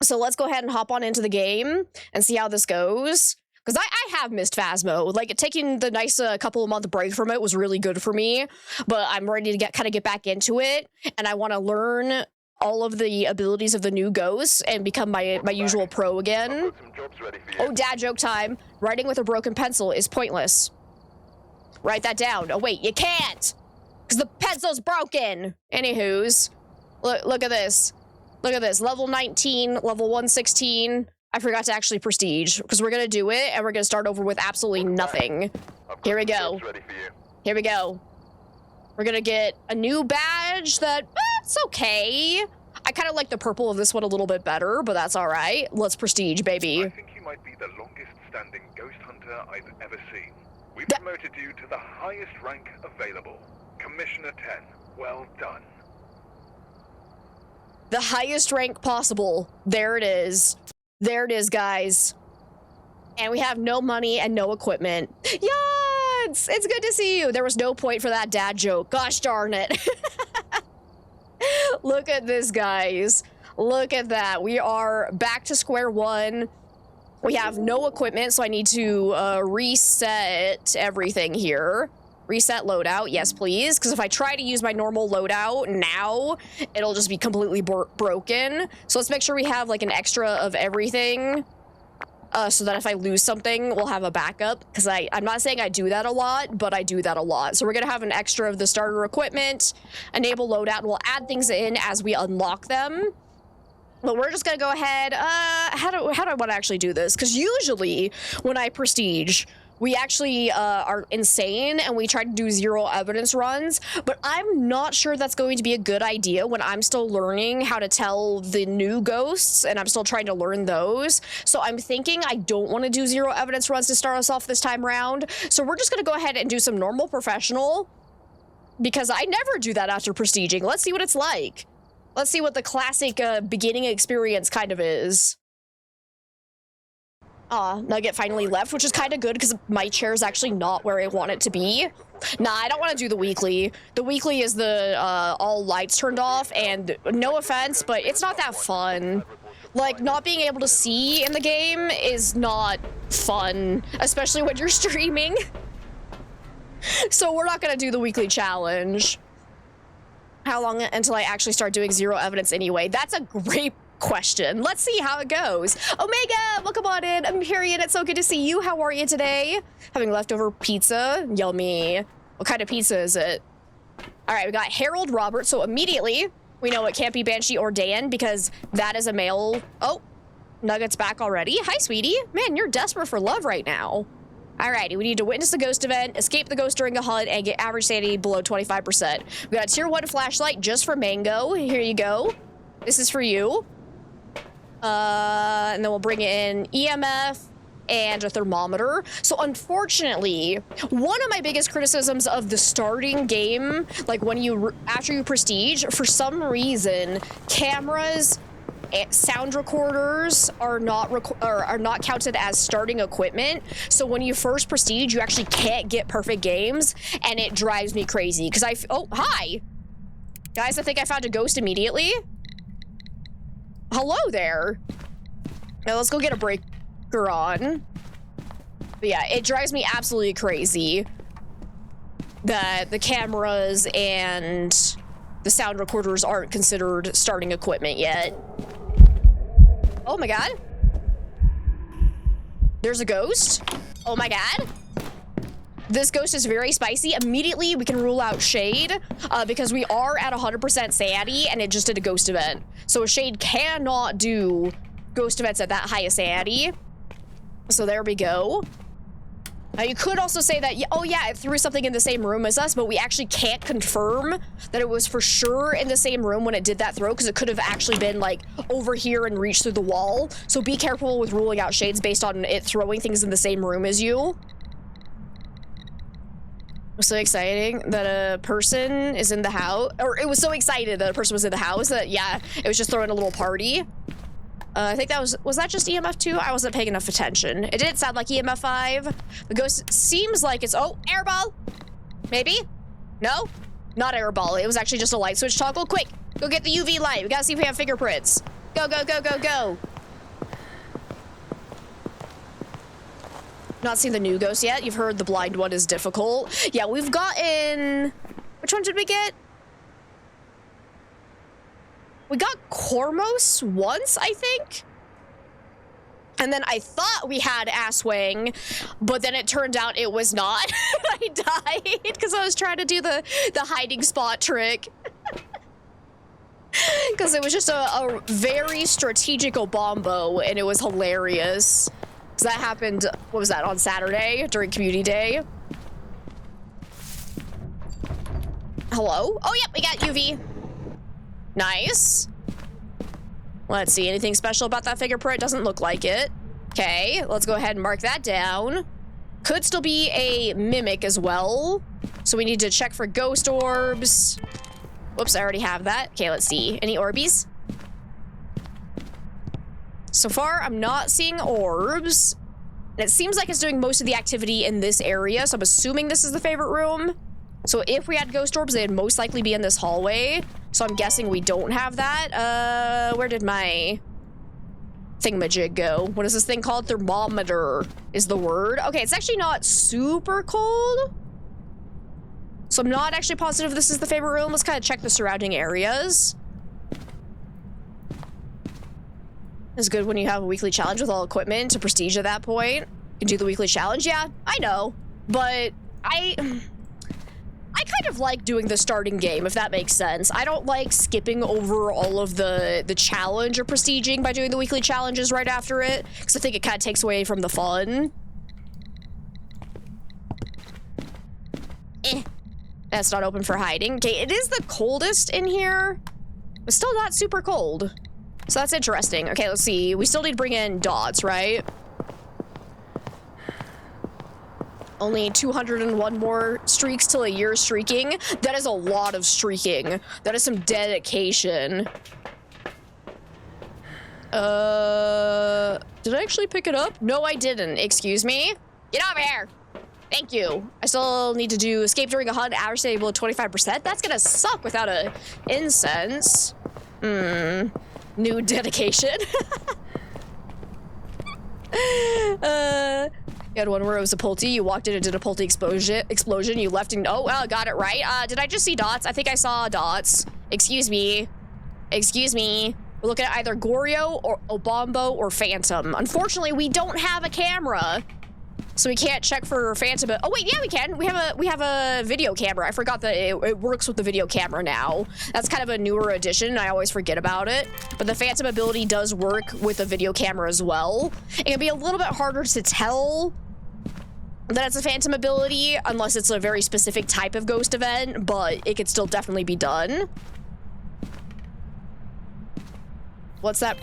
So let's go ahead and hop on into the game and see how this goes. Because I have missed Phasmo. Like, taking the nice couple of month break from it was really good for me. But I'm ready to get back into it. And I want to learn all of the abilities of the new ghosts and become my usual pro again. Oh, dad joke time. Writing with a broken pencil is pointless. Write that down. Oh, wait, you can't! Because the pencil's broken! Anywho's. Look at this. Look at this. Level 19, level 116. I forgot to actually prestige, because we're going to do it, and we're going to start over with absolutely nothing. Here we go. Here we go. We're going to get a new badge that, it's okay. I kind of like the purple of this one a little bit better, but that's all right. Let's prestige, baby. I think you might be the longest standing ghost hunter I've ever seen. We promoted you to the highest rank available. Commissioner 10. Well done. The highest rank possible. There it is. There it is, guys. And we have no money and no equipment. Yes! It's good to see you. There was no point for that dad joke. Gosh darn it. Look at this, guys. Look at that. We are back to square one. We have no equipment, so I need to reset everything here. Reset loadout, yes please, because if I try to use my normal loadout now, it'll just be completely broken. So let's make sure we have like an extra of everything, so that if I lose something, we'll have a backup, because I'm not saying I do that a lot, but I do that a lot. So we're gonna have an extra of the starter equipment, enable loadout, and we'll add things in as we unlock them. But we're just gonna go ahead, how do I want to actually do this? Because usually when I prestige, we actually are insane and we try to do 0 evidence runs, but I'm not sure that's going to be a good idea when I'm still learning how to tell the new ghosts and I'm still trying to learn those. So I'm thinking I don't want to do 0 evidence runs to start us off this time round. So we're just going to go ahead and do some normal professional, because I never do that after prestiging. Let's see what it's like. Let's see what the classic beginning experience kind of is. Nugget finally left, which is kind of good because my chair is actually not where I want it to be. Nah, I don't want to do the weekly. The weekly is the all lights turned off, and no offense, but it's not that fun. Like, not being able to see in the game is not fun, especially when you're streaming. So we're not going to do the weekly challenge. How long until I actually start doing 0 evidence anyway? That's a great question. Let's see how it goes. Omega, welcome on in. Empyrean, it's so good to see you. How are you today? Having leftover pizza? Yummy. What kind of pizza is it? All right, we got Harold Robert. So immediately we know it can't be Banshee or Dan because that is a male. Oh, Nugget's back already. Hi, sweetie. Man, you're desperate for love right now. Alrighty, we need to witness the ghost event, escape the ghost during a hunt, and get average sanity below 25%. We got a tier 1 flashlight just for Mango. Here you go. This is for you. And then we'll bring in EMF and a thermometer. So unfortunately, one of my biggest criticisms of the starting game, like when you, after you prestige, for some reason, cameras, sound recorders are not counted as starting equipment. So when you first prestige, you actually can't get perfect games, and it drives me crazy because oh, hi guys, I think I found a ghost immediately. Hello there. Now let's go get a breaker on. But yeah, it drives me absolutely crazy that the cameras and the sound recorders aren't considered starting equipment yet. Oh my god. There's a ghost. Oh my god. This ghost is very spicy. Immediately, we can rule out Shade because we are at 100% sanity and it just did a ghost event. So Shade cannot do ghost events at that highest sanity. So there we go. Now you could also say that, oh yeah, it threw something in the same room as us, but we actually can't confirm that it was for sure in the same room when it did that throw, because it could have actually been like over here and reached through the wall. So be careful with ruling out Shades based on it throwing things in the same room as you. It was so exciting that a person is in the house, or it was so excited that a person was in the house that, yeah, it was just throwing a little party. I think that was that just EMF 2? I wasn't paying enough attention. It didn't sound like EMF 5. The ghost seems like it's, oh, airball. Maybe? No? Not airball. It was actually just a light switch toggle. Quick, go get the UV light. We gotta see if we have fingerprints. Go, go, go, go, go. Not seen the new ghost yet. You've heard the blind one is difficult. Yeah, we've gotten... Which one did we get? We got Cormos once, I think. And then I thought we had Asswing, but then it turned out it was not. I died because I was trying to do the hiding spot trick. Because it was just a very strategical bombo, and it was hilarious. So that happened, what was that, on Saturday during community day? Hello? Oh, yep, we got UV. Nice. Let's see, anything special about that fingerprint? Doesn't look like it. Okay, let's go ahead and mark that down. Could still be a mimic as well. So we need to check for ghost orbs. Whoops, I already have that. Okay, let's see. Any Orbeez? So far, I'm not seeing orbs. And it seems like it's doing most of the activity in this area, so I'm assuming this is the favorite room. So if we had ghost orbs, they'd most likely be in this hallway. So I'm guessing we don't have that. Where did my thingamajig go? What is this thing called? Thermometer is the word. Okay, it's actually not super cold. So I'm not actually positive this is the favorite room. Let's kind of check the surrounding areas. It's good when you have a weekly challenge with all equipment to prestige at that point. You can do the weekly challenge, yeah, I know. But I kind of like doing the starting game, if that makes sense. I don't like skipping over all of the challenge or prestiging by doing the weekly challenges right after it, because I think it kind of takes away from the fun. That's not open for hiding. Okay, it is the coldest in here, but still not super cold. So that's interesting. Okay, let's see. We still need to bring in dots, right? Only 201 more streaks till a year streaking. That is a lot of streaking. That is some dedication. Did I actually pick it up? No, I didn't. Excuse me. Get over here. Thank you. I still need to do escape during a hunt, average stable 25%. That's gonna suck without a incense. New dedication. You had one where it was a pulty. You walked in and did a pulty explosion. You left and oh, well, got it right. Did I just see dots? I think I saw dots. Excuse me. Excuse me. We're looking at either Goryo or Obombo or Phantom. Unfortunately, we don't have a camera, so we can't check for Phantom. Oh wait, yeah, we can. We have a video camera. I forgot that it works with the video camera now. That's kind of a newer addition. I always forget about it. But the Phantom ability does work with a video camera as well. It can be a little bit harder to tell that it's a Phantom ability unless it's a very specific type of ghost event, but it could still definitely be done. What's that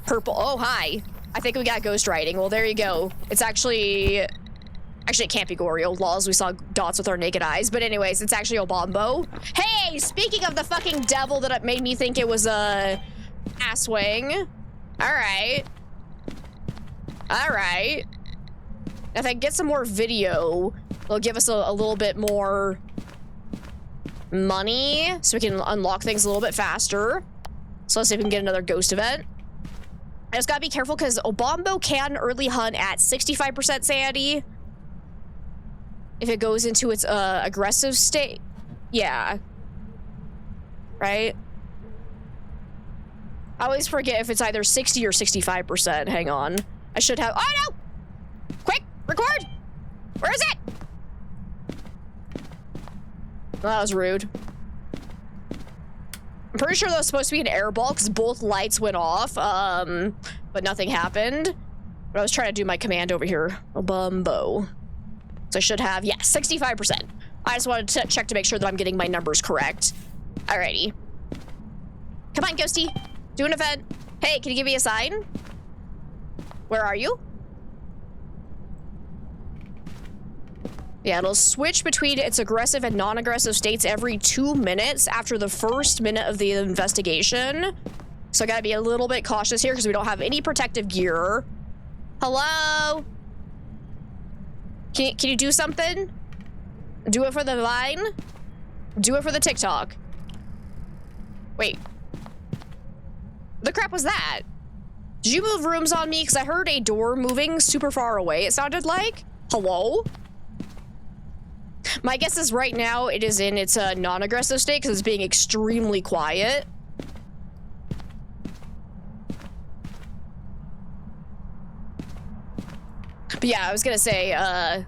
purple? Oh, hi. I think we got ghost writing. Well, there you go. It's actually it can't be Goryo. Laws, we saw dots with our naked eyes. But anyways, it's actually Obombo. Hey, speaking of the fucking devil that made me think it was a Asswing. All right. All right. If I get some more video, it'll give us a little bit more money so we can unlock things a little bit faster. So let's see if we can get another ghost event. I just gotta be careful because Obombo can early hunt at 65% sanity. If it goes into its aggressive state. Yeah. Right? I always forget if it's either 60 or 65%. Hang on. I should have. Oh no! Quick! Record! Where is it? Well, that was rude. I'm pretty sure that was supposed to be an airball because both lights went off, but nothing happened. But I was trying to do my command over here. Obombo. So I should have, yeah, 65%. I just wanted to check to make sure that I'm getting my numbers correct. Alrighty. Come on, Ghosty. Do an event. Hey, can you give me a sign? Where are you? Yeah, it'll switch between its aggressive and non-aggressive states every 2 minutes after the first minute of the investigation. So I gotta be a little bit cautious here because we don't have any protective gear. Hello? Can you do something? Do it for the Vine? Do it for the TikTok. Wait. The crap was that? Did you move rooms on me? Because I heard a door moving super far away, it sounded like. Hello? My guess is right now it is in its non-aggressive state because it's being extremely quiet. But yeah, I was gonna say, yeah,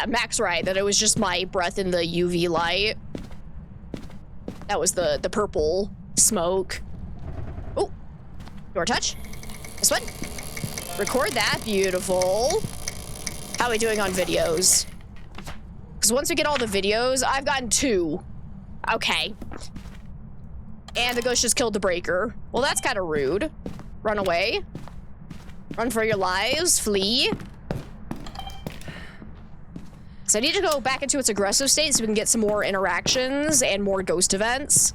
Mac's right, that it was just my breath in the UV light. That was the purple smoke. Oh, door touch. This one. Record that, beautiful. How are we doing on videos? Because once we get all the videos, I've gotten 2. Okay. And the ghost just killed the breaker. Well, that's kind of rude. Run away. Run for your lives. Flee. So I need to go back into its aggressive state so we can get some more interactions and more ghost events.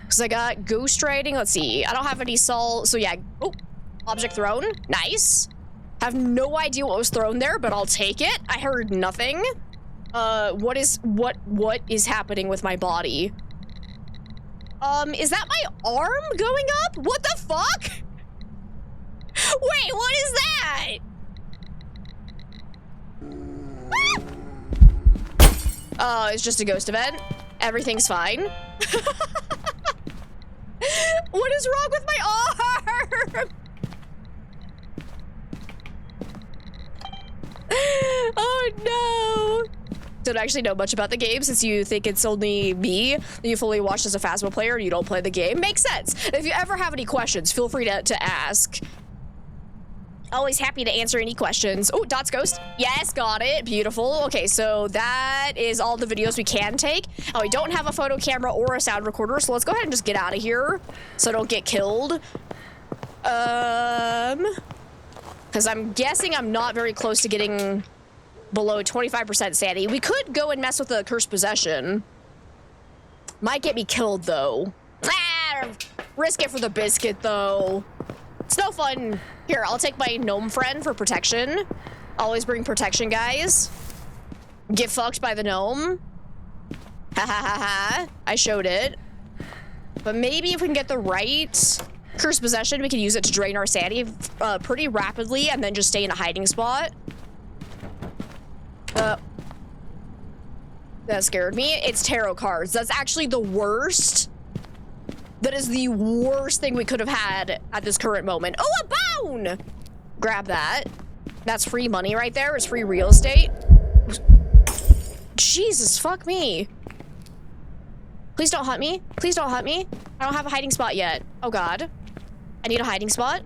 Because I got ghost writing. Let's see. I don't have any salt. So yeah. Oh, object thrown. Nice. Have no idea what was thrown there, but I'll take it. I heard nothing. What is happening with my body? Is that my arm going up? What the fuck? Wait, what is that? Oh, it's just a ghost event. Everything's fine. What is wrong with my arm? Oh no. Don't actually know much about the game since you think it's only me that you fully watched as a Phasmo player and you don't play the game. Makes sense. If you ever have any questions, feel free to ask. Always happy to answer any questions. Oh, Dot's ghost. Yes, got it. Beautiful. Okay, so that is all the videos we can take. Oh, we don't have a photo camera or a sound recorder, so let's go ahead and just get out of here so I don't get killed. Because I'm guessing I'm not very close to getting below 25% sanity. We could go and mess with the cursed possession. Might get me killed, though. Ah, risk it for the biscuit, though. It's no fun. Here, I'll take my gnome friend for protection. Always bring protection, guys. Get fucked by the gnome. Ha ha ha ha. I showed it. But maybe if we can get the right cursed possession, we can use it to drain our sanity pretty rapidly and then just stay in a hiding spot. That scared me. It's tarot cards. That's actually the worst. That is the worst thing we could have had at this current moment. Oh, a bone! Grab that. That's free money right there. It's free real estate. Jesus, fuck me. Please don't hunt me. Please don't hunt me. I don't have a hiding spot yet. Oh, God. I need a hiding spot.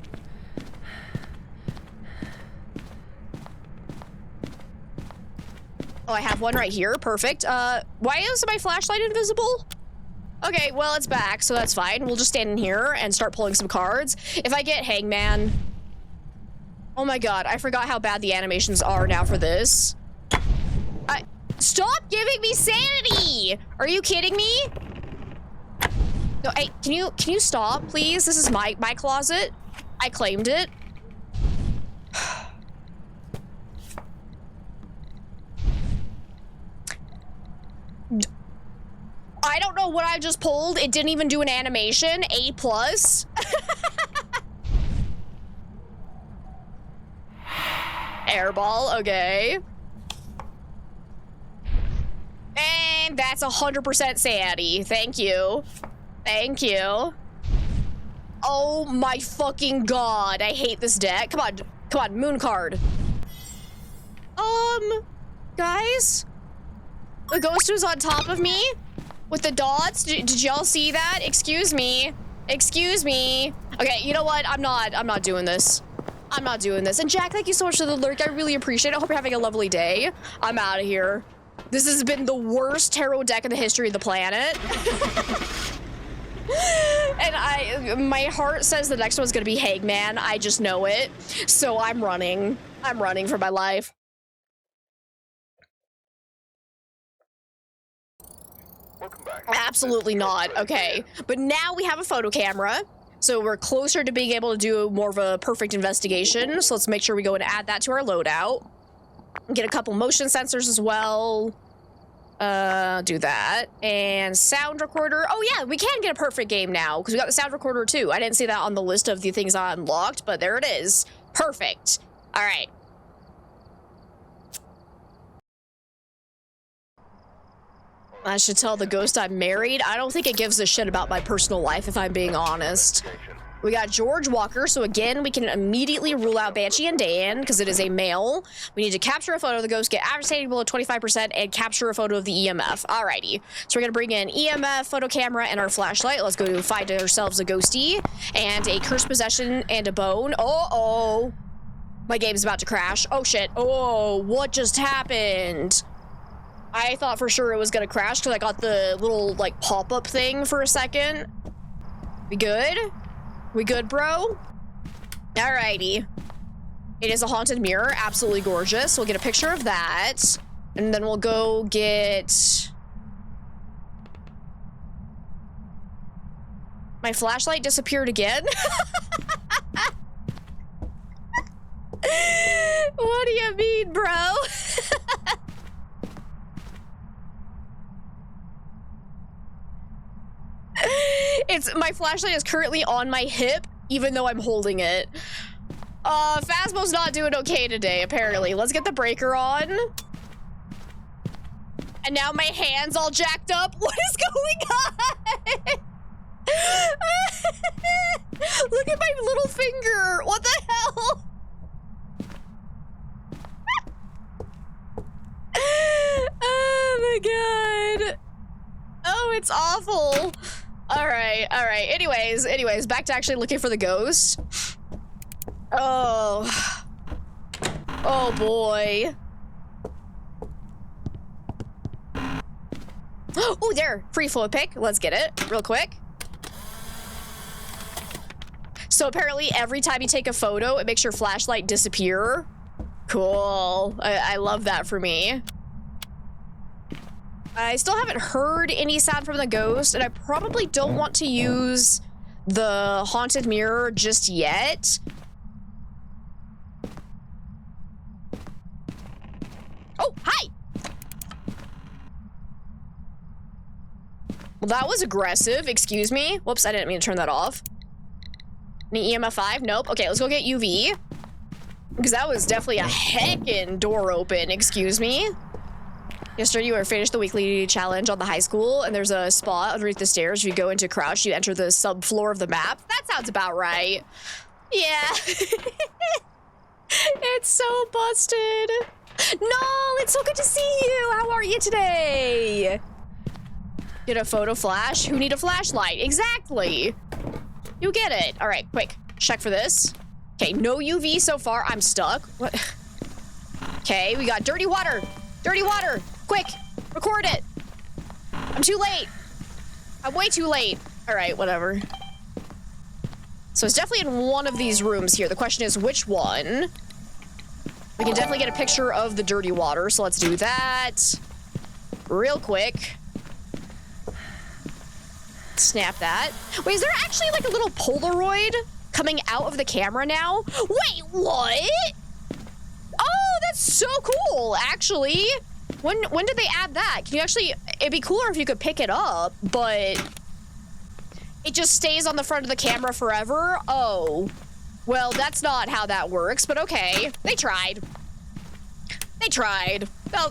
Oh, I have one right here. Perfect. Why is my flashlight invisible? Okay, well, it's back, so that's fine. We'll just stand in here and start pulling some cards. If I get Hangman... Oh my God, I forgot how bad the animations are now for this. Stop giving me sanity! Are you kidding me? No, hey, can you stop, please? This is my closet. I claimed it. I don't know what I just pulled. It didn't even do an animation. A+. Airball, okay. And that's 100% sanity. Thank you. Thank you. Oh my fucking God. I hate this deck. Come on. Come on, moon card. Guys? The ghost was on top of me? With the dots? Did y'all see that? Excuse me. Excuse me. Okay, you know what? I'm not doing this. I'm not doing this. And Jack, thank you so much for the lurk. I really appreciate it. I hope you're having a lovely day. I'm out of here. This has been the worst tarot deck in the history of the planet. And my heart says the next one's gonna be Hangman. I just know it. So I'm running. I'm running for my life. Welcome back. Absolutely not. Okay. But now we have a photo camera. So we're closer to being able to do more of a perfect investigation. So let's make sure we go and add that to our loadout. Get a couple motion sensors as well. Do that. And sound recorder. Oh yeah, we can get a perfect game now because we got the sound recorder too. I didn't see that on the list of the things I unlocked, but there it is. Perfect. All right. I should tell the ghost I'm married. I don't think it gives a shit about my personal life, if I'm being honest. We got George Walker, so again, we can immediately rule out Banshee and Dan, because it is a male. We need to capture a photo of the ghost, get average standing below 25%, and capture a photo of the EMF. Alrighty. So we're gonna bring in EMF, photo camera, and our flashlight. Let's go find ourselves a ghostie, and a cursed possession, and a bone. Uh-oh. My game's about to crash. Oh, shit. Oh, what just happened? I thought for sure it was gonna crash, because I got the little, like, pop-up thing for a second. We good? We good, bro? Alrighty. It is a haunted mirror. Absolutely gorgeous. We'll get a picture of that. And then we'll go get... My flashlight disappeared again? What do you mean, bro? My flashlight is currently on my hip, even though I'm holding it. Phasmo's not doing okay today, apparently. Let's get the breaker on. And now my hand's all jacked up. What is going on? Look at my little finger. What the hell? Oh my god. Oh, it's awful. All right. Anyways, back to actually looking for the ghost. Oh boy. Oh, there, free flow pick. Let's get it real quick. So apparently every time you take a photo, it makes your flashlight disappear. Cool. I love that for me. I still haven't heard any sound from the ghost, and I probably don't want to use the haunted mirror just yet. Oh, hi! Well, that was aggressive. Excuse me. Whoops, I didn't mean to turn that off. Any EMF 5? Nope. Okay, let's go get UV. Because that was definitely a heckin' door open. Excuse me. Yesterday, you were finished the weekly challenge on the high school, and there's a spot underneath the stairs. If you go into crouch, you enter the subfloor of the map. That sounds about right. Yeah. It's so busted. No, it's so good to see you. How are you today? Get a photo flash. Who need a flashlight? Exactly. You get it. All right, quick. Check for this. Okay, no UV so far. I'm stuck. What? Okay, we got dirty water. Dirty water. Quick, record it. I'm too late. I'm way too late. All right, whatever. So it's definitely in one of these rooms here. The question is which one? We can definitely get a picture of the dirty water, so let's do that real quick. Snap that. Wait, is there actually like a little Polaroid coming out of the camera now? Wait, what? Oh, that's so cool, actually. When did they add that? Can you actually, it'd be cooler if you could pick it up, but it just stays on the front of the camera forever? Oh, well, that's not how that works, but okay. They tried. They tried. Oh.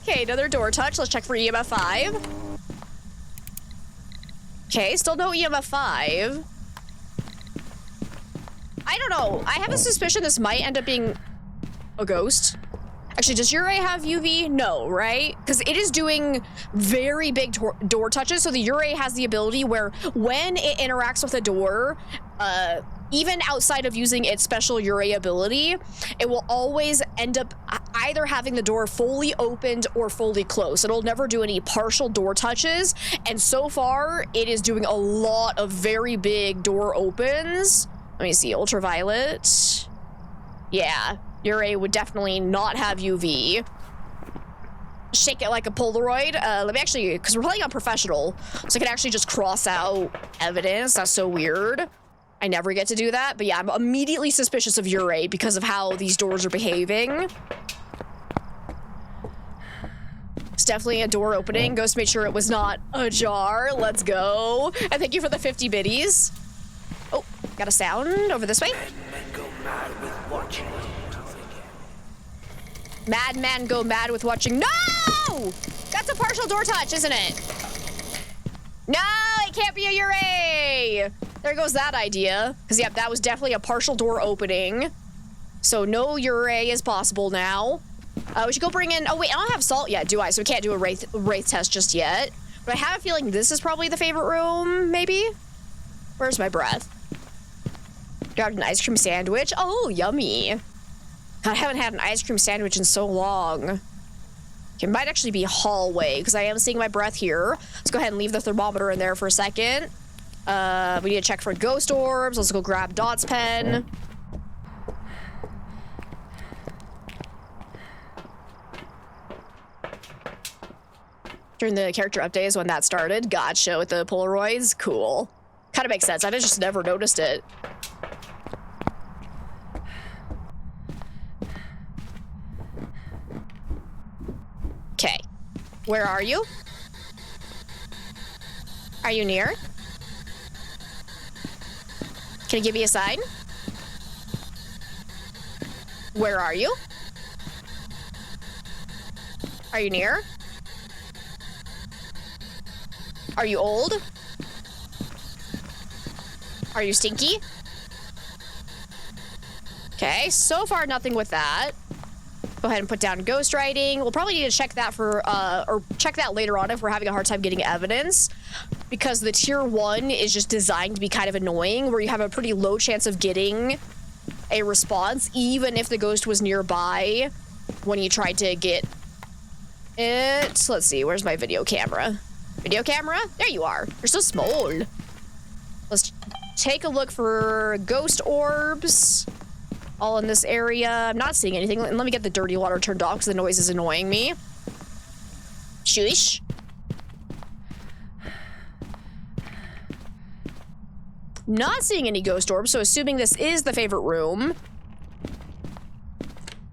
Okay, another door touch. Let's check for EMF 5. Okay, still no EMF 5. I don't know. I have a suspicion this might end up being a ghost. Actually, does Ure have UV? No, right? Because it is doing very big door touches, so the Ure has the ability where when it interacts with a door, even outside of using its special Ure ability, it will always end up either having the door fully opened or fully closed. It'll never do any partial door touches, and so far, it is doing a lot of very big door opens. Let me see, ultraviolet. Yeah, Ure would definitely not have UV. Shake it like a Polaroid. Let me actually, because we're playing on professional, so I can actually just cross out evidence. That's so weird. I never get to do that, but yeah, I'm immediately suspicious of Ure because of how these doors are behaving. It's definitely a door opening. Ghost made sure it was not ajar. Let's go. And thank you for the 50 biddies. Oh, got a sound over this way. Madmen go mad with watching. No! That's a partial door touch, isn't it? No, it can't be a Ure! There goes that idea. Because, yep, that was definitely a partial door opening. So no Ure is possible now. We should go bring in... Oh, wait, I don't have salt yet, do I? So we can't do a wraith test just yet. But I have a feeling this is probably the favorite room, maybe? Where's my breath? Grabbed an ice cream sandwich. Oh, yummy. God, I haven't had an ice cream sandwich in so long. It might actually be hallway, because I am seeing my breath here. Let's go ahead and leave the thermometer in there for a second. We need to check for ghost orbs. Let's go grab Dot's pen. During the character update is when that started. Gotcha, with the Polaroids. Cool. Kind of makes sense. I just never noticed it. Okay. Where are you? Are you near? Can you give me a sign? Where are you? Are you near? Are you old? Are you stinky? Okay, so far nothing with that. Go ahead and put down ghost writing. We'll probably need to check that for, or check that later on if we're having a hard time getting evidence. Because the tier 1 is just designed to be kind of annoying, where you have a pretty low chance of getting a response, even if the ghost was nearby when you tried to get it. Let's see, where's my video camera? Video camera? There you are. You're so small. Let's take a look for ghost orbs. All in this area. I'm not seeing anything. Let me get the dirty water turned off because the noise is annoying me. Shush. Not seeing any ghost orbs, so assuming this is the favorite room.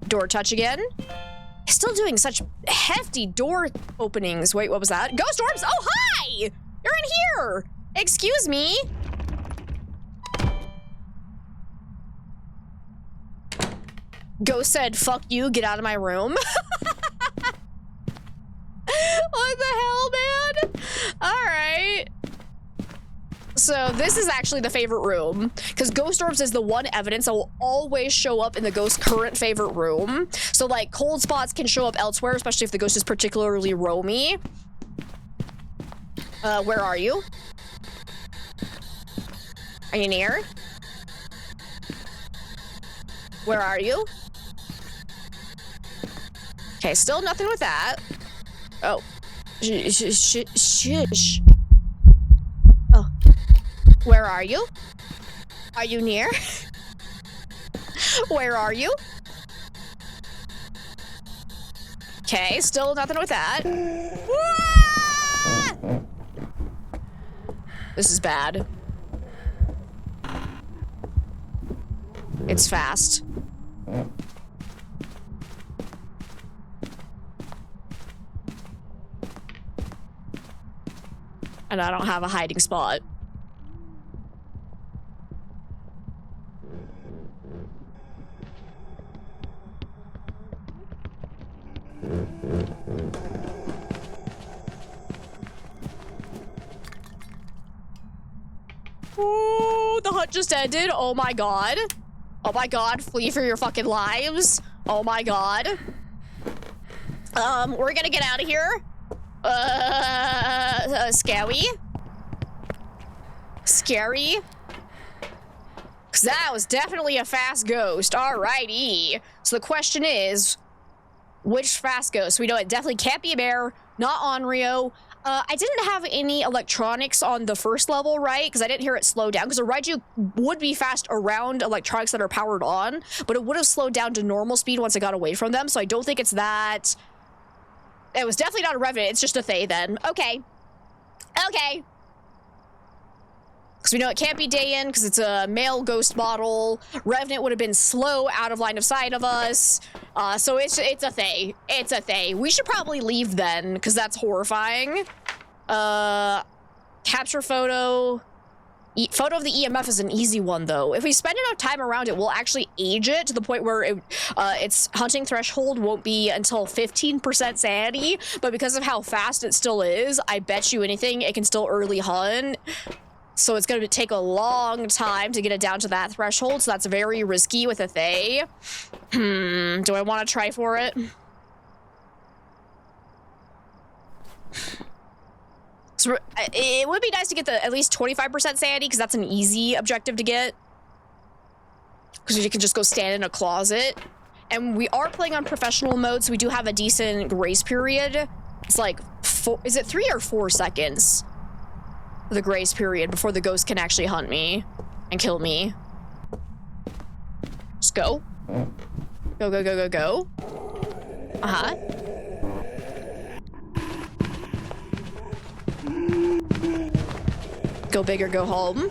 Door touch again. Still doing such hefty door openings. Wait, what was that? Ghost orbs! Oh, hi! You're in here! Excuse me? Ghost said, fuck you, get out of my room. What the hell, man? Alright. So this is actually the favorite room, because ghost orbs is the one evidence that will always show up in the ghost's current favorite room. So like cold spots can show up elsewhere, especially if the ghost is particularly roamy. Where are you? Are you near? Where are you? Okay, still nothing with that. Oh. Shush. Oh. Where are you? Are you near? Where are you? Okay, still nothing with that. This is bad. It's fast. And I don't have a hiding spot. Ooh, the hunt just ended. Oh my god. Oh my god, flee for your fucking lives. Oh my god. We're gonna get out of here. Scary. Scary. Cause that was definitely a fast ghost. Alrighty. So the question is, which fast ghost? We know it definitely can't be a bear, not Onryo. I didn't have any electronics on the first level, right? Because I didn't hear it slow down, because a Raiju would be fast around electronics that are powered on, but it would have slowed down to normal speed once it got away from them, so I don't think it's that. It was definitely not a Revenant, it's just a Thay then. Okay. Okay. Because we know it can't be day in because it's a male ghost model. Revenant would have been slow out of line of sight of us. So it's a they. It's a they. We should probably leave then because that's horrifying. Capture photo. Photo of the EMF is an easy one, though. If we spend enough time around it, we'll actually age it to the point where its hunting threshold won't be until 15% sanity. But because of how fast it still is, I bet you anything it can still early hunt. So it's going to take a long time to get it down to that threshold. So that's very risky with a Thay. Do I want to try for it? So it would be nice to get the at least 25% sanity because that's an easy objective to get. Because you can just go stand in a closet. And we are playing on professional mode, so we do have a decent grace period. It's like, is it 3 or 4 seconds? The grace period before the ghost can actually hunt me and kill me. Just go. Go, go, go, go, go. Uh-huh. Go big or go home.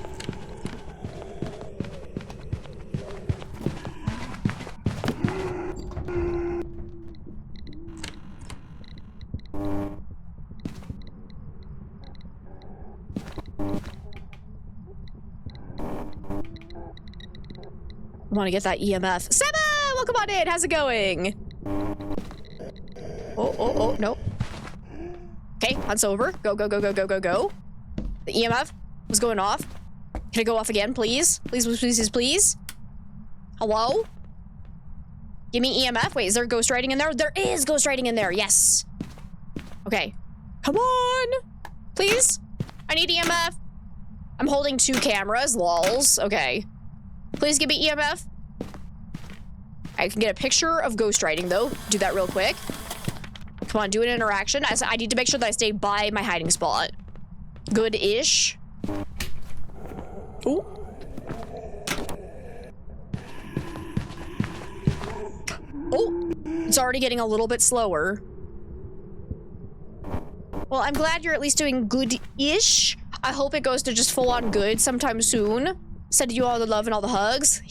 I want to get that EMF. Seba! Welcome on in. How's it going? Oh, no. Okay, hunt's over. Go, go, go, go, go, go, go. The EMF was going off. Can it go off again, please? Please, please, please, please. Hello? Give me EMF. Wait, is there ghost writing in there? There is ghost writing in there. Yes. Okay. Come on. Please. I need EMF. I'm holding 2 cameras. Lols. Okay. Please give me EMF. I can get a picture of ghost writing, though. Do that real quick. Come on, do an interaction. I need to make sure that I stay by my hiding spot. Good-ish. Ooh. Oh, it's already getting a little bit slower. Well, I'm glad you're at least doing good-ish. I hope it goes to just full-on good sometime soon. Sending you all the love and all the hugs.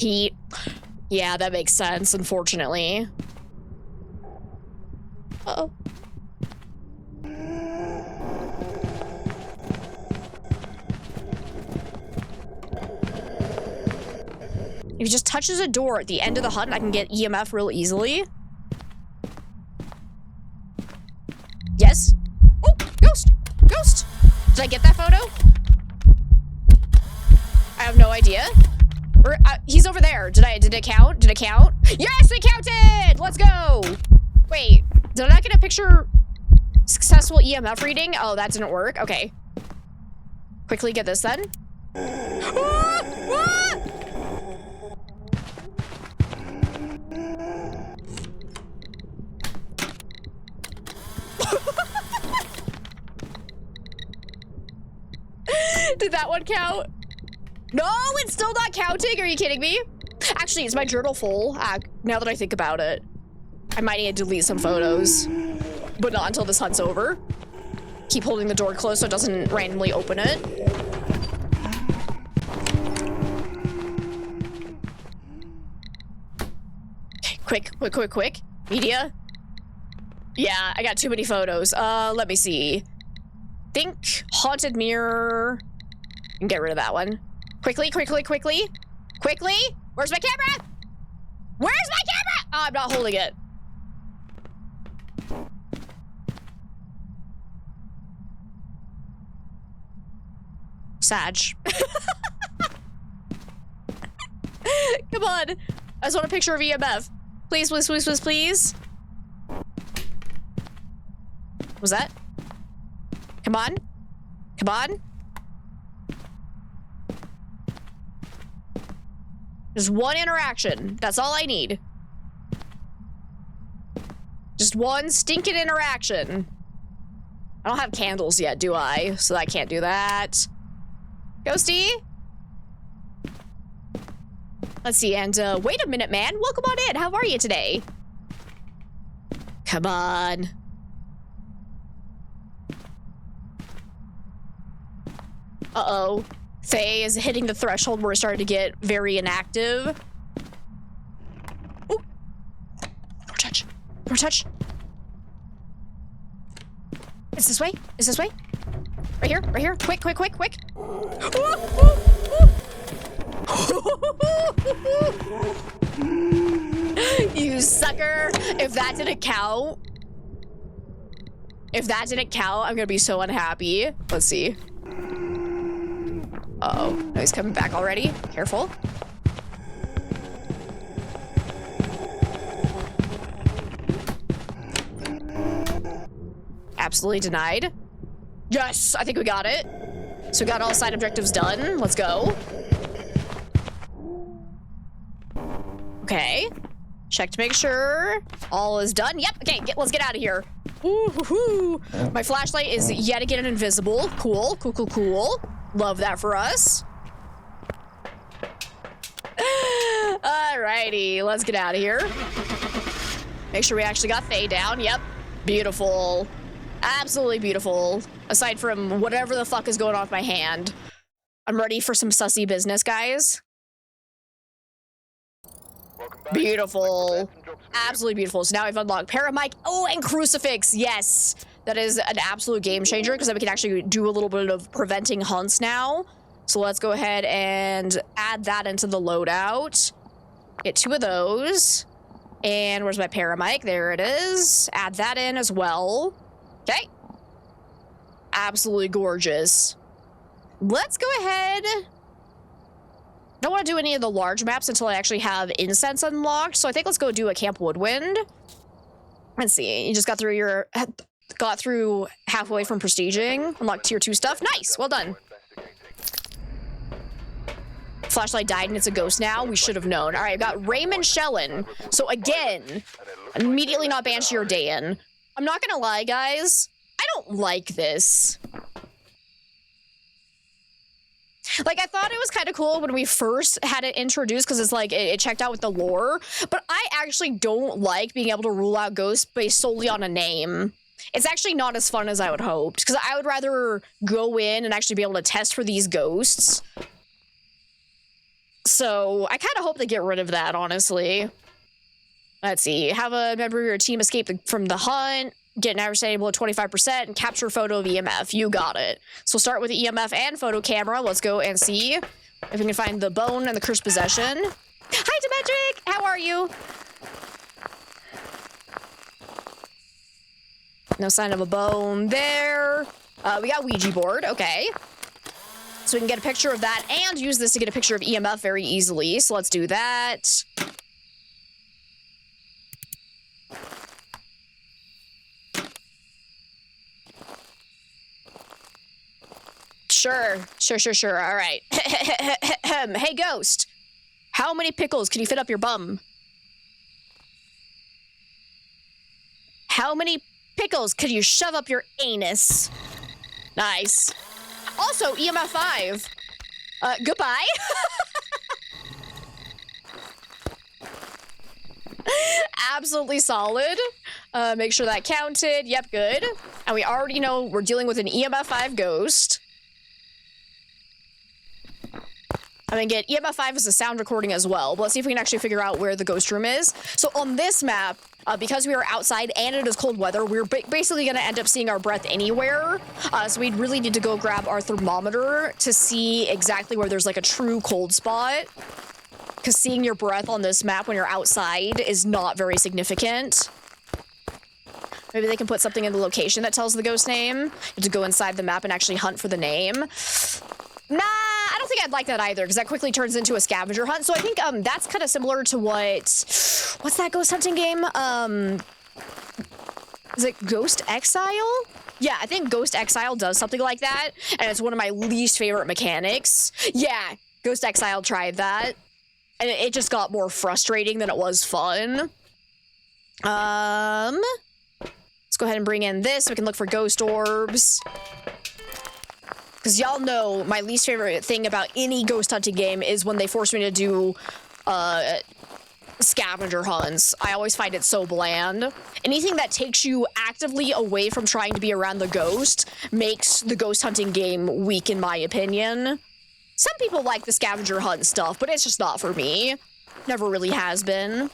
Yeah, that makes sense, unfortunately. Uh-oh. If he just touches a door at the end of the hunt, I can get EMF real easily. Yes. Oh, ghost! Ghost! Did I get that photo? I have no idea. Or, he's over there. Did it count? Did it count? Yes, it counted! Let's go! Wait, did I not get a picture? Successful EMF reading? Oh, that didn't work. Okay. Quickly get this then. Ah! Ah! Did that one count? No, it's still not counting. Are you kidding me? Actually, is my journal full? Now that I think about it, I might need to delete some photos, but not until this hunt's over. Keep holding the door closed so it doesn't randomly open it. Okay, quick. Media. Yeah, I got too many photos. Let me see. Think haunted mirror. And get rid of that one. Quickly. Where's my camera? Where's my camera? Oh, I'm not holding it. Sag. Come on. I just want a picture of EMF. Please. Was that? Come on. Just one interaction. That's all I need. Just one stinking interaction. I don't have candles yet, do I? So I can't do that. Ghosty? Let's see, and wait a minute, man. Welcome on in. How are you today? Come on. Uh-oh. Faye is hitting the threshold where we're starting to get very inactive. Ooh. Don't touch. Don't touch. Is this way? Is this way? Right here? Right here? Quick, quick, quick, quick. You sucker. If that didn't count. If that didn't count, I'm gonna be so unhappy. Let's see. Uh-oh. Oh, he's coming back already. Careful. Absolutely denied. Yes, I think we got it. So we got all side objectives done. Let's go. Okay. Check to make sure all is done. Yep. Okay, let's get out of here. Woo-hoo-hoo. My flashlight is yet again invisible. Cool, cool, cool, cool. Love that for us. Alrighty, let's get out of here. Make sure we actually got Faye down. Yep. Beautiful. Absolutely beautiful. Aside from whatever the fuck is going on with my hand. I'm ready for some sussy business, guys. Beautiful. Absolutely beautiful. So now we've unlocked Paramike. Oh, and Crucifix. Yes. That is an absolute game changer because then we can actually do a little bit of preventing hunts now. So let's go ahead and add that into the loadout. Get 2 of those. And where's my Paramike? There it is. Add that in as well. Okay. Absolutely gorgeous. Let's go ahead. Don't want to do any of the large maps until I actually have incense unlocked. So I think let's go do a Camp Woodwind. Let's see. You just got through halfway from prestiging. Unlocked tier 2 stuff. Nice. Well done. Flashlight died and it's a ghost now. We should have known. All right, I've got Raymond Shellen. So again, immediately not Banshee or Dayan. I'm not gonna lie, guys. I don't like this. Like, I thought it was kind of cool when we first had it introduced because it's like, it checked out with the lore. But I actually don't like being able to rule out ghosts based solely on a name. It's actually not as fun as I would hope. Because I would rather go in and actually be able to test for these ghosts. So, I kind of hope they get rid of that, honestly. Let's see. Have a member of your team escape from the hunt. Get an average stable at 25% and capture a photo of EMF. You got it. So start with the EMF and photo camera. Let's go and see if we can find the bone and the cursed possession. Hi, Demetric! How are you? No sign of a bone there. We got Ouija board. Okay. So we can get a picture of that and use this to get a picture of EMF very easily. So let's do that. Sure. All right. Hey, ghost. How many pickles can you fit up your bum? How many pickles can you shove up your anus? Nice. Also, EMF 5. Goodbye. Absolutely solid. Make sure that counted. Yep, good. And we already know we're dealing with an EMF 5 ghost. I'm gonna get EMF 5 as a sound recording as well, but let's see if we can actually figure out where the ghost room is. So on this map, because we are outside and it is cold weather, we're basically gonna end up seeing our breath anywhere. So we'd really need to go grab our thermometer to see exactly where there's like a true cold spot. Because seeing your breath on this map when you're outside is not very significant. Maybe they can put something in the location that tells the ghost name. You have to go inside the map and actually hunt for the name. Nah, I don't think I'd like that either, because that quickly turns into a scavenger hunt. So I think that's kind of similar to what's that ghost hunting game? Is it Ghost Exile? Yeah, I think Ghost Exile does something like that, and it's one of my least favorite mechanics. Yeah, Ghost Exile tried that, and it just got more frustrating than it was fun. Let's go ahead and bring in this so we can look for ghost orbs. Because y'all know my least favorite thing about any ghost hunting game is when they force me to do scavenger hunts. I always find it so bland. Anything that takes you actively away from trying to be around the ghost makes the ghost hunting game weak, in my opinion. Some people like the scavenger hunt stuff, but it's just not for me. Never really has been.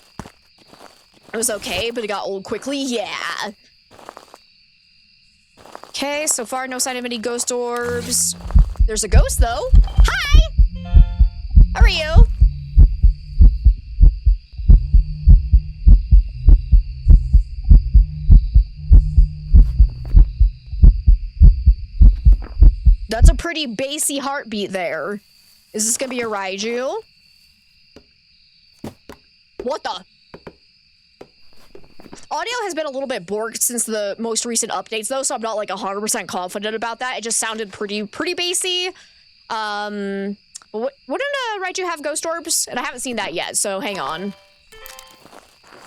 It was okay, but it got old quickly. Yeah. Okay, so far no sign of any ghost orbs. There's a ghost, though. Hi! How are you? That's a pretty bassy heartbeat there. Is this gonna be a Raiju? What the? Audio has been a little bit borked since the most recent updates, though, so I'm not like 100% confident about that. It just sounded pretty bassy. Wouldn't Raiju have ghost orbs? And I haven't seen that yet, so hang on.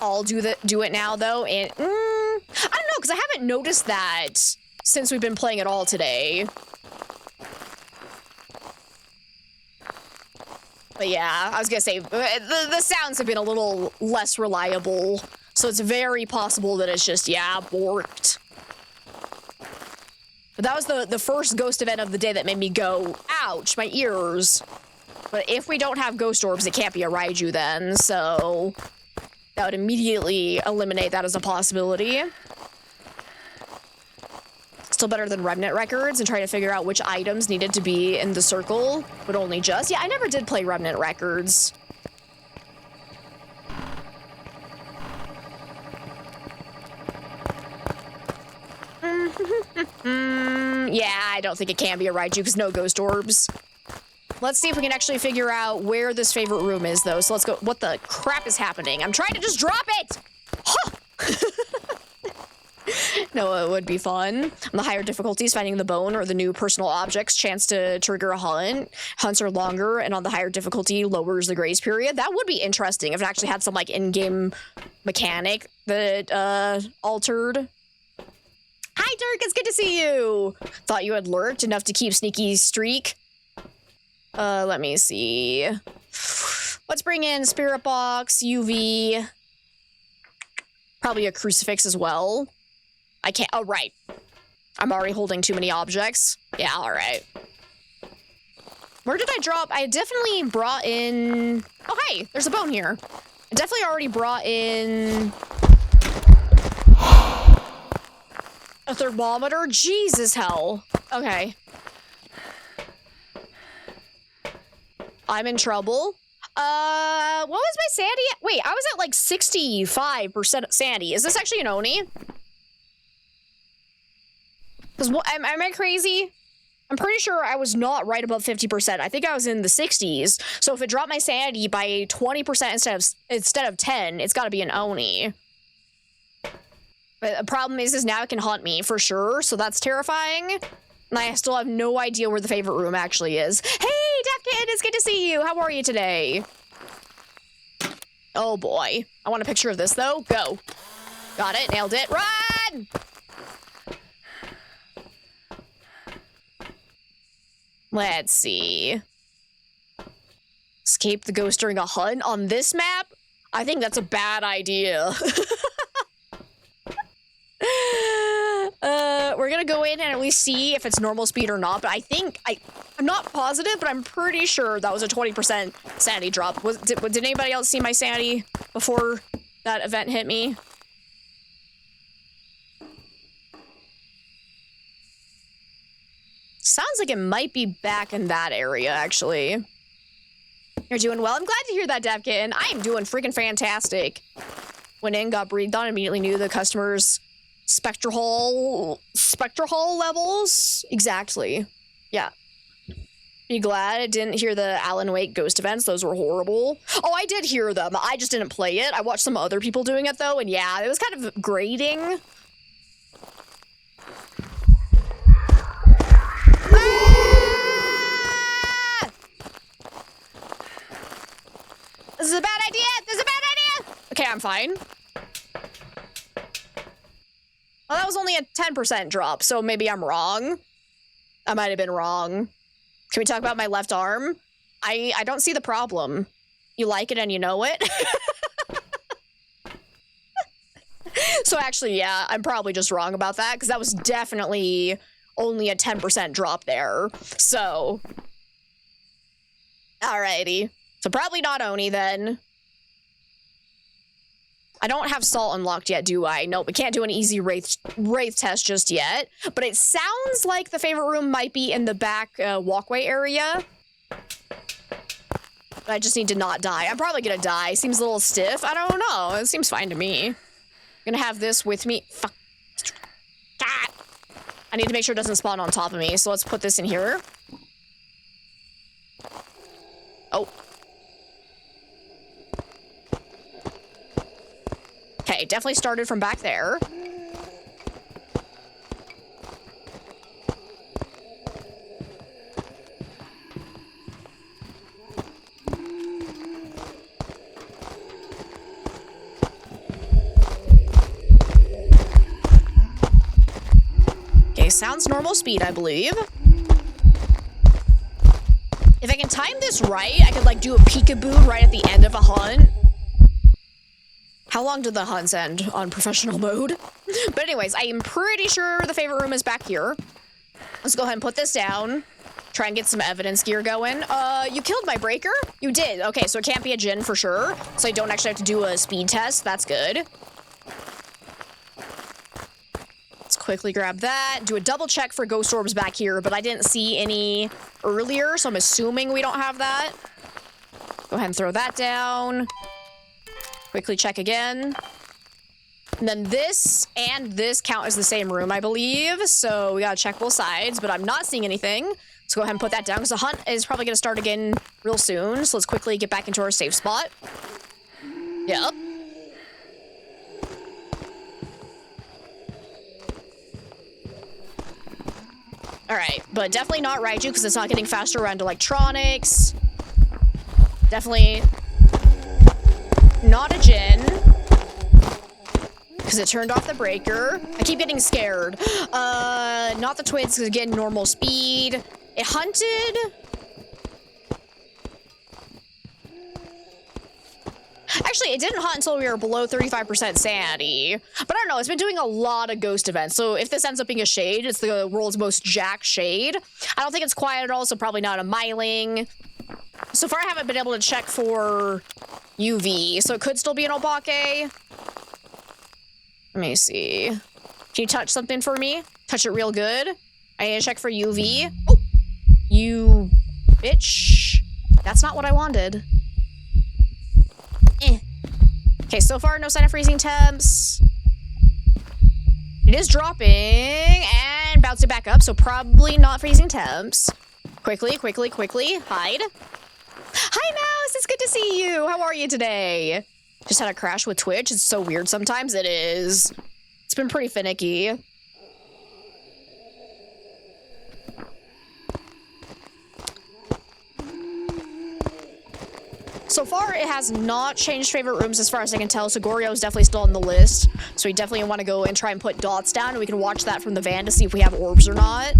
I'll do it now, though, and I don't know, because I haven't noticed that since we've been playing it all today. But yeah, I was gonna say, the sounds have been a little less reliable, so it's very possible that it's just, yeah, borked. But that was the first ghost event of the day that made me go, ouch, my ears. But if we don't have ghost orbs, it can't be a Raiju then, so that would immediately eliminate that as a possibility. Still better than Remnant Records and trying to figure out which items needed to be in the circle, but only just. Yeah, I never did play Remnant Records. Yeah, I don't think it can be a Raiju because no ghost orbs. Let's see if we can actually figure out where this favorite room is, though. So let's go. What the crap is happening? I'm trying to just drop it! Huh! No, it would be fun. On the higher difficulties, finding the bone or the new personal objects, chance to trigger a hunt. Hunts are longer, and on the higher difficulty, lowers the grace period. That would be interesting if it actually had some, like, in-game mechanic that, altered. Hi, Dirk, it's good to see you! Thought you had lurked enough to keep sneaky streak. Let me see. Let's bring in Spirit Box, UV. Probably a crucifix as well. I can't, oh, right. I'm already holding too many objects. Yeah, all right. Where did I drop? I definitely brought in, oh, hey, there's a bone here. I definitely already brought in a thermometer. Jesus hell. Okay. I'm in trouble. What was my sanity? Wait, I was at like 65% sanity. Is this actually an Oni? Because am I crazy? I'm pretty sure I was not right above 50%. I think I was in the 60s. So if it dropped my sanity by 20% instead of 10, it's got to be an Oni. But the problem is now it can hunt me for sure, so that's terrifying. And I still have no idea where the favorite room actually is. Hey, Deathkid, it's good to see you. How are you today? Oh boy. I want a picture of this though. Go. Got it. Nailed it. Run! Let's see. Escape the ghost during a hunt on this map? I think that's a bad idea. We're gonna go in and at least see if it's normal speed or not, but I think, I'm not positive, but I'm pretty sure that was a 20% sanity drop. Did anybody else see my sanity before that event hit me? Sounds like it might be back in that area, actually. You're doing well. I'm glad to hear that, Devkin. I am doing freaking fantastic. Went in, got breathed on, immediately knew the customer's spectral levels. Exactly. Yeah. Be glad I didn't hear the Alan Wake ghost events. Those were horrible. Oh, I did hear them. I just didn't play it. I watched some other people doing it, though, and yeah, it was kind of grating. This is a bad idea! This is a bad idea! Okay, I'm fine. Well, that was only a 10% drop, so maybe I'm wrong. I might have been wrong. Can we talk about my left arm? I don't see the problem. You like it and you know it? So actually, yeah, I'm probably just wrong about that, because that was definitely only a 10% drop there. So Alrighty. So probably not Oni then. I don't have Salt unlocked yet, do I? Nope, we can't do an easy Wraith test just yet. But it sounds like the favorite room might be in the back walkway area. I just need to not die. I'm probably gonna die. Seems a little stiff. I don't know. It seems fine to me. I'm gonna have this with me. Fuck. God. I need to make sure it doesn't spawn on top of me. So let's put this in here. Oh. Okay, definitely started from back there. Okay, sounds normal speed, I believe. If I can time this right, I could like do a peekaboo right at the end of a hunt. How long do the hunts end on professional mode? But anyways, I am pretty sure the favorite room is back here. Let's go ahead and put this down. Try and get some evidence gear going. You killed my breaker? You did. Okay, so it can't be a Jinn for sure. So I don't actually have to do a speed test. That's good. Let's quickly grab that. Do a double check for ghost orbs back here, but I didn't see any earlier, so I'm assuming we don't have that. Go ahead and throw that down. Quickly check again. And then this and this count as the same room, I believe. So we gotta check both sides, but I'm not seeing anything. Let's go ahead and put that down because the hunt is probably gonna start again real soon. So let's quickly get back into our safe spot. Yep. All right, but definitely not Raiju because it's not getting faster around electronics. Definitely not a Jinn because it turned off the breaker. I keep getting scared. Not the twins because again, normal speed. It hunted. Actually, it didn't hunt until we were below 35% sanity. But I don't know, it's been doing a lot of ghost events. So if this ends up being a shade, it's the world's most jack shade. I don't think it's quiet at all, so probably not a myling. So far, I haven't been able to check for UV, so it could still be an Obake. Let me see. Can you touch something for me? Touch it real good. I need to check for UV. Oh, you bitch. That's not what I wanted. Okay, so far, no sign of freezing temps. It is dropping and bouncing back up, so probably not freezing temps. Quickly, quickly, quickly, hide. Hi, Mouse, it's good to see you. How are you today? Just had a crash with Twitch. It's so weird sometimes. It is. It's been pretty finicky. So far, it has not changed favorite rooms as far as I can tell, so Goryo is definitely still on the list. So we definitely want to go and try and put dots down, and we can watch that from the van to see if we have orbs or not.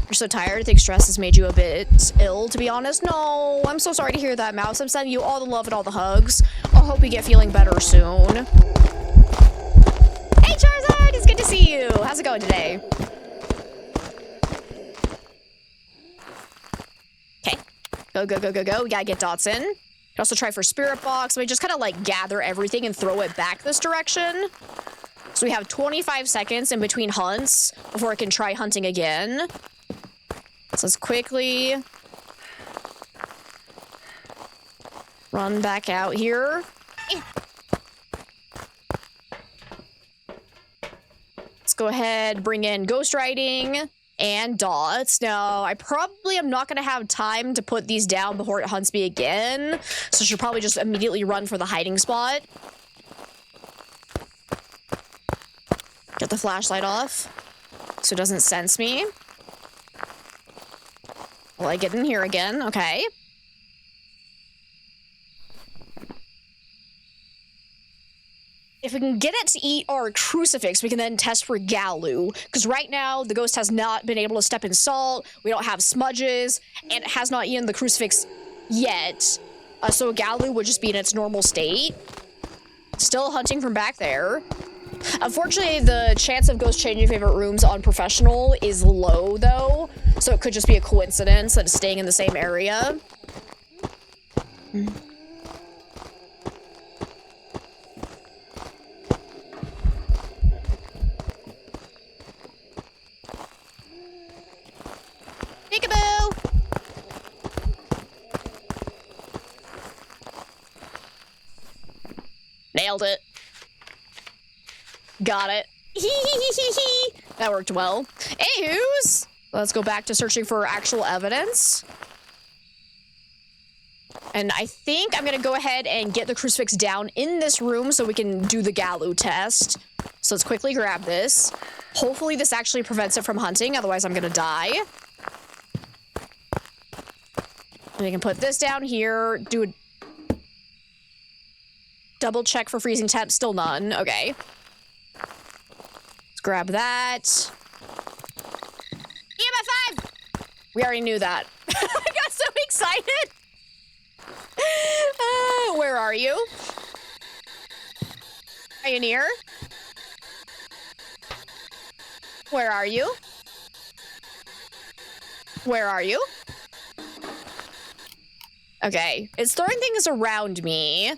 You're so tired? I think stress has made you a bit ill, to be honest. No, I'm so sorry to hear that, Mouse. I'm sending you all the love and all the hugs. I hope you get feeling better soon. Hey, Charizard! It's good to see you. How's it going today? Okay. Go, go, go, go, go. We gotta get dots in. You can also try for Spirit Box. We just kind of like gather everything and throw it back this direction. So we have 25 seconds in between hunts before I can try hunting again. So let's quickly run back out here. Let's go ahead, bring in Ghost Riding and dots. Now, I probably am not going to have time to put these down before it hunts me again, so I should probably just immediately run for the hiding spot. Get the flashlight off so it doesn't sense me. Will I get in here again? Okay. If we can get it to eat our crucifix, we can then test for Galu. Because right now, the ghost has not been able to step in salt, we don't have smudges, and it has not eaten the crucifix yet. So Galu would just be in its normal state. Still hunting from back there. Unfortunately, the chance of ghost changing favorite rooms on professional is low, though. So it could just be a coincidence that it's staying in the same area. Peekaboo! Nailed it. Got it. That worked well. Anywho's, let's go back to searching for actual evidence. And I think I'm gonna go ahead and get the crucifix down in this room so we can do the Gallo test. So let's quickly grab this. Hopefully this actually prevents it from hunting, otherwise I'm gonna die. And we can put this down here, do a double check for freezing temp, still none, okay. Let's grab that. EMF 5! We already knew that. I got so excited! Where are you? Are you near? Where are you? Where are you? Okay, it's throwing things around me.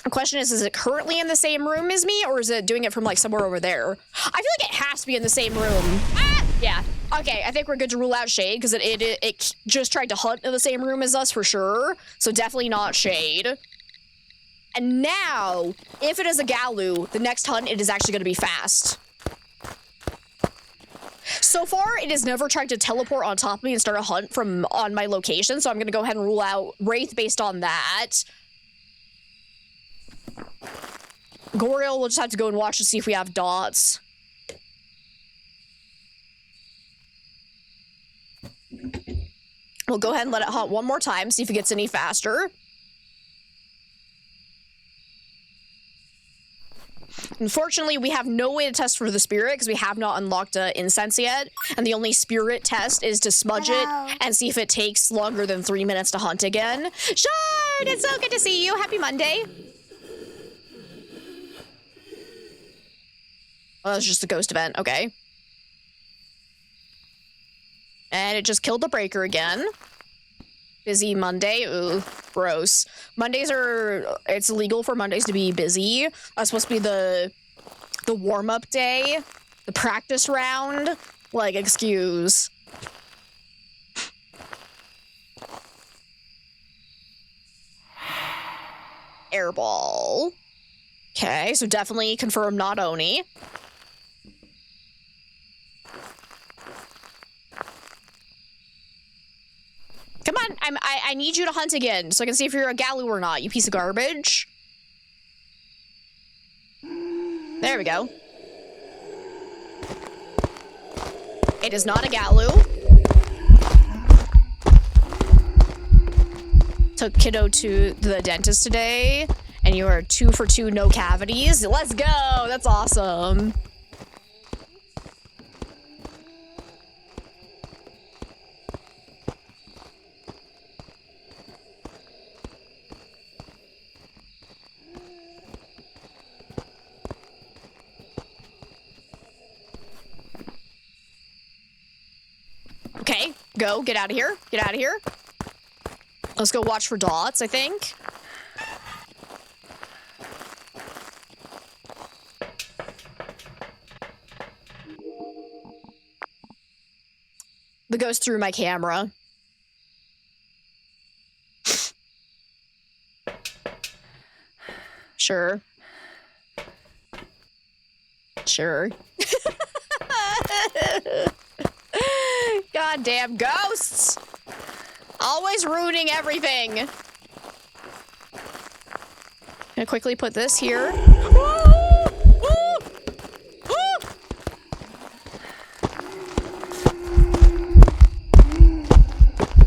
The question is it currently in the same room as me, or is it doing it from, like, somewhere over there? I feel like it has to be in the same room. Ah! Yeah. Okay, I think we're good to rule out Shade, because it just tried to hunt in the same room as us for sure. So definitely not Shade. And now, if it is a Galu, the next hunt, it is actually going to be fast. So far, it has never tried to teleport on top of me and start a hunt from on my location, so I'm going to go ahead and rule out Wraith based on that. Goriel, we'll just have to go and watch to see if we have dots. We'll go ahead and let it hunt one more time, see if it gets any faster. Unfortunately, we have no way to test for the spirit because we have not unlocked incense yet. And the only spirit test is to smudge it and see if it takes longer than 3 minutes to hunt again. Shard, it's so good to see you. Happy Monday. Oh, that's just a ghost event. Okay. And it just killed the breaker again. Busy Monday. Ooh, gross. Mondays are... It's illegal for Mondays to be busy. That's supposed to be the warm-up day. The practice round. Like, excuse. Airball. Okay, so definitely confirm not Oni. Come on, I need you to hunt again so I can see if you're a Galu or not, you piece of garbage. There we go. It is not a Galu. Took kiddo to the dentist today, and you are 2 for 2, no cavities. Let's go! That's awesome. Okay, go. Get out of here. Get out of here. Let's go watch for dots, I think. The ghost threw my camera. Sure. Sure. Goddamn ghosts! Always ruining everything. Gonna quickly put this here.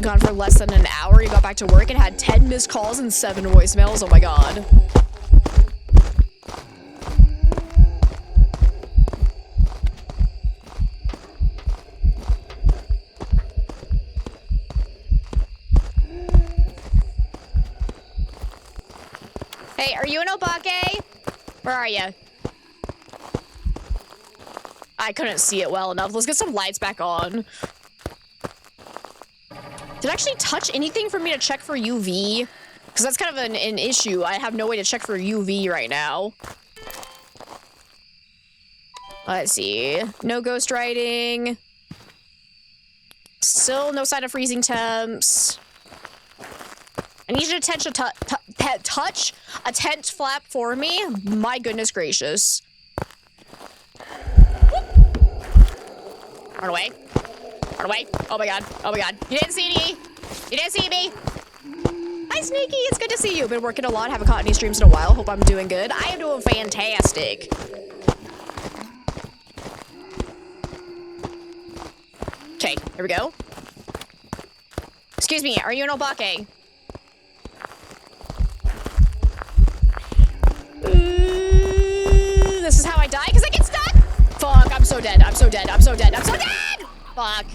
Gone for less than an hour. You got back to work and had 10 missed calls and 7 voicemails. Oh my god. Hey, are you an Obake? Where are you? I couldn't see it well enough. Let's get some lights back on. Did it actually touch anything for me to check for UV? Because that's kind of an issue. I have no way to check for UV right now. Let's see. No ghost writing. Still no sign of freezing temps. I need you to touch a tent flap for me. My goodness gracious. Run away. Run away. Oh my god. Oh my god. You didn't see me. You didn't see me. Hi, Sneaky. It's good to see you. Been working a lot. Haven't caught any streams in a while. Hope I'm doing good. I am doing fantastic. Okay, here we go. Excuse me, are you an Obake? This is how I die, because I get stuck! Fuck, I'm so dead, I'm so dead, I'm so dead, I'm so dead! Fuck.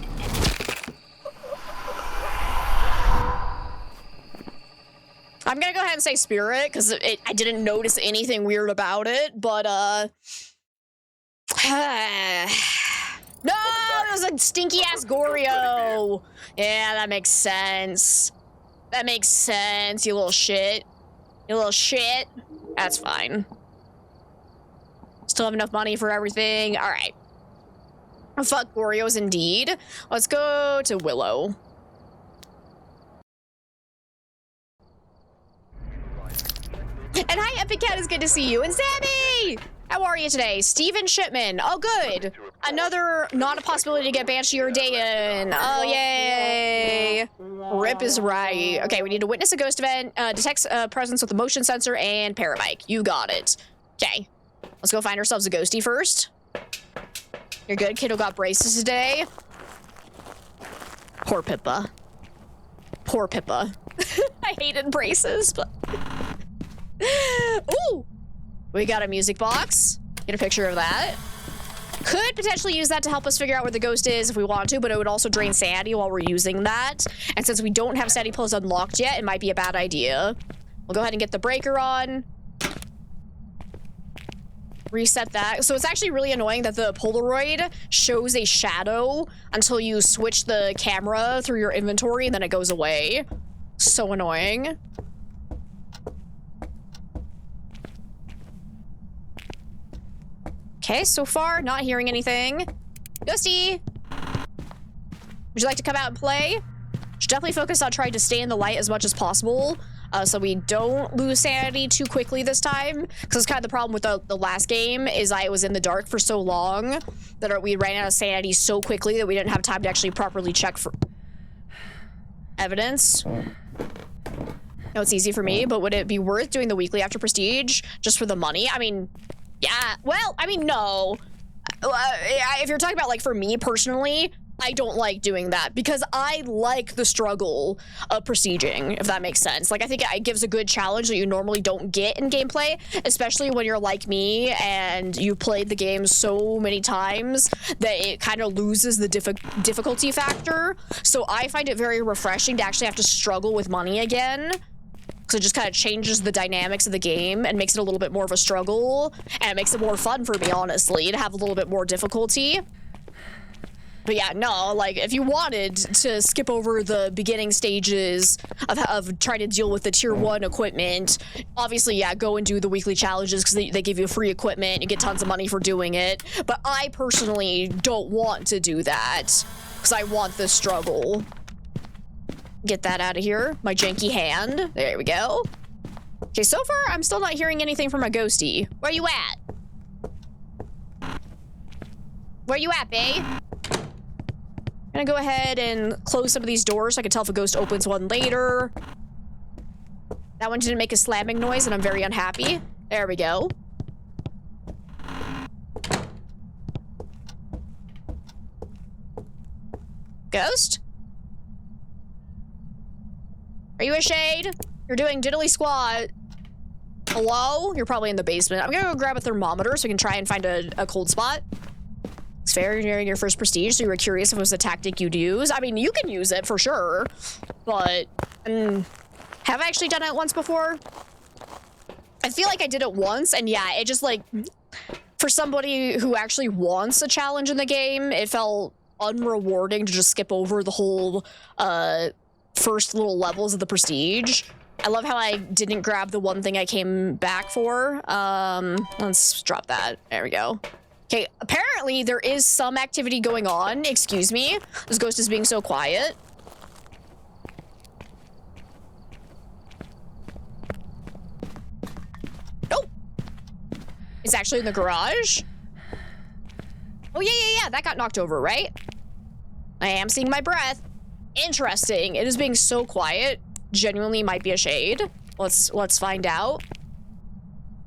I'm gonna go ahead and say spirit, because I didn't notice anything weird about it, but, no, it was a stinky-ass Goryo! Yeah, that makes sense. That makes sense, you little shit. You little shit. That's fine. Still have enough money for everything. Alright. Fuck Goryos indeed. Let's go to Willow. And hi, Epic Cat, it's good to see you. And Sammy! How are you today? Steven Shipman. Oh, good. Another not a possibility to get Banshee or day in. Oh, yay. Rip is right. Okay, we need to witness a ghost event, detects presence with a motion sensor, and paramike. You got it. Okay. Let's go find ourselves a ghosty first. You're good. Kiddo got braces today. Poor Pippa. Poor Pippa. I hated braces, but... Ooh! We got a music box. Get a picture of that. Could potentially use that to help us figure out where the ghost is if we want to, but it would also drain sanity while we're using that. And since we don't have sanity pulls unlocked yet, it might be a bad idea. We'll go ahead and get the breaker on. Reset that. So it's actually really annoying that the Polaroid shows a shadow until you switch the camera through your inventory and then it goes away. So annoying. Okay, so far, not hearing anything. Ghosty! Would you like to come out and play? Should definitely focus on trying to stay in the light as much as possible, so we don't lose sanity too quickly this time. Because it's kind of the problem with the last game, is I was in the dark for so long that we ran out of sanity so quickly that we didn't have time to actually properly check for evidence. No, it's easy for me, but would it be worth doing the weekly after Prestige just for the money? I mean... Yeah, well, I mean, no. If you're talking about, like, for me personally, I don't like doing that because I like the struggle of prestiging, if that makes sense. Like, I think it gives a good challenge that you normally don't get in gameplay, especially when you're like me and you played the game so many times that it kind of loses the difficulty factor. So I find it very refreshing to actually have to struggle with money again. Because it just kind of changes the dynamics of the game and makes it a little bit more of a struggle. And it makes it more fun for me, honestly, to have a little bit more difficulty. But yeah, no, like, if you wanted to skip over the beginning stages of trying to deal with the tier 1 equipment, obviously, yeah, go and do the weekly challenges because they give you free equipment, you get tons of money for doing it. But I personally don't want to do that because I want the struggle. Get that out of here. My janky hand. There we go. Okay, so far, I'm still not hearing anything from a ghosty. Where you at? Where you at, bae? I'm gonna go ahead and close some of these doors so I can tell if a ghost opens one later. That one didn't make a slamming noise, and I'm very unhappy. There we go. Ghost? Are you a shade? You're doing diddly squat. Hello? You're probably in the basement. I'm gonna go grab a thermometer so we can try and find a cold spot. It's fair, you're nearing your first prestige, so you were curious if it was a tactic you'd use. I mean, you can use it for sure, but have I actually done it once before? I feel like I did it once, and yeah, it just like, for somebody who actually wants a challenge in the game, it felt unrewarding to just skip over the whole first little levels of the prestige. I love how I didn't grab the one thing I came back for. Let's drop that. There we go. Okay, apparently there is some activity going on. Excuse me. This ghost is being so quiet. Oh! It's actually in the garage. Oh, yeah. That got knocked over, right? I am seeing my breath. Interesting. It is being so quiet. Genuinely might be a shade. Let's find out.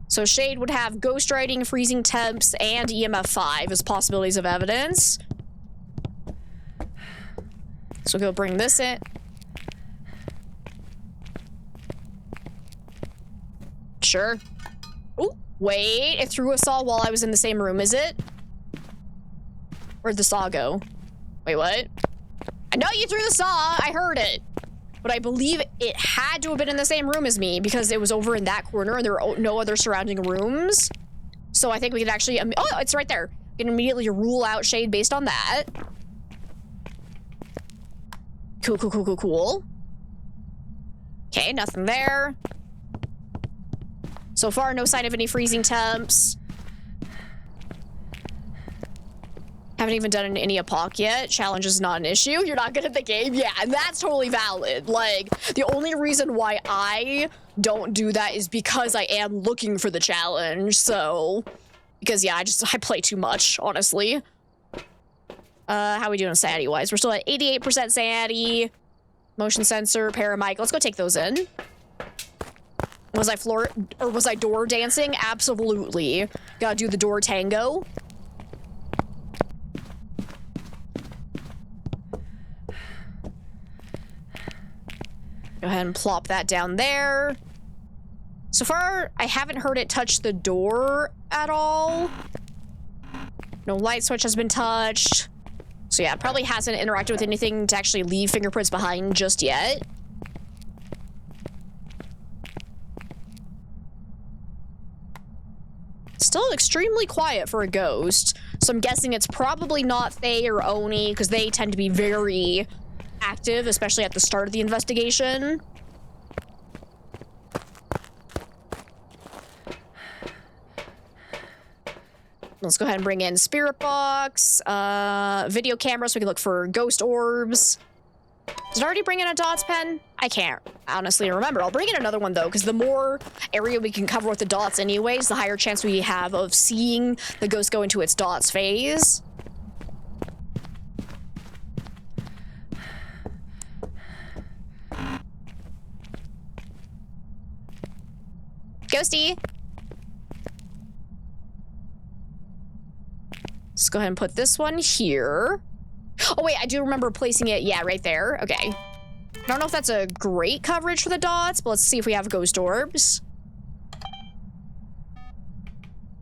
So shade would have ghost writing, freezing temps, and EMF 5 as possibilities of evidence. So go bring this in. Sure. Oh, wait. It threw a saw while I was in the same room, is it? Where'd the saw go? Wait, what? I know you threw the saw. I heard it. But I believe it had to have been in the same room as me because it was over in that corner and there were no other surrounding rooms. So I think we could actually... oh, it's right there. We can immediately rule out shade based on that. Cool. Okay, nothing there. So far, no sign of any freezing temps. Haven't even done any epoch yet. Challenge is not an issue. You're not good at the game? Yeah, and that's totally valid. Like, the only reason why I don't do that is because I am looking for the challenge, so... Because, yeah, I play too much, honestly. How are we doing sanity-wise? We're still at 88% sanity. Motion sensor, paramic. Let's go take those in. Was I door dancing? Absolutely. Gotta do the door tango. Go ahead and plop that down there. So far, I haven't heard it touch the door at all. No light switch has been touched. So yeah, it probably hasn't interacted with anything to actually leave fingerprints behind just yet. Still extremely quiet for a ghost. So I'm guessing it's probably not Faye or Oni, because they tend to be very active, especially at the start of the investigation. Let's go ahead and bring in spirit box, video camera so we can look for ghost orbs. Did I already bring in a dots pen? I can't honestly remember. I'll bring in another one though, because the more area we can cover with the dots anyways, the higher chance we have of seeing the ghost go into its dots phase. Ghosty! Let's go ahead and put this one here. Oh wait, I do remember placing it, yeah, right there. Okay. I don't know if that's a great coverage for the dots, but let's see if we have ghost orbs.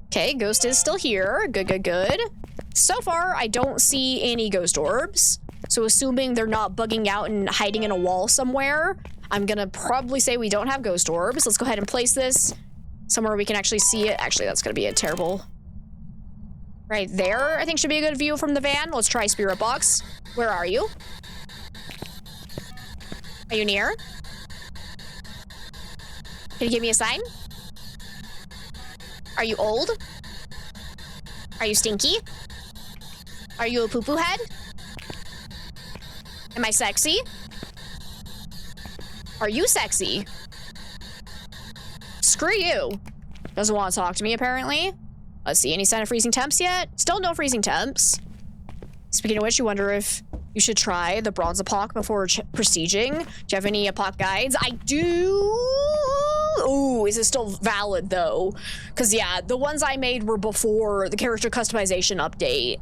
Okay, ghost is still here. Good. So far, I don't see any ghost orbs. So assuming they're not bugging out and hiding in a wall somewhere, I'm gonna probably say we don't have ghost orbs. Let's go ahead and place this somewhere we can actually see it. Actually, that's gonna be a terrible... Right there, I think should be a good view from the van. Let's try spirit box. Where are you? Are you near? Can you give me a sign? Are you old? Are you stinky? Are you a poo-poo head? Am I sexy? Are you sexy? Screw you. Doesn't want to talk to me, apparently. Let's see, any sign of freezing temps yet? Still no freezing temps. Speaking of which, you wonder if you should try the bronze epoch before prestiging. Do you have any epoch guides? I do. Ooh, is it still valid though? Because yeah, the ones I made were before the character customization update.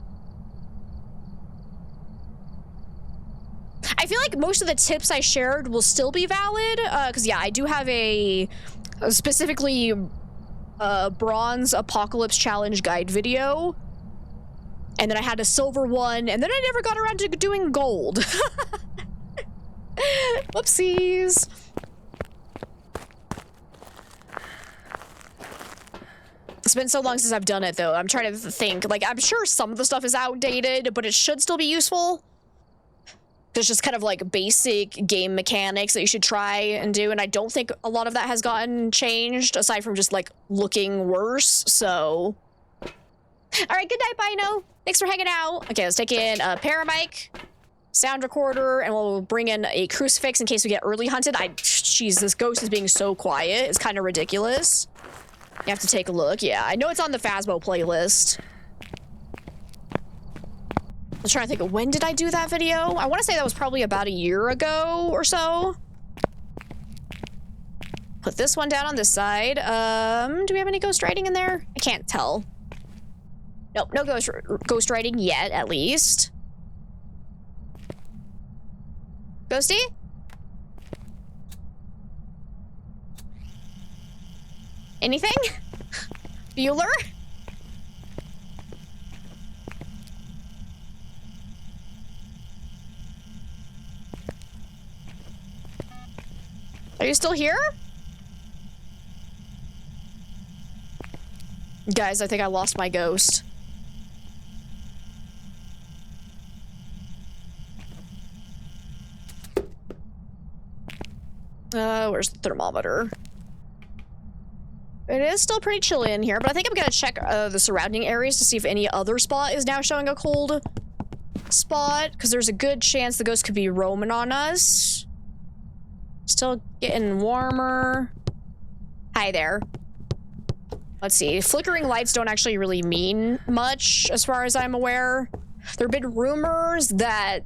I feel like most of the tips I shared will still be valid. Because yeah, I do have a specifically bronze apocalypse challenge guide video. And then I had a silver one, and then I never got around to doing gold. Whoopsies. It's been so long since I've done it, though. I'm trying to think. Like, I'm sure some of the stuff is outdated, but it should still be useful. There's just kind of like basic game mechanics that you should try and do, and I don't think a lot of that has gotten changed aside from just like looking worse. So all right, good night, Bino. Thanks for hanging out. Okay, let's take in a paramic, sound recorder, and we'll bring in a crucifix in case we get early hunted. Jeez, this ghost is being so quiet. It's kind of ridiculous. You have to take a look. Yeah, I know it's on the Phasmo playlist. I'm trying to think of when did I do that video? I want to say that was probably about a year ago or so. Put this one down on this side. Do we have any ghost writing in there? I can't tell. Nope, no ghost writing yet, at least. Ghosty? Anything? Bueller? Are you still here? Guys, I think I lost my ghost. Where's the thermometer? It is still pretty chilly in here, but I think I'm gonna check the surrounding areas to see if any other spot is now showing a cold spot, because there's a good chance the ghost could be roaming on us. Still getting warmer. Hi there. Let's see. Flickering lights don't actually really mean much, as far as I'm aware. There have been rumors that...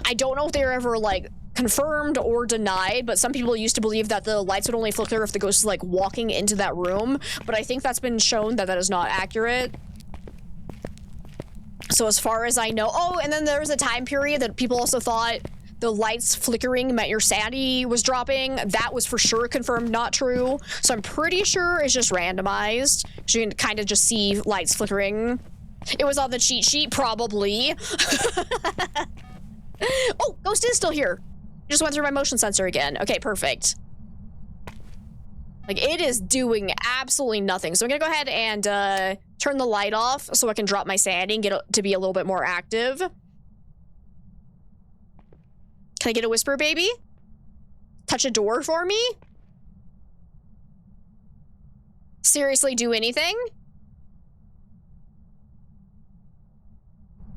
I don't know if they were ever, like, confirmed or denied, but some people used to believe that the lights would only flicker if the ghost is, like, walking into that room. But I think that's been shown that that is not accurate. So as far as I know... Oh, and then there was a time period that people also thought the lights flickering meant your sanity was dropping. That was for sure confirmed not true. So I'm pretty sure it's just randomized. So you can kind of just see lights flickering. It was on the cheat sheet, probably. Oh, ghost is still here. Just went through my motion sensor again. Okay, perfect. Like, it is doing absolutely nothing. So I'm gonna go ahead and turn the light off so I can drop my sanity and get to be a little bit more active. Can I get a whisper, baby? Touch a door for me? Seriously, do anything?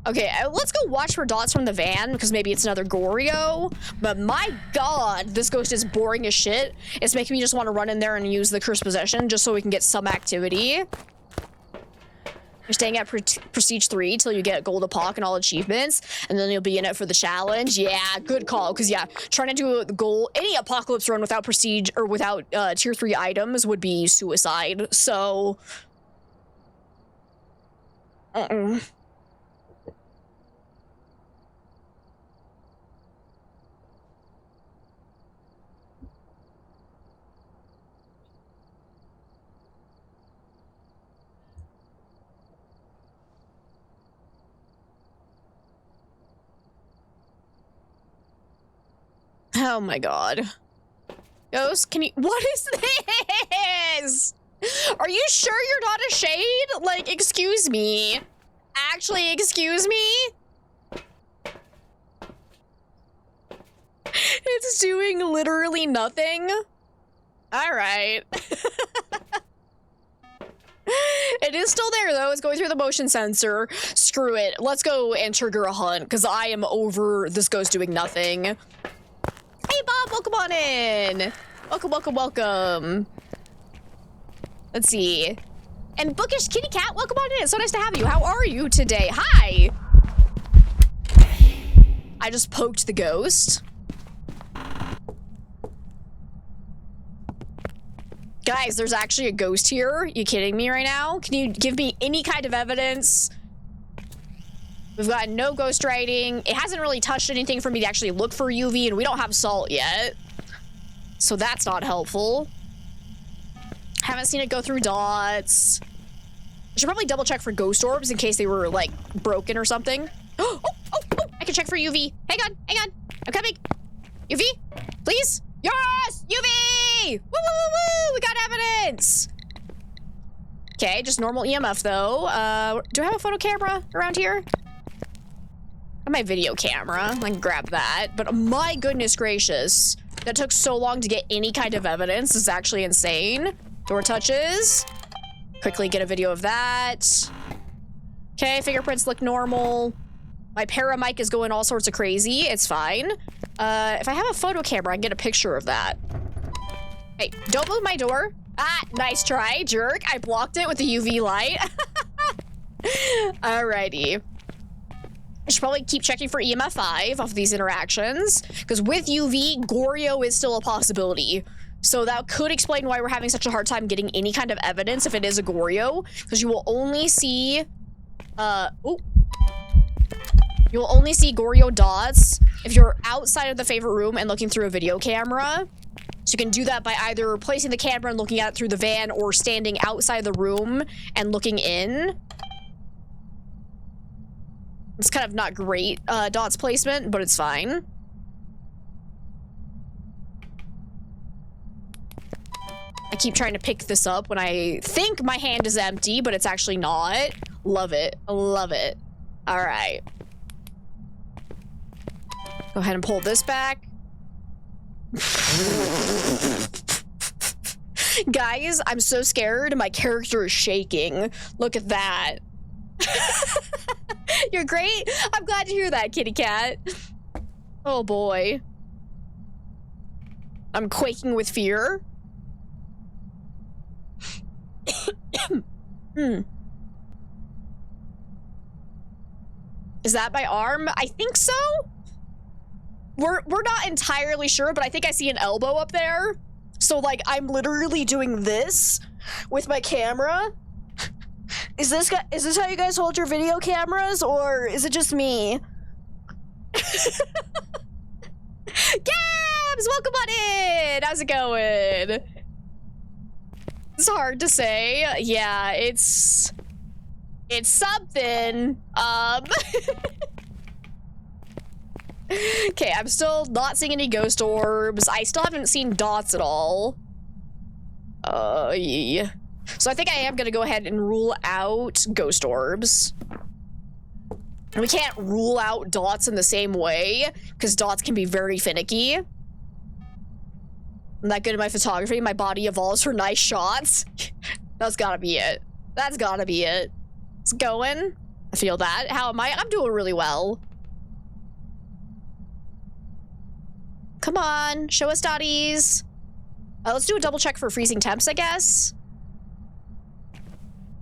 Okay, let's go watch for dots from the van, because maybe it's another Goryo. But my god, this ghost is boring as shit. It's making me just want to run in there and use the Curse Possession, just so we can get some activity. You're staying at Prestige 3 till you get Gold Apoc and all achievements, and then you'll be in it for the challenge. Yeah, good call, because yeah, trying to do a goal, any Apocalypse run without Prestige, or without Tier 3 items would be suicide, so... Oh my god. Ghost, can you— what is this? Are you sure you're not a shade? Like, excuse me. Actually, excuse me? It's doing literally nothing. Alright. It is still there, though. It's going through the motion sensor. Screw it. Let's go and trigger a hunt, because I am over this ghost doing nothing. Hey, Bob, welcome on in. Welcome, welcome, welcome. Let's see. And Bookish Kitty Cat, welcome on in. It's so nice to have you. How are you today? Hi. I just poked the ghost. Guys, there's actually a ghost here. You kidding me right now? Can you give me any kind of evidence? We've got no ghost writing. It hasn't really touched anything for me to actually look for UV, and we don't have salt yet. So that's not helpful. Haven't seen it go through dots. I should probably double check for ghost orbs in case they were, like, broken or something. Oh, I can check for UV. Hang on, I'm coming. UV, please? Yes, UV! Woo, woo, woo, woo! We got evidence! Okay, just normal EMF, though. Do I have a photo camera around here? My video camera. I can grab that. But my goodness gracious. That took so long to get any kind of evidence. This is actually insane. Door touches. Quickly get a video of that. Okay, fingerprints look normal. My paramic is going all sorts of crazy. It's fine. If I have a photo camera, I can get a picture of that. Hey, don't move my door. Ah, nice try, jerk. I blocked it with the UV light. Alrighty. I should probably keep checking for EMF 5 off of these interactions, because with UV, Goryo is still a possibility. So that could explain why we're having such a hard time getting any kind of evidence if it is a Goryo, because you will only see, you'll only see Goryo dots if you're outside of the favorite room and looking through a video camera. So you can do that by either placing the camera and looking at it through the van or standing outside the room and looking in. It's kind of not great dots placement, but it's fine. I keep trying to pick this up when I think my hand is empty, but it's actually not. Love it. Love it. All right. Go ahead and pull this back. Guys, I'm so scared. My character is shaking. Look at that. You're great. I'm glad to hear that, kitty cat. Oh boy. I'm quaking with fear. Is that my arm? I think so. We're not entirely sure, but I think I see an elbow up there. So like I'm literally doing this with my camera. Is this how you guys hold your video cameras, or is it just me? Gabs, welcome on in. How's it going? It's hard to say. Yeah, it's something. Okay, I'm still not seeing any ghost orbs. I still haven't seen dots at all. Yeah. So I think I am gonna go ahead and rule out ghost orbs. We can't rule out dots in the same way, because dots can be very finicky. I'm not good at my photography. My body evolves for nice shots. That's gotta be it. That's gotta be it. It's going. I feel that. How am I? I'm doing really well. Come on, show us dotties. Let's do a double check for freezing temps, I guess.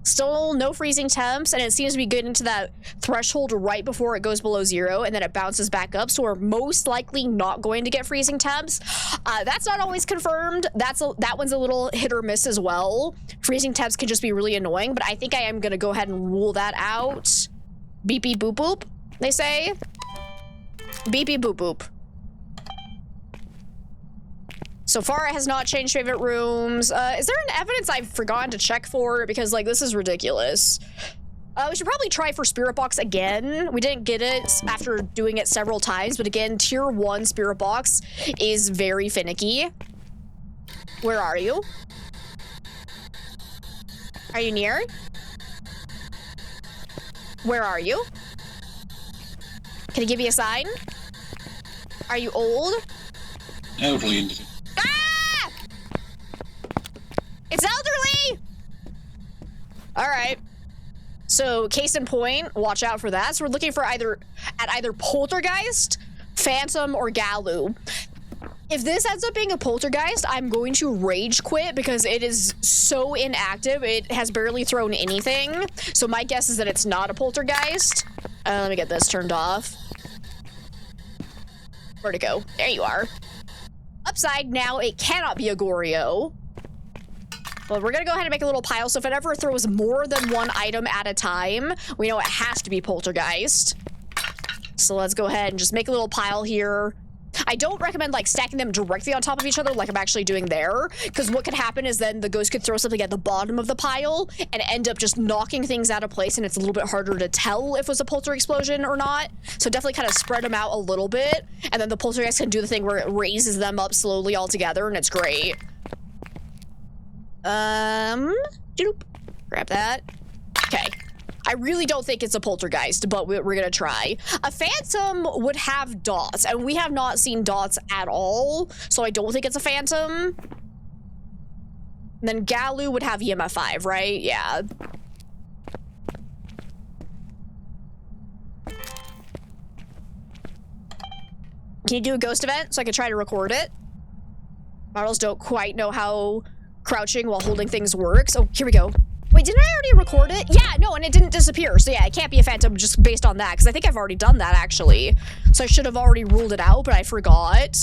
Still no freezing temps, and it seems to be getting to that threshold right before it goes below 0, and then it bounces back up, so we're most likely not going to get freezing temps. That's not always confirmed. That one's a little hit or miss as well. Freezing temps can just be really annoying, but I think I am gonna go ahead and rule that out. Beep beep boop boop, they say. Beep beep boop boop. So far, it has not changed favorite rooms. Is there an evidence I've forgotten to check for? Because, like, this is ridiculous. We should probably try for Spirit Box again. We didn't get it after doing it several times, but again, Tier 1 Spirit Box is very finicky. Where are you? Are you near? Where are you? Can I give you a sign? Are you old? Elderly. Ah! It's elderly! Alright. So, case in point, watch out for that. So we're looking for either Poltergeist, Phantom, or Galu. If this ends up being a Poltergeist, I'm going to rage quit because it is so inactive. It has barely thrown anything. So my guess is that it's not a Poltergeist. Let me get this turned off. Where'd it go? There you are. Upside, now it cannot be a Goryo. Well, we're gonna go ahead and make a little pile, so if it ever throws more than one item at a time, we know it has to be Poltergeist. So let's go ahead and just make a little pile here. I don't recommend, like, stacking them directly on top of each other like I'm actually doing there, because what could happen is then the ghost could throw something at the bottom of the pile and end up just knocking things out of place, and it's a little bit harder to tell if it was a polter explosion or not. So definitely kind of spread them out a little bit, and then the poltergeist can do the thing where it raises them up slowly all together, and it's great. Doop. Grab that. Okay. I really don't think it's a poltergeist, but we're gonna try. A phantom would have dots, and we have not seen dots at all, so I don't think it's a phantom. And then Galu would have EMF 5, right? Yeah. Can you do a ghost event so I can try to record it? Models don't quite know how crouching while holding things works. Oh, here we go. Wait, didn't I already record it? Yeah, no, and it didn't disappear. So yeah, it can't be a phantom just based on that, because I think I've already done that, actually. So I should have already ruled it out, but I forgot.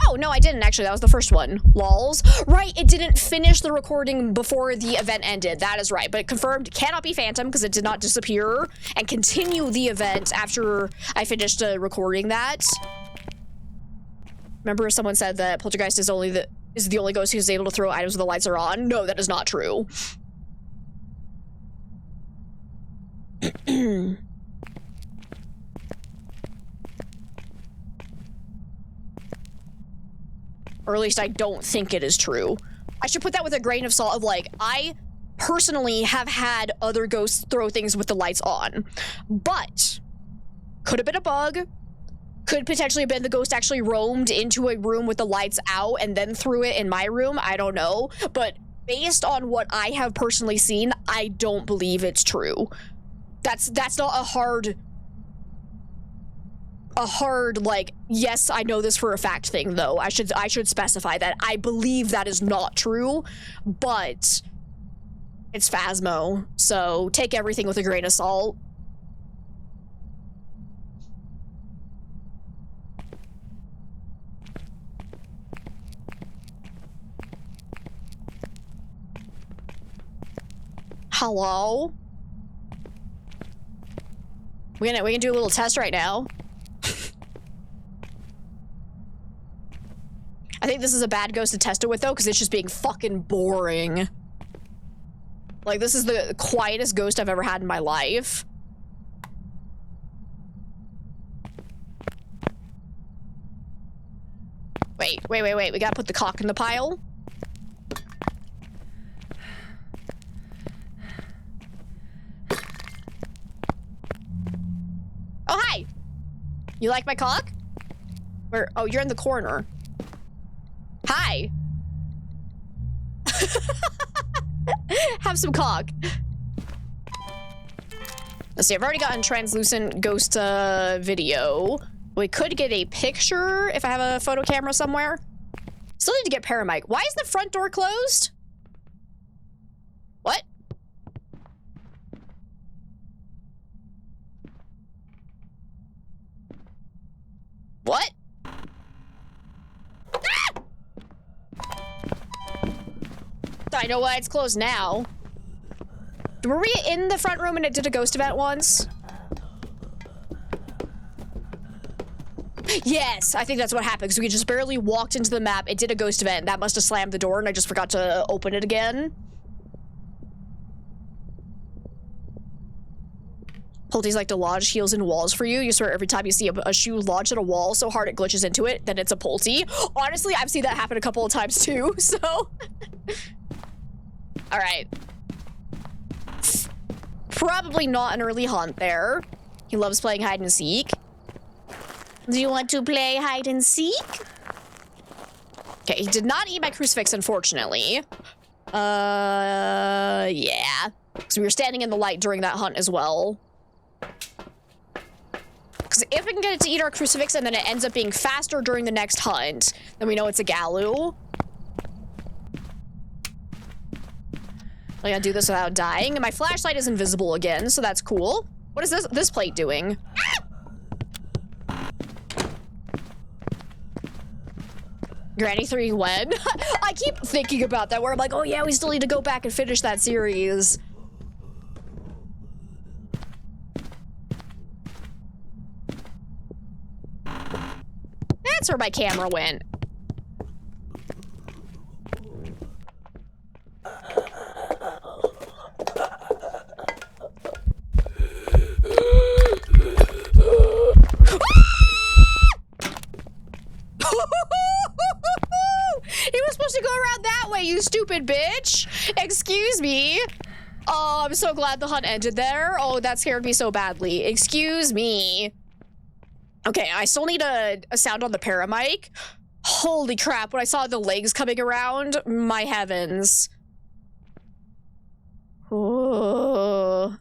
Oh, no, I didn't, actually. That was the first one. Lols. Right, it didn't finish the recording before the event ended. That is right. But it confirmed cannot be phantom because it did not disappear and continue the event after I finished recording that. Remember someone said that poltergeist is the only ghost who's able to throw items when the lights are on? No, that is not true. Or at least I don't think it is true. I should put that with a grain of salt of like, I personally have had other ghosts throw things with the lights on, but could have been a bug. Could potentially have been the ghost actually roamed into a room with the lights out and then threw it in my room. I don't know. But based on what I have personally seen, I don't believe it's true. That's not a hard like, yes, I know this for a fact thing though. I should specify that. I believe that is not true, but it's Phasmo. So take everything with a grain of salt. Hello? We can do a little test right now. I think this is a bad ghost to test it with though, because it's just being fucking boring. Like, this is the quietest ghost I've ever had in my life. Wait. We gotta put the cock in the pile. Oh, hi! You like my cock? Where? Oh, you're in the corner. Hi! Have some cock. Let's see, I've already gotten translucent ghost video. We could get a picture if I have a photo camera somewhere. Still need to get paramic. Why is the front door closed? What? What? Ah! I know why it's closed now. Were we in the front room and it did a ghost event once? Yes, I think that's what happened, because we just barely walked into the map, it did a ghost event, that must have slammed the door and I just forgot to open it again. Polties like to lodge heels in walls for you. You swear every time you see a shoe lodged in a wall so hard it glitches into it, then it's a polty. Honestly, I've seen that happen a couple of times too, so... Alright. Probably not an early hunt there. He loves playing hide and seek. Do you want to play hide and seek? Okay, he did not eat my crucifix, unfortunately. Yeah. So we were standing in the light during that hunt as well. Because if we can get it to eat our crucifix and then it ends up being faster during the next hunt, then we know it's a Galu. I gotta do this without dying. And my flashlight is invisible again, so that's cool. What is this plate doing? Ah! Granny 3 when? I keep thinking about that where I'm like, oh yeah, we still need to go back and finish that series. That's where my camera went. He was supposed to go around that way, you stupid bitch! Excuse me. Oh, I'm so glad the hunt ended there. Oh, that scared me so badly. Excuse me. Okay, I still need a sound on the paramic. Holy crap, when I saw the legs coming around, my heavens. Oh.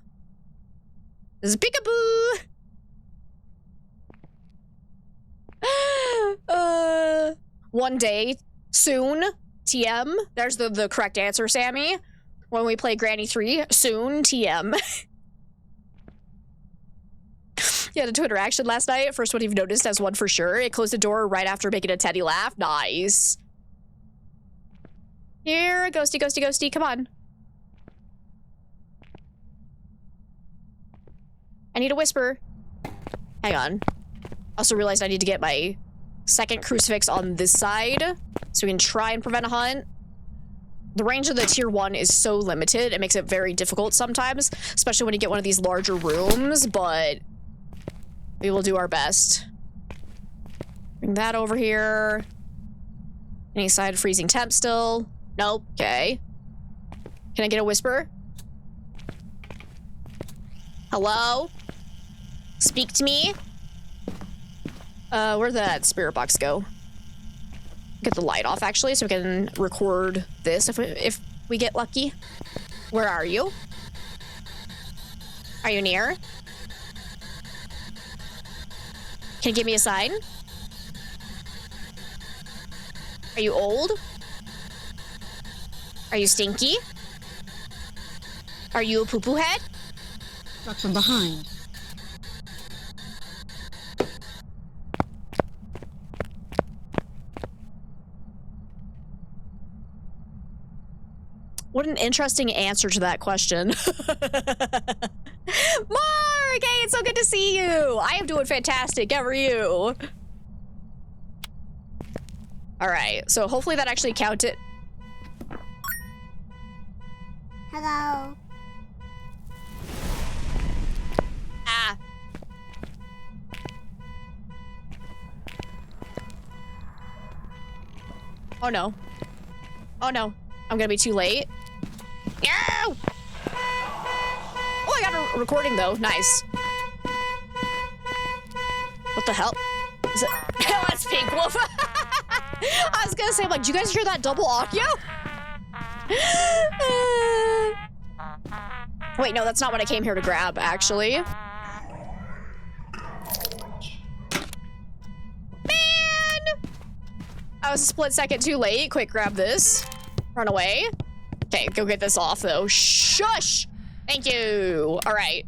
This is peekaboo. One day, soon, TM. There's the correct answer, Sammy. When we play Granny 3, soon, TM. You had a Twitter action last night. First one you've noticed as one for sure. It closed the door right after making a Teddy laugh. Nice. Here, ghosty, ghosty, ghosty. Come on. I need a whisper. Hang on. Also realized I need to get my second crucifix on this side so we can try and prevent a hunt. The range of the tier 1 is so limited, it makes it very difficult sometimes, especially when you get one of these larger rooms, but we will do our best. Bring that over here. Any side of freezing temp still? Nope. Okay. Can I get a whisper? Hello? Speak to me? Where'd that spirit box go? Get the light off, actually, so we can record this if we get lucky. Where are you? Are you near? Can you give me a sign? Are you old? Are you stinky? Are you a poo-poo head? Struck from behind. What an interesting answer to that question. Mark! Hey, it's so good to see you! I am doing fantastic. How are you? Alright, so hopefully that actually counted. Hello. Ah. Oh no. Oh no. I'm gonna be too late. No! Oh, I got a recording though. Nice. What the hell? Is it? That's Pink Wolf. I was gonna say, I'm like, do you guys hear that double audio? Wait, no, that's not what I came here to grab, actually. Man! I was a split second too late. Quick, grab this. Run away. Okay, go get this off, though. Shush! Thank you. All right.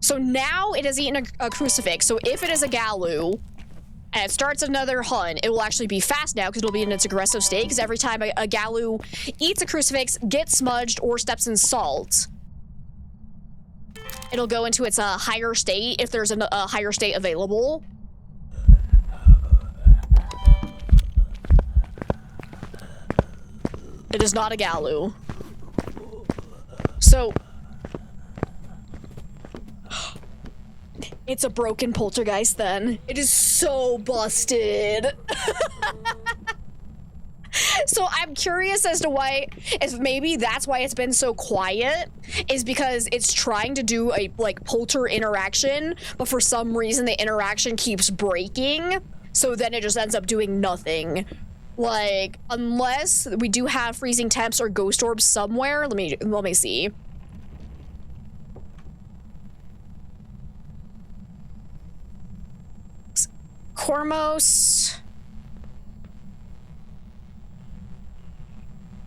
So now it has eaten a crucifix. So if it is a Galu and it starts another hunt, it will actually be fast now because it'll be in its aggressive state. Because every time a Galu eats a crucifix, gets smudged, or steps in salt, it'll go into its higher state if there's a higher state available. It is not a Galu. So it's a broken poltergeist then. It is so busted. So I'm curious as to why, if maybe that's why it's been so quiet, is because it's trying to do a like polter interaction, but for some reason the interaction keeps breaking, so then it just ends up doing nothing. Like, unless we do have freezing temps or ghost orbs somewhere. Let me see. Cormos.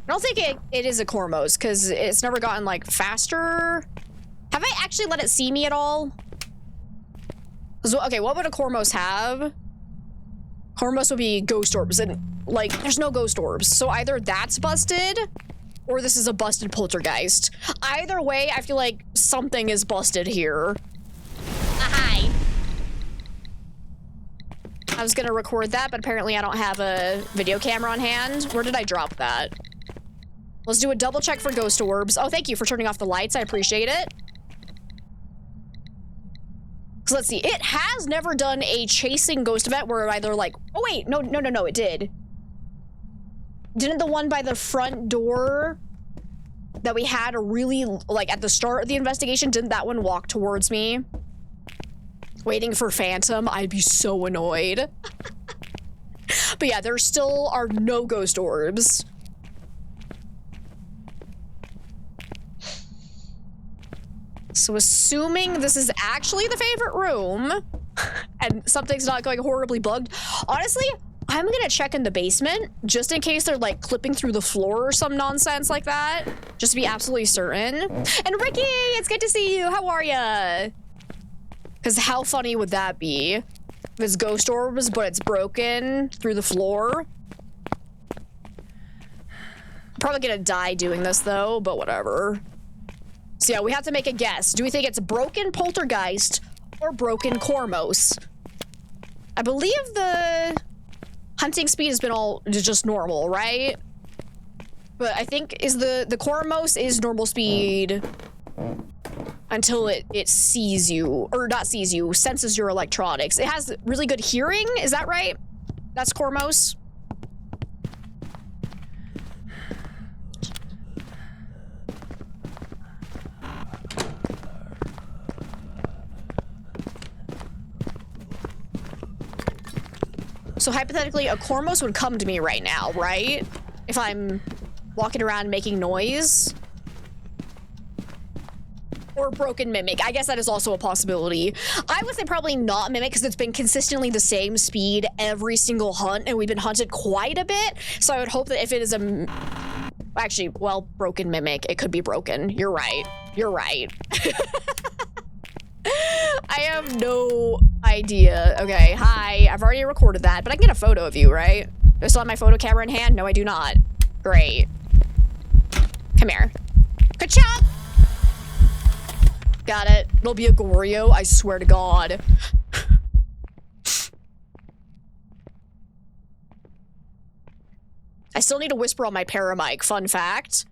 I don't think it is a Cormos, because it's never gotten, like, faster. Have I actually let it see me at all? So, okay, what would a Cormos have? Cormos would be ghost orbs, and, like, there's no ghost orbs. So either that's busted, or this is a busted poltergeist. Either way, I feel like something is busted here. Hi. I was gonna record that, but apparently I don't have a video camera on hand. Where did I drop that? Let's do a double check for ghost orbs. Oh, thank you for turning off the lights. I appreciate it. So let's see. It has never done a chasing ghost event where either like, oh wait, no, it did. Didn't the one by the front door that we had a really, like, at the start of the investigation, didn't that one walk towards me? Waiting for Phantom, I'd be so annoyed. But yeah, there still are no ghost orbs. So assuming this is actually the favorite room, and something's not going horribly bugged, honestly, I'm gonna check in the basement, just in case they're like clipping through the floor or some nonsense like that, just to be absolutely certain. And Ricky, it's good to see you, how are ya? Because how funny would that be? If it's ghost orbs, but it's broken through the floor. Probably gonna die doing this though, but whatever. So yeah, we have to make a guess. Do we think it's broken poltergeist or broken Cormos? I believe the hunting speed has been all just normal, right? But I think is the Cormos is normal speed until it sees you, or not sees you, senses your electronics. It has really good hearing, is that right? That's Cormos? So hypothetically, a Cormos would come to me right now, right? If I'm walking around making noise. Or broken Mimic. I guess that is also a possibility. I would say probably not Mimic because it's been consistently the same speed every single hunt and we've been hunted quite a bit. So I would hope that if it is a... Actually, well, broken Mimic. It could be broken. You're right. You're right. I have no idea. Okay, hi. I've already recorded that, but I can get a photo of you, right? Do I still have my photo camera in hand? No, I do not. Great. Come here. Ka-chop! Got it. It'll be a Goryo, I swear to God. I still need to whisper on my paramic, fun fact.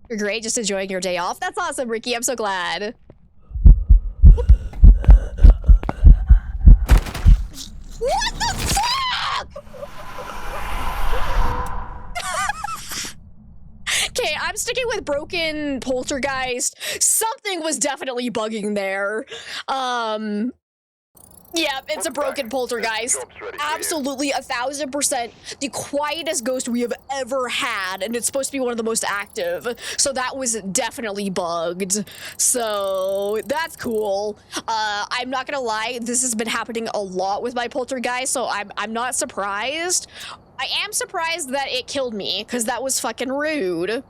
You're great, just enjoying your day off. That's awesome, Ricky, I'm so glad. What the fuck? Okay, I'm sticking with broken poltergeist. Something was definitely bugging there. Yeah, it's a broken poltergeist. Absolutely, 1000%. The quietest ghost we have ever had, and it's supposed to be one of the most active. So that was definitely bugged. So that's cool. I'm not gonna lie, this has been happening a lot with my poltergeist, so I'm not surprised. I am surprised that it killed me, because that was fucking rude.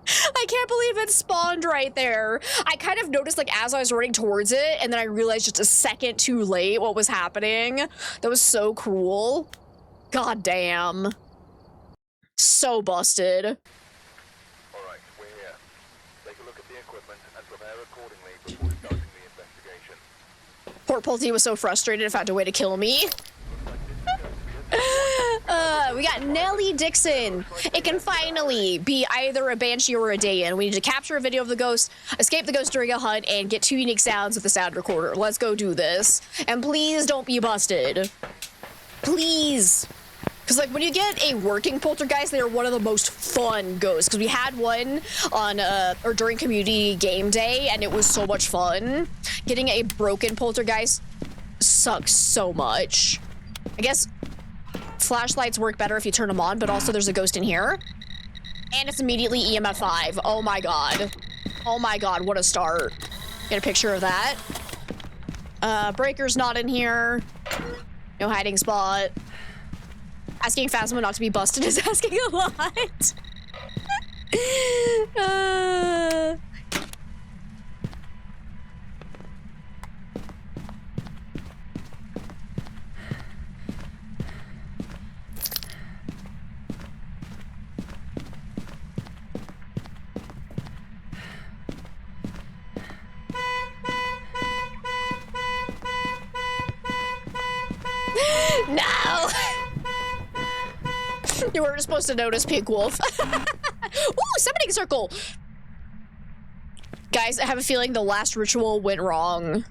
I can't believe it spawned right there. I kind of noticed, like, as I was running towards it, and then I realized just a second too late what was happening. That was so cruel. God damn. So busted. Alright, we're here. Take a look at the equipment and prepare accordingly before starting the investigation. Poor Pulte was so frustrated it found a way to kill me. We got Nellie Dixon. It can finally be either a Banshee or a Dayan. We need to capture a video of the ghost, escape the ghost during a hunt, and get 2 unique sounds with the sound recorder. Let's go do this. And please don't be busted. Please. Because, like, when you get a working poltergeist, they are one of the most fun ghosts. Because we had one on, or during community game day, and it was so much fun. Getting a broken poltergeist sucks so much. I guess flashlights work better if you turn them on, but also there's a ghost in here. And it's immediately EMF 5. Oh my god. Oh my god, what a start. Get a picture of that. Breaker's not in here. No hiding spot. Asking Phasmo not to be busted is asking a lot. No! You weren't supposed to notice Pink Wolf. Ooh, summoning circle! Guys, I have a feeling the last ritual went wrong.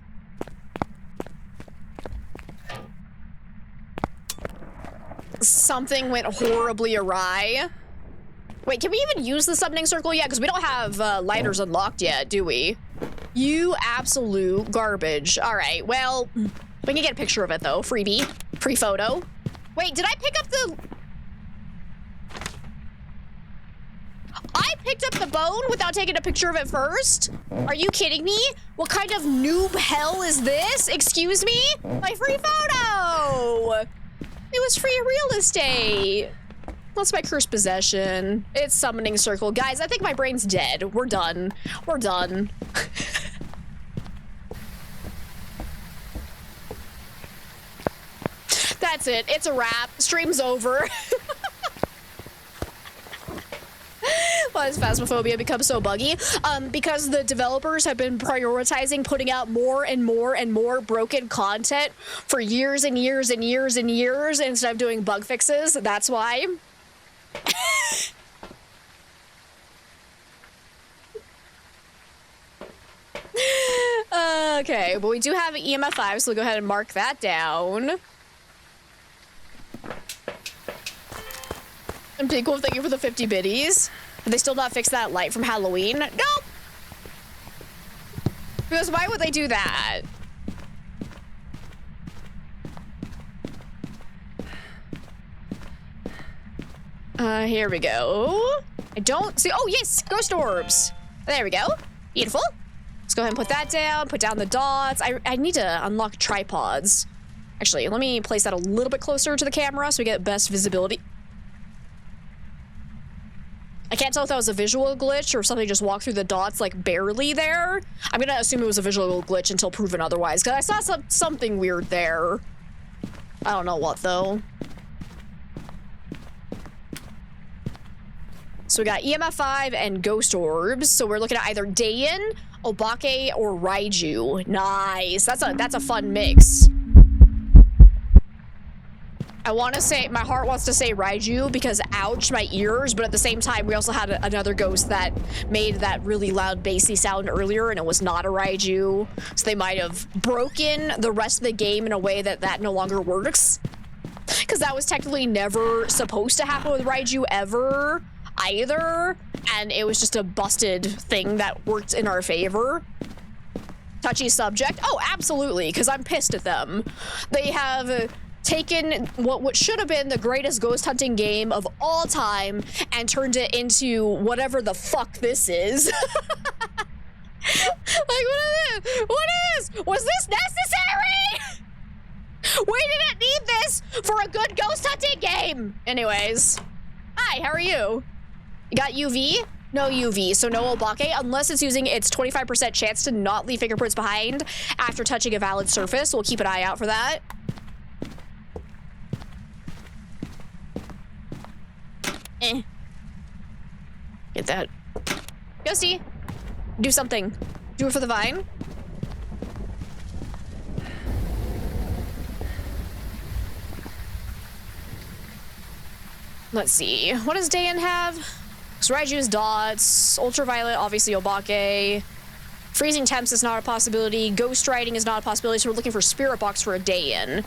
Something went horribly awry. Wait, can we even use the summoning circle yet? Because we don't have lighters unlocked yet, do we? You absolute garbage. All right, well, we can get a picture of it though. Freebie, free photo. Wait, did I pick up the... I picked up the bone without taking a picture of it first? Are you kidding me? What kind of noob hell is this? Excuse me? My free photo! It was free real estate. That's my cursed possession. It's summoning circle. Guys, I think my brain's dead. We're done. We're done. That's it. It's a wrap. Stream's over. Why has Phasmophobia become so buggy? Because the developers have been prioritizing putting out more and more and more broken content for years and years and years and years instead of doing bug fixes. That's why. Okay, but we do have EMF 5, so we'll go ahead and mark that down. And pretty cool, thank you for the 50 biddies. Did they still not fix that light from Halloween? Nope! Because why would they do that? Here we go. I don't see- oh yes! Ghost orbs! There we go. Beautiful. Let's go ahead and put that down, put down the dots. I need to unlock tripods. Actually, let me place that a little bit closer to the camera so we get best visibility. I can't tell if that was a visual glitch or if something just walked through the dots like barely there. I'm gonna assume it was a visual glitch until proven otherwise, because I saw something weird there. I don't know what though. So we got EMF 5 and ghost orbs. So we're looking at either Dayan, Obake, or Raiju. Nice. That's a fun mix. I want to say, my heart wants to say Raiju because ouch, my ears, but at the same time, we also had another ghost that made that really loud bassy sound earlier, and it was not a Raiju. So they might have broken the rest of the game in a way that no longer works. Because that was technically never supposed to happen with Raiju ever, either, and it was just a busted thing that worked in our favor. Touchy subject? Oh, absolutely, because I'm pissed at them. They have taken what should have been the greatest ghost hunting game of all time and turned it into whatever the fuck this is. Like, what is this? What is this? Was this necessary? We didn't need this for a good ghost hunting game. Anyways. Hi, how are you? You got UV? No UV, so no Obake, unless it's using its 25% chance to not leave fingerprints behind after touching a valid surface. We'll keep an eye out for that. Get that. Ghosty, do something. Do it for the vine. Let's see. What does Dayan have? So Raiju's dots. Ultraviolet, obviously Obake. Freezing temps is not a possibility. Ghost riding is not a possibility, so we're looking for Spirit Box for a Dayan.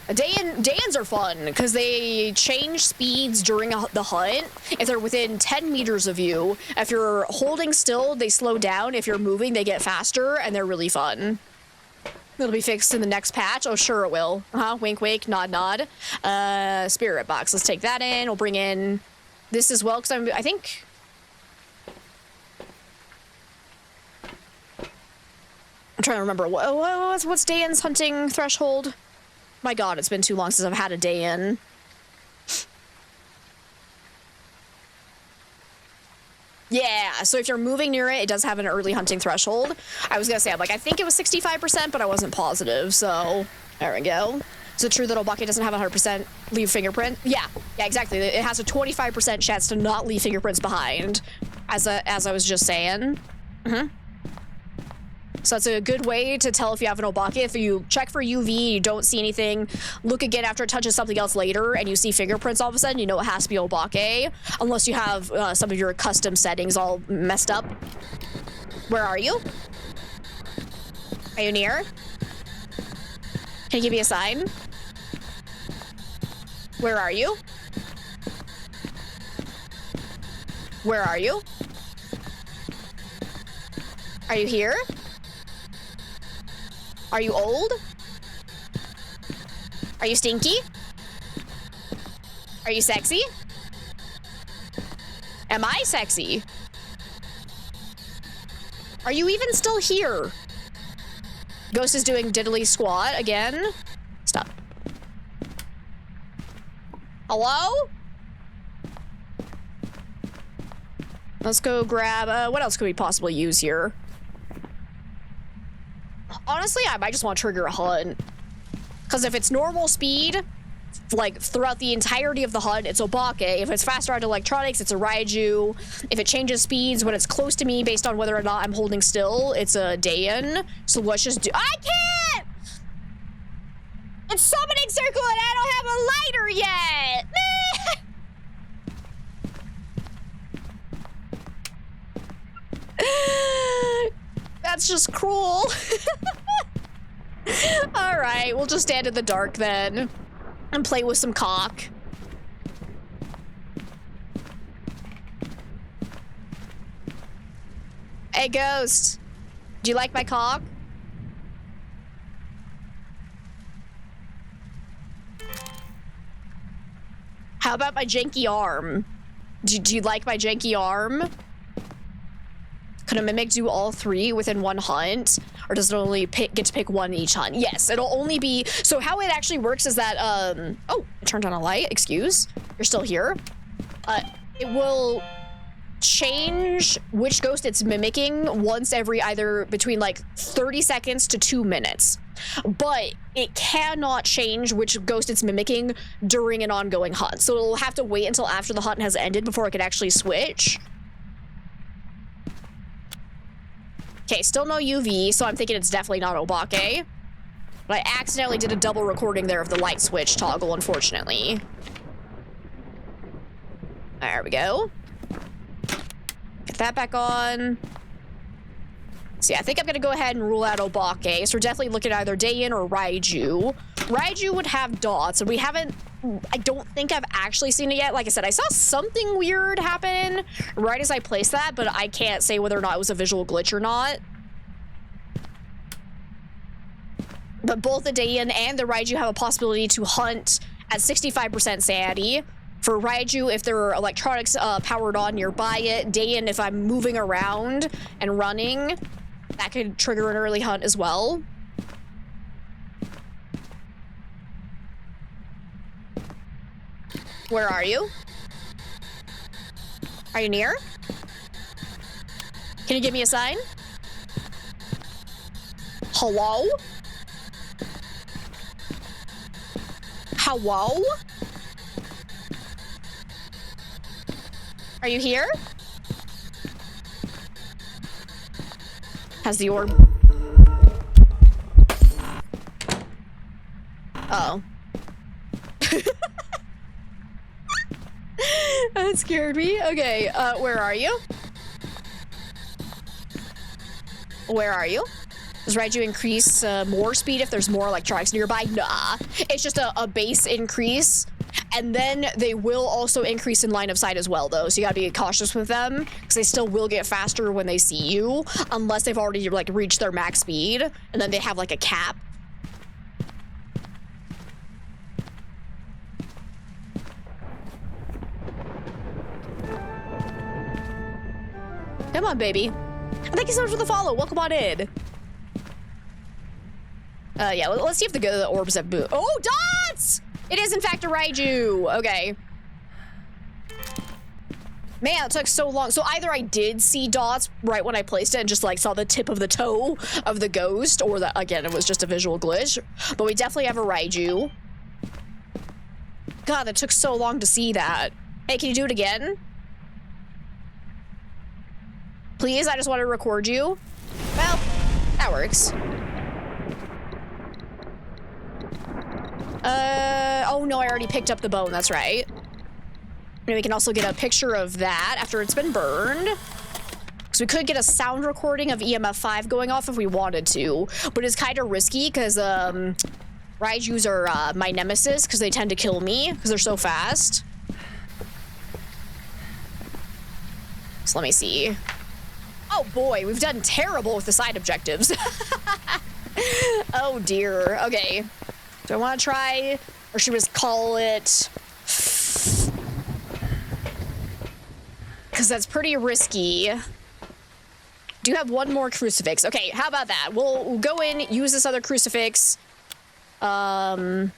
Dayans are fun because they change speeds during the hunt. If they're within 10 meters of you, if you're holding still, they slow down. If you're moving, they get faster, and they're really fun. It'll be fixed in the next patch. Oh, sure it will. Wink, wink, nod, nod. Spirit Box. Let's take that in. We'll bring in this as well, because I think... I'm trying to remember. What's Dayan's hunting threshold? My god, it's been too long since I've had a Dayan. Yeah, so if you're moving near it, it does have an early hunting threshold. I was gonna say, I think it was 65%, but I wasn't positive, so there we go. Is it true that Obake doesn't have a 100% leave fingerprint? Yeah, exactly. It has a 25% chance to not leave fingerprints behind, as I was just saying. So that's a good way to tell if you have an Obake. If you check for UV, you don't see anything, look again after it touches something else later, and you see fingerprints all of a sudden, you know it has to be Obake, unless you have some of your custom settings all messed up. Where are you? Are you near? Can you give me a sign? Where are you? Where are you? Are you here? Are you old? Are you stinky? Are you sexy? Am I sexy? Are you even still here? Ghost is doing diddly squat again. Stop. Hello? Let's go grab, what else could we possibly use here? Honestly, I might just want to trigger a hunt. Because if it's normal speed, like throughout the entirety of the hunt, it's Obake. If it's faster on electronics, it's a Raiju. If it changes speeds when it's close to me based on whether or not I'm holding still, it's a Dayan. So let's just do— I can't! It's summoning circle and I don't have a lighter yet! That's just cruel. All right, we'll just stand in the dark then and play with some cock. Hey, Ghost. Do you like my cock? How about my janky arm? Do you like my janky arm? Could a mimic do all three within one hunt? Or does it only get to pick one each hunt? Yes, it'll only be— so how it actually works is that, oh, it turned on a light, excuse. You're still here. It will change which ghost it's mimicking once every either between like 30 seconds to 2 minutes. But it cannot change which ghost it's mimicking during an ongoing hunt. So it'll have to wait until after the hunt has ended before it can actually switch. Okay, still no UV, so I'm thinking it's definitely not Obake. But I accidentally did a double recording there of the light switch toggle, unfortunately. There we go. Get that back on. So yeah, I think I'm gonna go ahead and rule out Obake. So we're definitely looking at either Dayan or Raiju. Raiju would have dots, and we haven't— I don't think I've actually seen it yet. Like I said, I saw something weird happen right as I placed that, but I can't say whether or not it was a visual glitch or not. But both the Dayan and the Raiju have a possibility to hunt at 65% sanity. For Raiju, if there are electronics powered on nearby it. Dayan, if I'm moving around and running, that could trigger an early hunt as well. Where are you? Are you near? Can you give me a sign? Hello? Hello? Are you here? Has the orb— uh-oh. That scared me. Okay, where are you? Where are you? Does Raiju increase more speed if there's more electronics nearby? Nah. It's just a base increase. And then they will also increase in line of sight as well, though. So you gotta be cautious with them, because they still will get faster when they see you, unless they've already, like, reached their max speed, and then they have, like, a cap. Come on, baby. Thank you so much for the follow. Welcome on in. Yeah, let's see if the orbs have moved. Oh, dots! It is, in fact, a Raiju. Okay. Man, it took so long. So either I did see dots right when I placed it and just, like, saw the tip of the toe of the ghost, or that, again, it was just a visual glitch. But we definitely have a Raiju. God, that took so long to see that. Hey, can you do it again? Please, I just want to record you. Well, that works. Oh no, I already picked up the bone, that's right. And we can also get a picture of that after it's been burned. So we could get a sound recording of EMF 5 going off if we wanted to, but it's kind of risky because Raijus are my nemesis because they tend to kill me because they're so fast. So let me see. Oh boy, we've done terrible with the side objectives. Oh dear. Okay. Do I want to try, or should we just call it? Because that's pretty risky. Do have one more crucifix. Okay, how about that? We'll go in, use this other crucifix. Because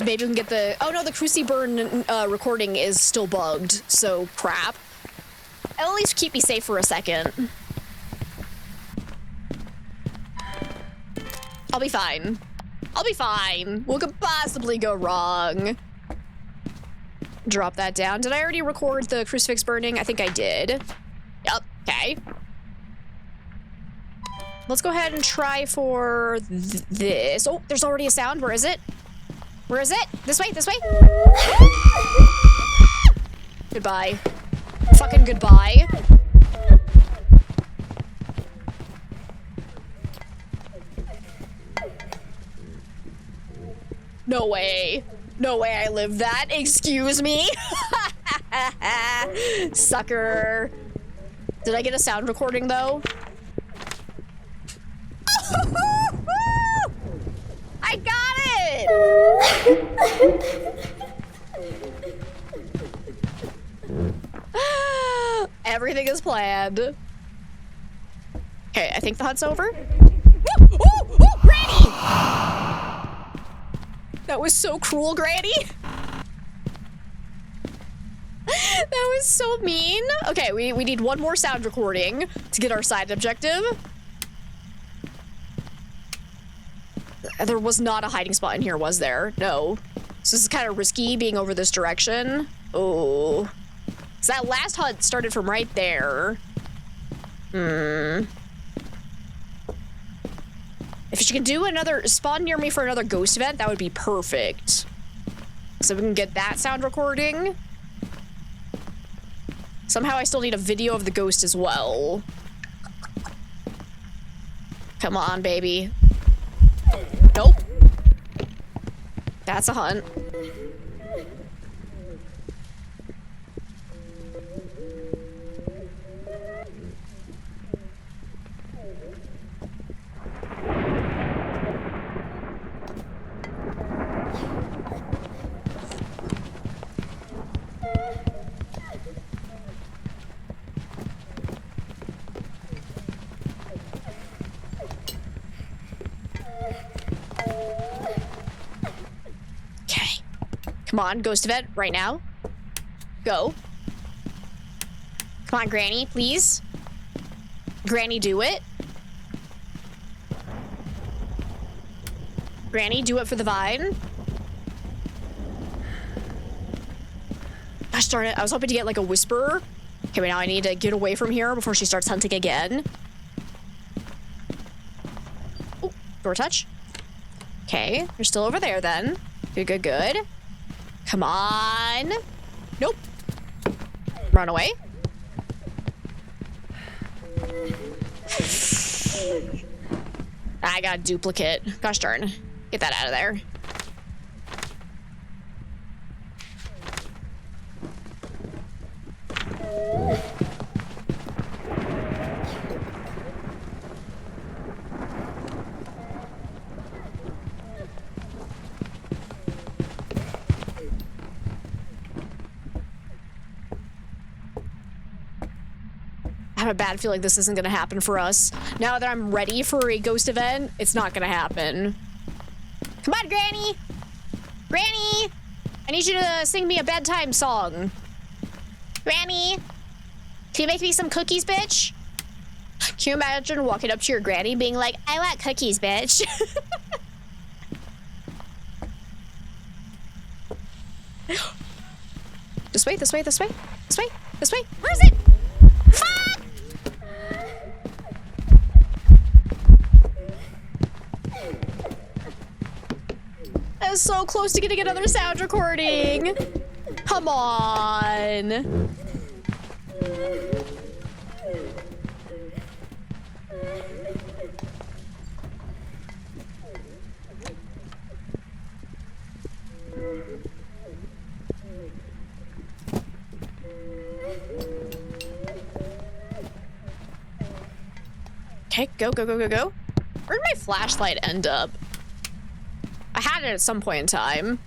maybe we can get the... Oh no, the Cruci Burn recording is still bugged, so crap. At least keep me safe for a second. I'll be fine. I'll be fine. What could possibly go wrong? Drop that down. Did I already record the crucifix burning? I think I did. Yep, okay. Let's go ahead and try for this. Oh, there's already a sound. Where is it? Where is it? This way, this way. Goodbye. Fucking goodbye. No way. No way I lived that. Excuse me. Sucker. Did I get a sound recording though? I got it! Everything is planned. Okay, I think the hunt's over. Ooh, ooh, ooh, Granny! That was so cruel, Granny. That was so mean. Okay, we need one more sound recording to get our side objective. There was not a hiding spot in here, was there? No. So this is kind of risky being over this direction. Oh. So that last hunt started from right there. If she can do another spawn near me for another ghost event, that would be perfect. So we can get that sound recording. Somehow I still need a video of the ghost as well. Come on, baby. Nope. That's a hunt. Come on, ghost event, right now. Go. Come on, Granny, please. Granny, do it. Granny, do it for the vine. Gosh darn it, I was hoping to get like a whisper. Okay, wait, now I need to get away from here before she starts hunting again. Oh, door touch. Okay, you're still over there then. Good, good, good. Come on. Nope. Run away. I got a duplicate. Gosh darn. Get that out of there. I have a bad feeling this isn't gonna happen for us. Now that I'm ready for a ghost event, it's not gonna happen. Come on, Granny! Granny! I need you to sing me a bedtime song. Granny! Can you make me some cookies, bitch? Can you imagine walking up to your granny being like, I want cookies, bitch? This way, this way, this way, this way, this way. Where is it? Fuck! I was so close to getting another sound recording. Come on. Okay, go, go, go, go, go. Where did my flashlight end up? I had it at some point in time.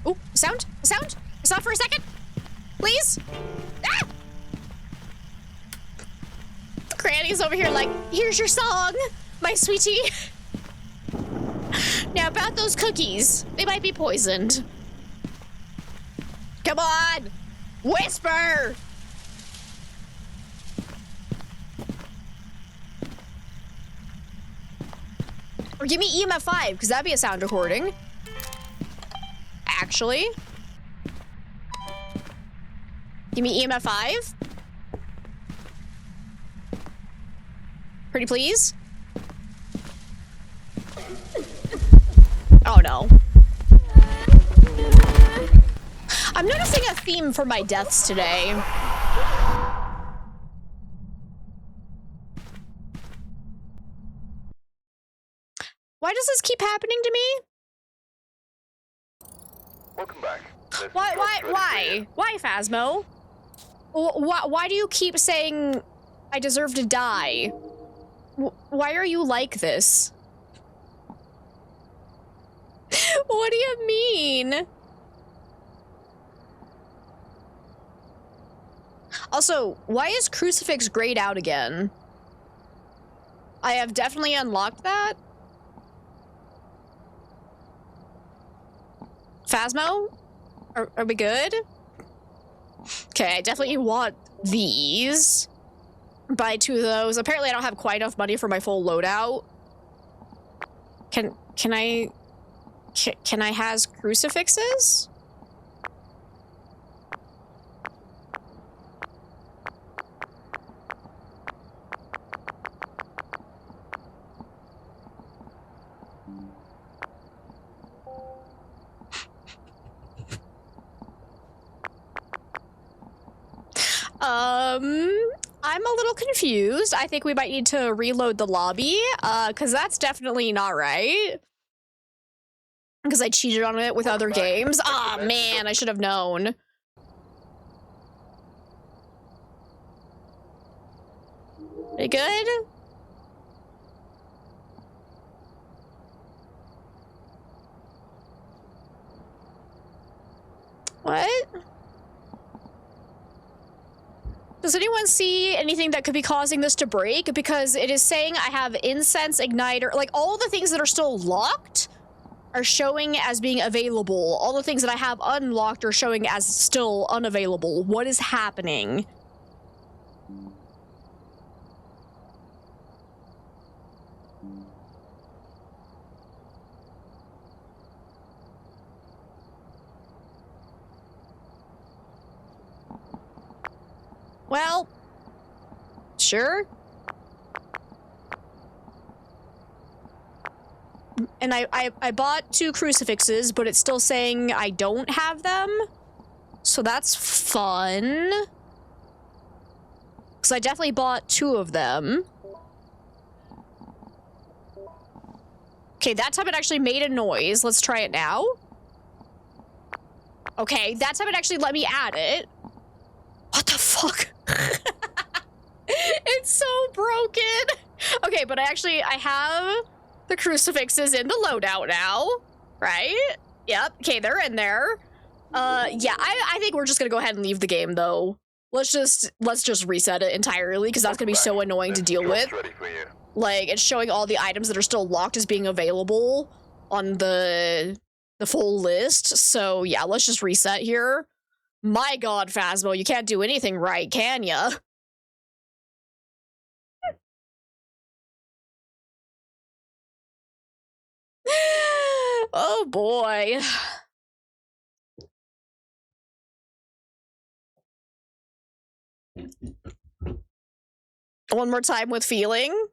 Ooh, sound? Sound? Stop for a second? Please? Ah! Granny's over here like, here's your song, my sweetie. Now about those cookies. They might be poisoned. Come on! Whisper! Or give me EMF 5, because that'd be a sound recording. Actually. Give me EMF 5. Pretty please. Oh no. I'm noticing a theme for my deaths today. Why does this keep happening to me? Welcome back. Why, Phasmo? Why do you keep saying I deserve to die? Why are you like this? What do you mean? Also, why is Crucifix grayed out again? I have definitely unlocked that. Phasmo? Are we good? Okay, I definitely want these. Buy 2 of those. Apparently I don't have quite enough money for my full loadout. Can I has crucifixes? I'm a little confused. I think we might need to reload the lobby, because that's definitely not right. Because I cheated on it with other games. Ah, man, I should have known. Are you good? What? Does anyone see anything that could be causing this to break? Because it is saying I have incense, igniter, like all the things that are still locked are showing as being available. All the things that I have unlocked are showing as still unavailable. What is happening? Well, sure. And I bought 2 crucifixes, but it's still saying I don't have them. So that's fun. Because I definitely bought 2 of them. Okay, that time it actually made a noise. Let's try it now. Okay, that time it actually let me add it. What the fuck? It's so broken. Okay, but I have the crucifixes in the loadout now, right? Yep. Okay, they're in there. Yeah, I think we're just gonna go ahead and leave the game though. Let's just reset it entirely because that's gonna be so annoying to deal with. Like, it's showing all the items that are still locked as being available on the full list. So yeah, let's just reset here. My God, Phasmo, you can't do anything right, can ya? Oh boy. One more time with feeling.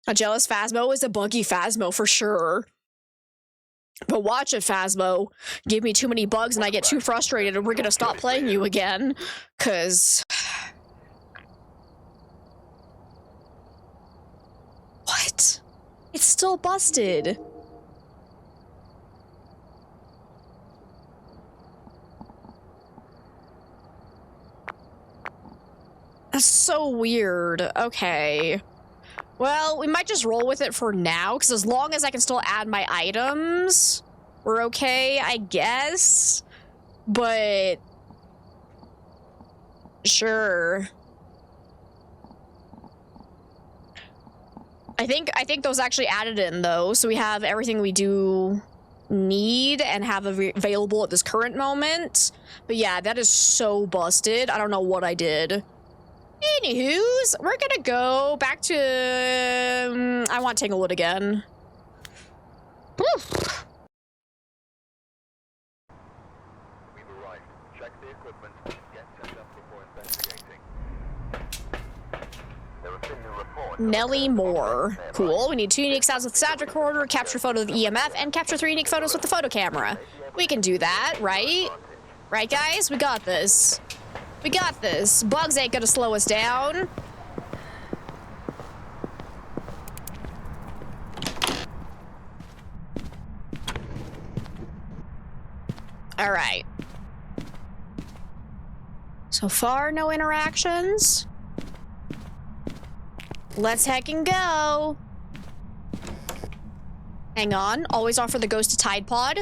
A jealous Phasmo is a buggy Phasmo for sure. But watch it, Phasmo. Give me too many bugs and I get too frustrated and we're gonna stop playing you again. 'Cause... What? It's still busted. That's so weird. Okay. Well, we might just roll with it for now, because as long as I can still add my items, we're okay, I guess. But... sure. I think those actually added in, though, so we have everything we do need and have available at this current moment. But yeah, that is so busted. I don't know what I did. Anywho's, we're gonna go back to... I want Tanglewood again. Oof. We've arrived. Check the equipment. Get set up before investigating. There have been new reports. Nelly Moore. Cool. We need 2 unique sounds with sound recorder, capture photo of EMF, and capture 3 unique photos with the photo camera. We can do that, right? Right, guys? We got this. We got this. Bugs ain't gonna slow us down. All right. So far, no interactions. Let's heckin' go. Hang on. Always offer the ghost a Tide Pod.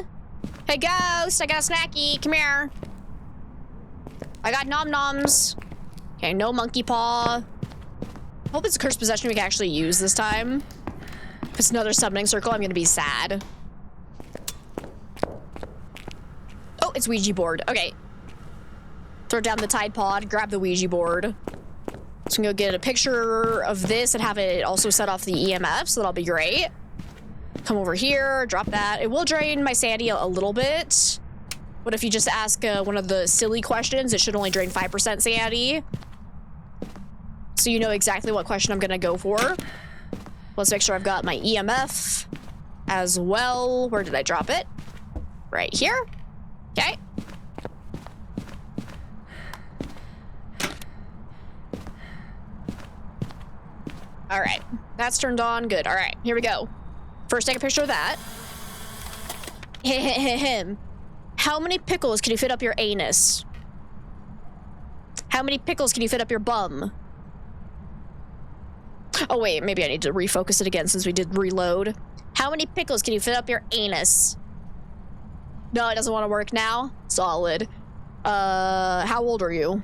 Hey, ghost, I got a snacky. Come here. I got nom-noms. Okay, no monkey paw. Hope it's a cursed possession we can actually use this time. If it's another summoning circle, I'm gonna be sad. Oh, it's Ouija board. Okay. Throw down the Tide Pod, grab the Ouija board. So I'm gonna go get a picture of this and have it also set off the EMF, so that'll be great. Come over here, drop that. It will drain my sanity a little bit. What if you just ask one of the silly questions? It should only drain 5% sanity. So you know exactly what question I'm gonna go for. Let's make sure I've got my EMF as well. Where did I drop it? Right here. Okay. All right, that's turned on. Good. All right, here we go. First, take a picture of that. Him. How many pickles can you fit up your anus? How many pickles can you fit up your bum? Oh wait, maybe I need to refocus it again since we did reload. How many pickles can you fit up your anus? No, it doesn't want to work now. Solid. How old are you?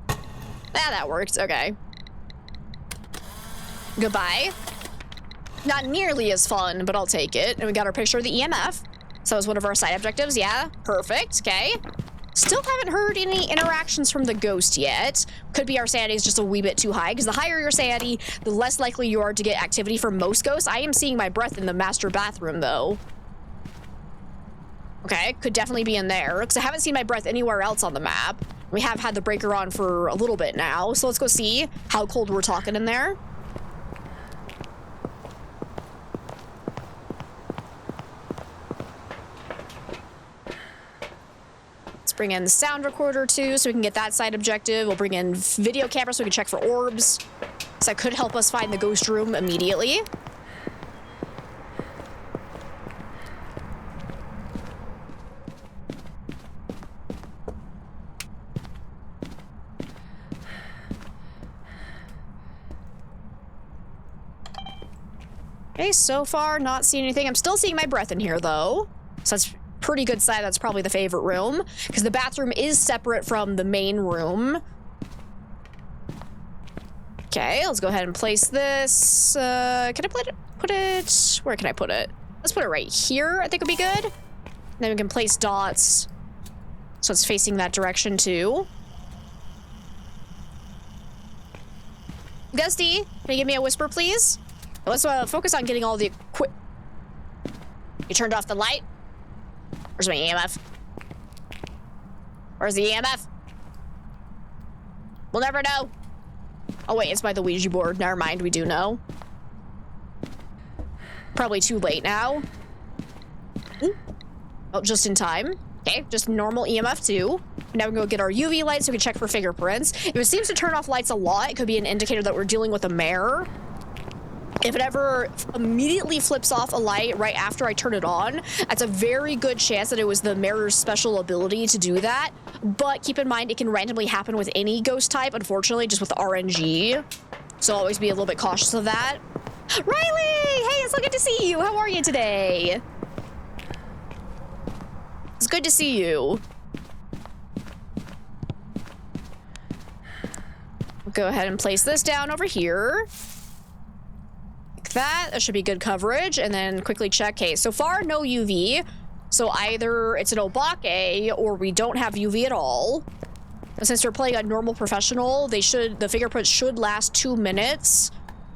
Ah, that worked. Okay. Goodbye. Not nearly as fun, but I'll take it. And we got our picture of the EMF. So that was one of our side objectives. Yeah, perfect. Okay. Still haven't heard any interactions from the ghost yet. Could be our sanity is just a wee bit too high, because the higher your sanity, the less likely you are to get activity from most ghosts. I am seeing my breath in the master bathroom, though. Okay, could definitely be in there, because I haven't seen my breath anywhere else on the map. We have had the breaker on for a little bit now, so let's go see how cold we're talking in there. Bring in the sound recorder too, so we can get that side objective. We'll bring in video camera so we can check for orbs. So that could help us find the ghost room immediately. Okay, so far not seeing anything. I'm still seeing my breath in here though. So that's pretty good sign. That's probably the favorite room, because the bathroom is separate from the main room. Okay, let's go ahead and place this. Can I put it? Where can I put it? Let's put it right here. I think would be good. And then we can place dots so it's facing that direction too. Gusty, can you give me a whisper, please? Let's focus on getting all the You turned off the light? Where's my EMF? Where's the EMF? We'll never know. Oh wait, it's by the Ouija board. Never mind, we do know. Probably too late now. Ooh. Oh, just in time. Okay, just normal EMF too. Now we can go get our UV light so we can check for fingerprints. If it seems to turn off lights a lot, it could be an indicator that we're dealing with a mare. If it ever immediately flips off a light right after I turn it on, that's a very good chance that it was the mirror's special ability to do that. But keep in mind, it can randomly happen with any ghost type, unfortunately, just with RNG. So always be a little bit cautious of that. Riley! Hey, it's so good to see you. How are you today? It's good to see you. We'll go ahead and place this down over here. Like that. That should be good coverage. And then quickly check. Okay, so far, no UV. So either it's an obake or we don't have UV at all. And since we're playing a normal professional, the fingerprints should last 2 minutes.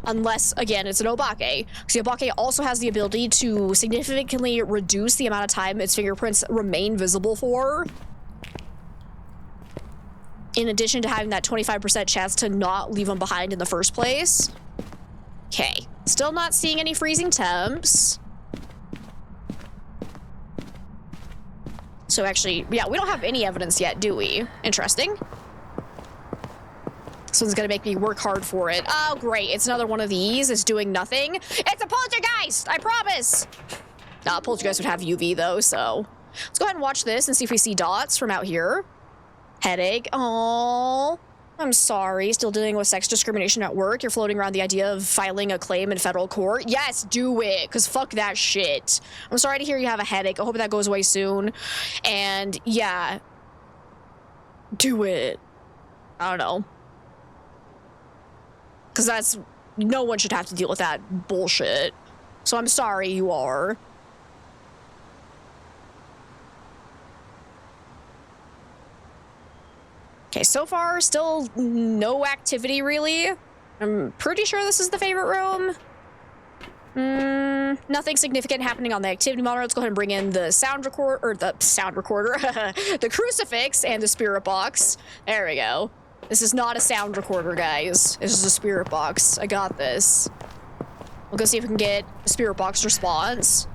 Unless, again, it's an obake. Because the obake also has the ability to significantly reduce the amount of time its fingerprints remain visible for. In addition to having that 25% chance to not leave them behind in the first place. Okay. Still not seeing any freezing temps. So actually, yeah, we don't have any evidence yet, do we? Interesting. This one's gonna make me work hard for it. Oh, great. It's another one of these. It's doing nothing. It's a poltergeist! I promise! Poltergeist would have UV, though, so... Let's go ahead and watch this and see if we see dots from out here. Headache. Aww. I'm sorry. Still dealing with sex discrimination at work. You're floating around the idea of filing a claim in federal court. Yes, do it, because fuck that shit. I'm sorry to hear you have a headache. I hope that goes away soon. And, yeah. Do it. I don't know. Because that's... No one should have to deal with that bullshit. So I'm sorry you are. Okay, so far, still no activity, really. I'm pretty sure this is the favorite room. Nothing significant happening on the activity monitor. Let's go ahead and bring in the sound recorder, the crucifix and the spirit box. There we go. This is not a sound recorder, guys. This is a spirit box. I got this. We'll go see if we can get a spirit box response.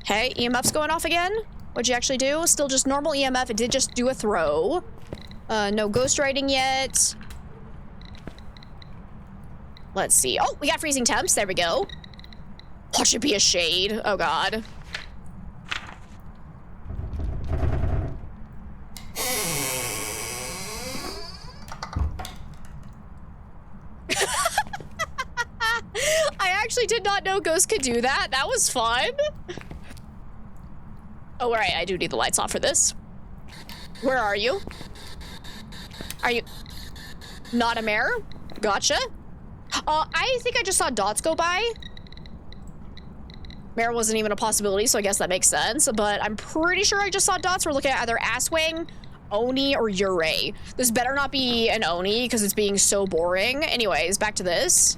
Okay, EMF's going off again. What'd you actually do? Still just normal EMF. It did just do a throw. No ghostwriting yet. Let's see. Oh, we got freezing temps. There we go. Watch it be a shade. Oh, God. I actually did not know ghosts could do that. That was fun. Oh, right, I do need the lights off for this. Where are you? Are you... Not a mare? Gotcha. I think I just saw dots go by. Mare wasn't even a possibility, so I guess that makes sense. But I'm pretty sure I just saw dots. We're looking at either Asswing, Oni, or Yurei. This better not be an Oni, because it's being so boring. Anyways, back to this.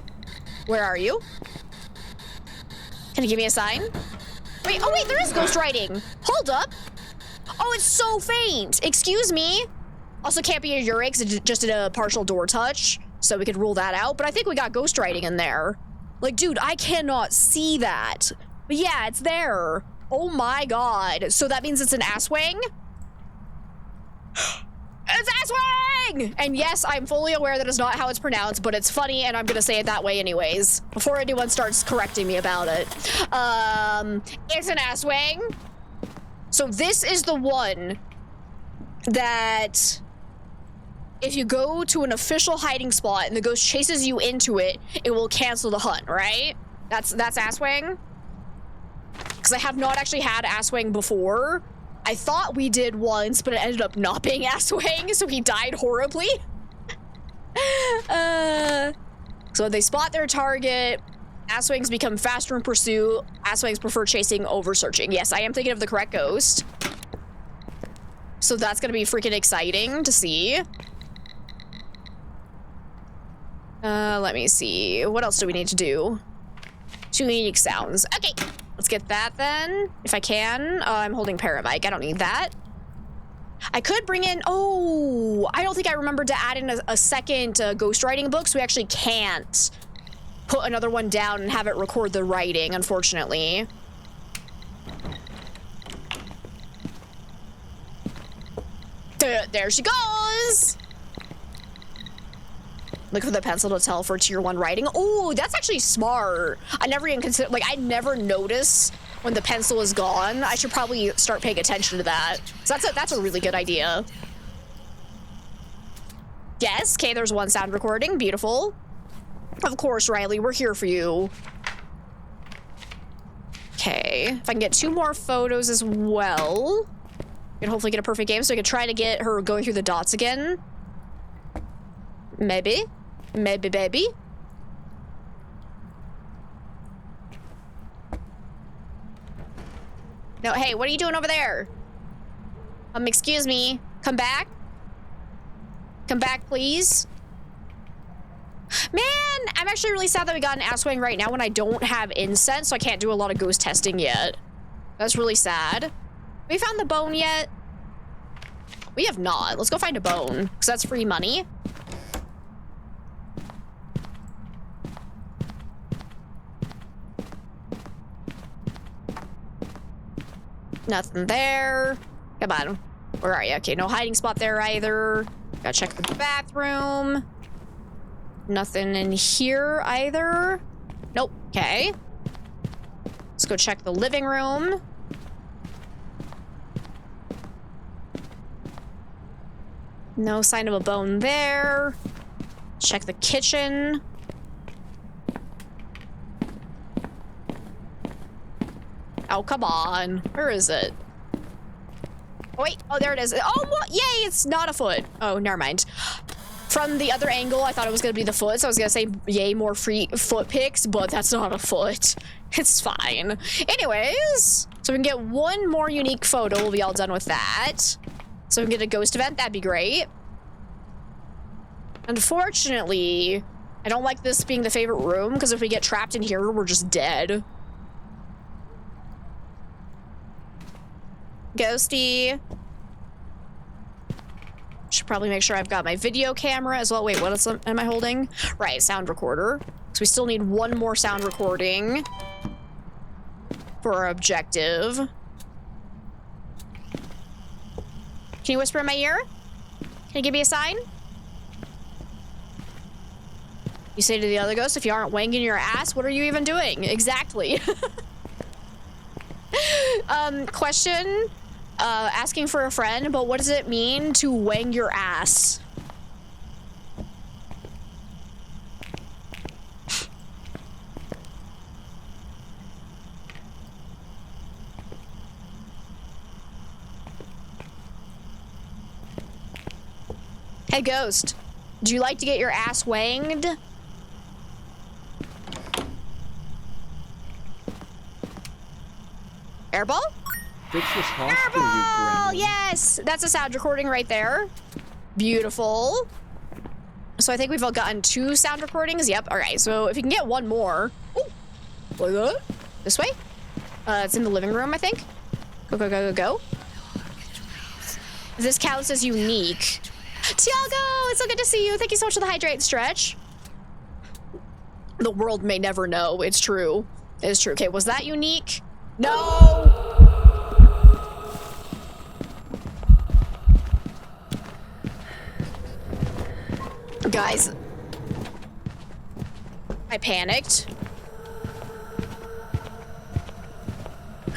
Where are you? Can you give me a sign? Wait, oh wait, there is ghostwriting. Hold up. Oh, it's so faint. Excuse me. Also can't be a Yurei because it just did a partial door touch. So we could rule that out. But I think we got ghostwriting in there. Like, dude, I cannot see that. But yeah, it's there. Oh my God. So that means it's an Asswing? It's Asswing! And yes, I'm fully aware that is not how it's pronounced, but it's funny and I'm gonna say it that way anyways. Before anyone starts correcting me about it. It's an Asswing. So this is the one that if you go to an official hiding spot and the ghost chases you into it, it will cancel the hunt, right? That's Asswing. Because I have not actually had Asswing before. I thought we did once, but it ended up not being Asswing, so he died horribly. So they spot their target. Asswings become faster in pursuit. Asswings prefer chasing over searching. Yes, I am thinking of the correct ghost. So that's gonna be freaking exciting to see. Let me see. What else do we need to do? 2 unique sounds. Okay, let's get that then, if I can. I'm holding Paramic. I don't need that. I could bring in... Oh, I don't think I remembered to add in a second ghostwriting book, so we actually can't put another one down and have it record the writing, unfortunately. There she goes! Look for the pencil to tell for tier 1 writing. Oh, that's actually smart. I never even considered, like, I never notice when the pencil is gone. I should probably start paying attention to that. So that's a really good idea. Yes, okay, there's one sound recording. Beautiful. Of course, Riley, we're here for you. Okay, if I can get 2 more photos as well, we can hopefully get a perfect game so I can try to get her going through the dots again. Maybe. Maybe, baby. No, hey, what are you doing over there? Excuse me. Come back. Come back, please. Man, I'm actually really sad that we got an ass wang right now when I don't have incense, so I can't do a lot of ghost testing yet. That's really sad. Have we found the bone yet? We have not. Let's go find a bone, because that's free money. Nothing there. Come on. Where are you? Okay, no hiding spot there either. Gotta check the bathroom. Nothing in here either. Nope. Okay. Let's go check the living room. No sign of a bone there. Check the kitchen. Oh, come on. Where is it? Oh, wait. Oh, there it is. Oh, what? Yay, it's not a foot. Oh, never mind. From the other angle, I thought it was going to be the foot, so I was going to say, yay, more free foot pics, but that's not a foot. It's fine. Anyways, so we can get 1 more unique photo. We'll be all done with that. So we can get a ghost event. That'd be great. Unfortunately, I don't like this being the favorite room, because if we get trapped in here, we're just dead. Ghosty. Should probably make sure I've got my video camera as well. Wait, what else am I holding? Right, sound recorder. So we still need 1 more sound recording for our objective. Can you whisper in my ear? Can you give me a sign? You say to the other ghost, if you aren't wanging your ass, what are you even doing? Exactly. Question. Asking for a friend, but what does it mean to wang your ass? Hey, ghost. Do you like to get your ass wanged? Airball? Fix this hospital, you Airball! gremlin. Yes! That's a sound recording right there. Beautiful. So I think we've all gotten 2 sound recordings. Yep. All right. So if you can get 1 more. Ooh. Like that. This way. It's in the living room, I think. Go, go, go, go, go. This counts as unique. Tiago, it's so good to see you. Thank you so much for the hydrate and stretch. The world may never know. It's true. It's true. Okay, was that unique? No! Guys, I panicked.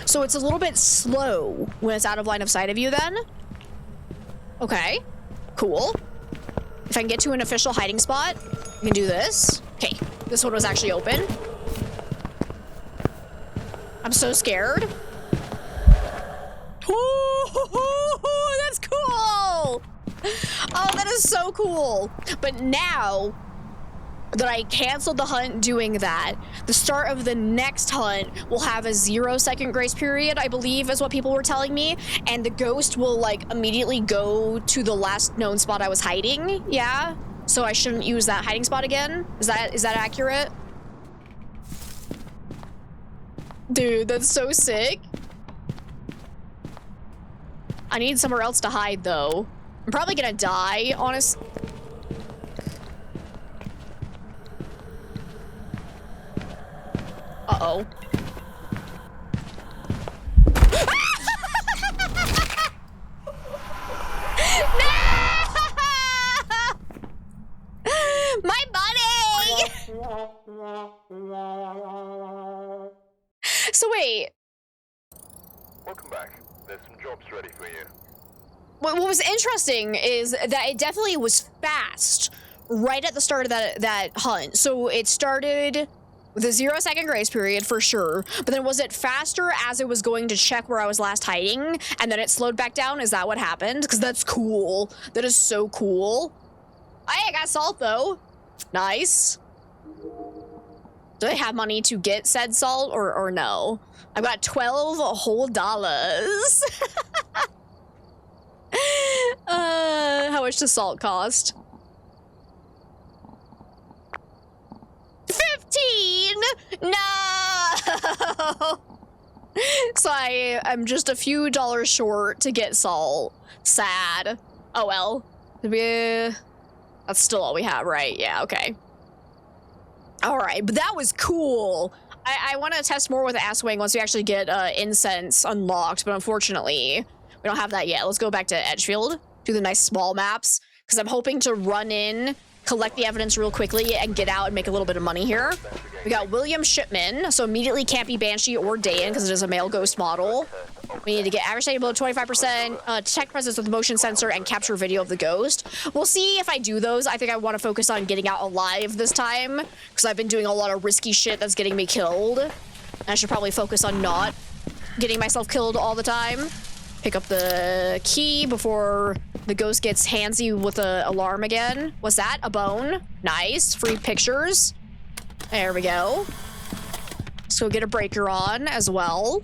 So it's a little bit slow when it's out of line of sight of you then? Okay, cool. If I can get to an official hiding spot, I can do this. Okay, this one was actually open. I'm so scared. Ooh, that's cool! Oh, that is so cool. But now that I canceled the hunt doing that, the start of the next hunt will have a 0-second grace period, I believe is what people were telling me. And the ghost will like immediately go to the last known spot I was hiding. Yeah. So I shouldn't use that hiding spot again. Is that accurate? Dude, that's so sick. I need somewhere else to hide though. I'm probably gonna die, honest. Uh-oh. No! My buddy! So wait, Welcome back. There's some jobs ready for you. What was interesting is that it definitely was fast right at the start of that hunt. So it started with a 0-second grace period for sure, but then was it faster as it was going to check where I was last hiding, and then it slowed back down? Is that what happened? Because that's cool. That is so cool. Hey, I got salt though. Nice. Do they have money to get said salt or no? I've got 12 whole dollars. How much does salt cost? 15! No! So I'm just a few dollars short to get salt. Sad. Oh well. That's still all we have, right? Yeah, okay. Alright, but that was cool. I want to test more with Asswing once we actually get incense unlocked, but unfortunately, we don't have that yet. Let's go back to Edgefield, do the nice small maps, because I'm hoping to run in, collect the evidence real quickly, and get out and make a little bit of money here. We got William Shipman, so immediately can't be Banshee or Dayan because it is a male ghost model. We need to get average stability below 25%, detect presence with motion sensor, and capture video of the ghost. We'll see if I do those. I think I want to focus on getting out alive this time because I've been doing a lot of risky shit that's getting me killed. And I should probably focus on not getting myself killed all the time. Pick up the key before the ghost gets handsy with the alarm again. What's that? A bone. Nice. Free pictures. There we go. Let's go get a breaker on as well.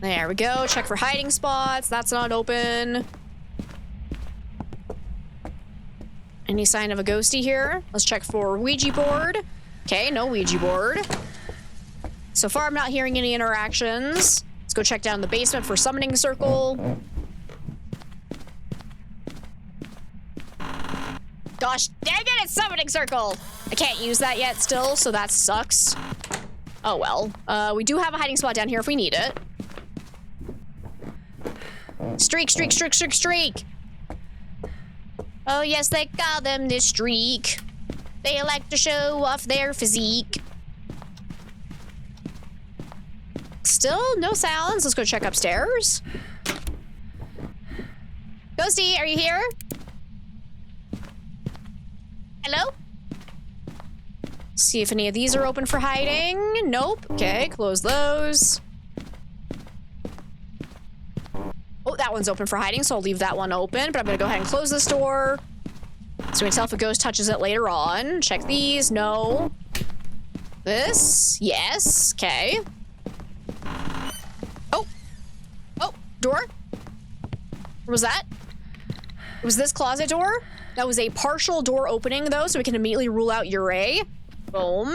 There we go. Check for hiding spots. That's not open. Any sign of a ghosty here? Let's check for Ouija board. Okay, no Ouija board. So far, I'm not hearing any interactions. Let's go check down the basement for summoning circle. Gosh dang it, it's summoning circle! I can't use that yet still, so that sucks. Oh well. We do have a hiding spot down here if we need it. Streak, streak, streak, streak, streak! Oh yes, they call them the streak. They like to show off their physique. Still no sounds. Let's go check upstairs. Ghosty, are you here? Hello? See if any of these are open for hiding. Nope. Okay, close those. Oh, that one's open for hiding, so I'll leave that one open, but I'm gonna go ahead and close this door. So we can tell if a ghost touches it later on. Check these. No. This. Yes. Okay. Oh. Oh. Door. What was that? Was this closet door? That was a partial door opening, though, so we can immediately rule out Ure. Boom.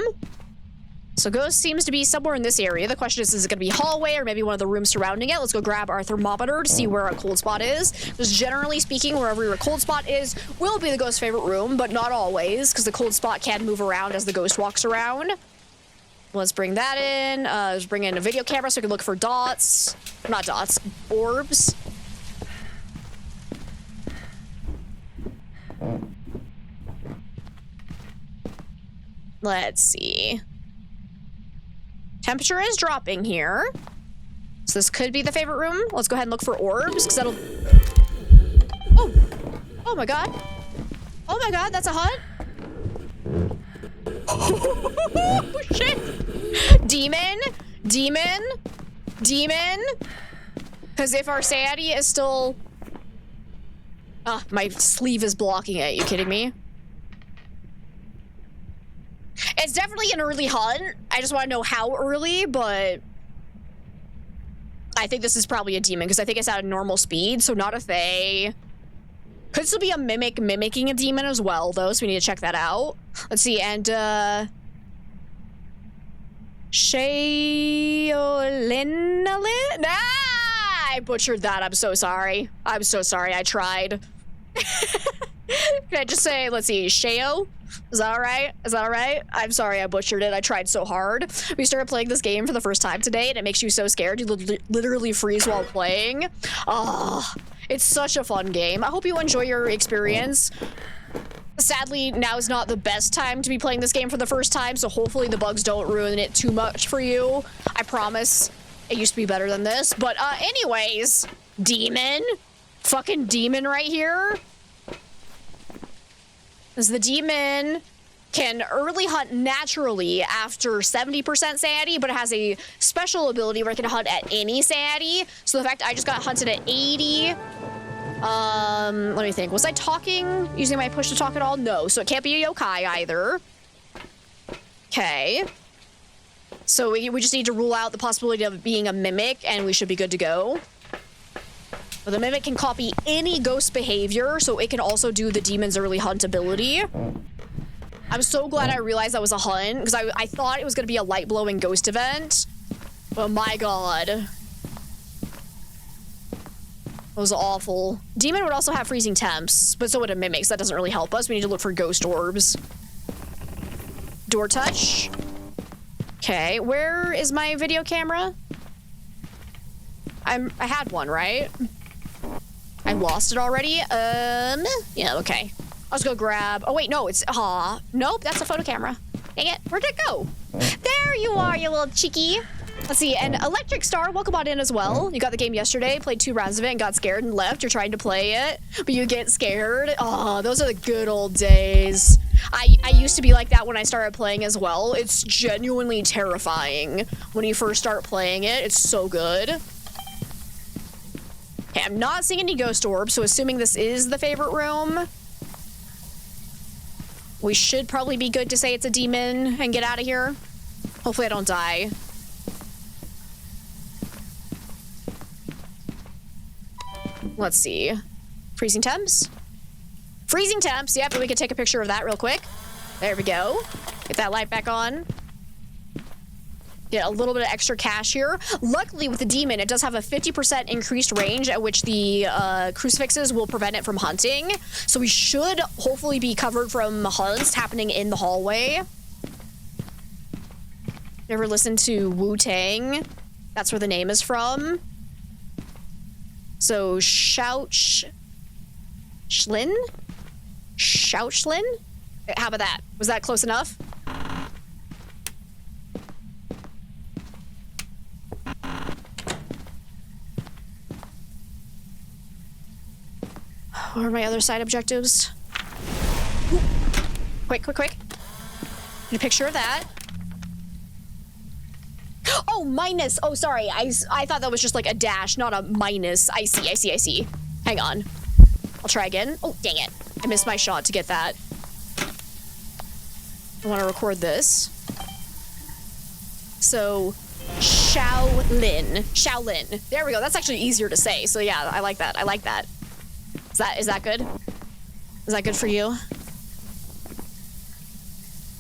So ghost seems to be somewhere in this area. The question is it going to be hallway or maybe one of the rooms surrounding it? Let's go grab our thermometer to see where a cold spot is. Just generally speaking, wherever your cold spot is will be the ghost's favorite room, but not always, because the cold spot can move around as the ghost walks around. Let's bring that in. Let's bring in a video camera so we can look for dots. Not dots, orbs. Let's see. Temperature is dropping here. So this could be the favorite room. Let's go ahead and look for orbs, because that'll... Oh! Oh my god. Oh my god, that's a hut? Oh, shit! Demon? Demon? Demon? Because if our sanity is still... Ah, my sleeve is blocking it. You kidding me? It's definitely an early hunt. I just want to know how early, but I think this is probably a demon because I think it's at a normal speed, so not a Fae. Could still be a mimic mimicking a demon as well, though, so we need to check that out. Let's see, and Shayolinalin? Ah! I butchered that. I'm so sorry. I'm so sorry. I tried. Can I just say, let's see, Shayo? Is that alright? Is that alright? I'm sorry I butchered it. I tried so hard. We started playing this game for the first time today, and it makes you so scared. You literally freeze while playing. Ah, it's such a fun game. I hope you enjoy your experience. Sadly, now is not the best time to be playing this game for the first time, so hopefully the bugs don't ruin it too much for you. I promise. It used to be better than this. But anyways, demon. Fucking demon right here. As the demon can early hunt naturally after 70% sanity, but it has a special ability where it can hunt at any sanity. So the fact I just got hunted at 80. Let me think. Was I talking using my push to talk at all? No, so it can't be a yokai either. Okay. So we just need to rule out the possibility of being a mimic, and we should be good to go. But the mimic can copy any ghost behavior, so it can also do the demon's early hunt ability. I'm so glad I realized that was a hunt, because I thought it was going to be a light-blowing ghost event. But my god. That was awful. Demon would also have freezing temps, but so would a mimic, so that doesn't really help us. We need to look for ghost orbs. Door touch. Okay, where is my video camera? I had one, right? I lost it already. Yeah, okay. Let's go grab. Oh wait, no, it's nope, that's a photo camera. Dang it, where'd it go? There you are, you little cheeky. Let's see, and Electric Star, welcome on in as well. You got the game yesterday, played 2 rounds of it and got scared and left. You're trying to play it, but you get scared. Oh, those are the good old days. I used to be like that when I started playing as well. It's genuinely terrifying when you first start playing it. It's so good. Okay, I'm not seeing any ghost orbs, so assuming this is the favorite room, we should probably be good to say it's a demon and get out of here. Hopefully I don't die. Let's see. Freezing temps? Freezing temps, yep, we can take a picture of that real quick. There we go. Get that light back on. Get a little bit of extra cash here. Luckily with the demon, it does have a 50% increased range at which the crucifixes will prevent it from hunting. So we should hopefully be covered from hunts happening in the hallway. Never listened to Wu-Tang? That's where the name is from. So Shouchlin? Shouchlin? How about that? Was that close enough? What are my other side objectives? Ooh. Quick, quick, quick. Get a picture of that. Oh, minus. Oh, sorry. I thought that was just like a dash, not a minus. I see. Hang on. I'll try again. Oh, dang it. I missed my shot to get that. I want to record this. So, Shaolin. There we go. That's actually easier to say. So yeah, I like that. Is that good? Is that good for you?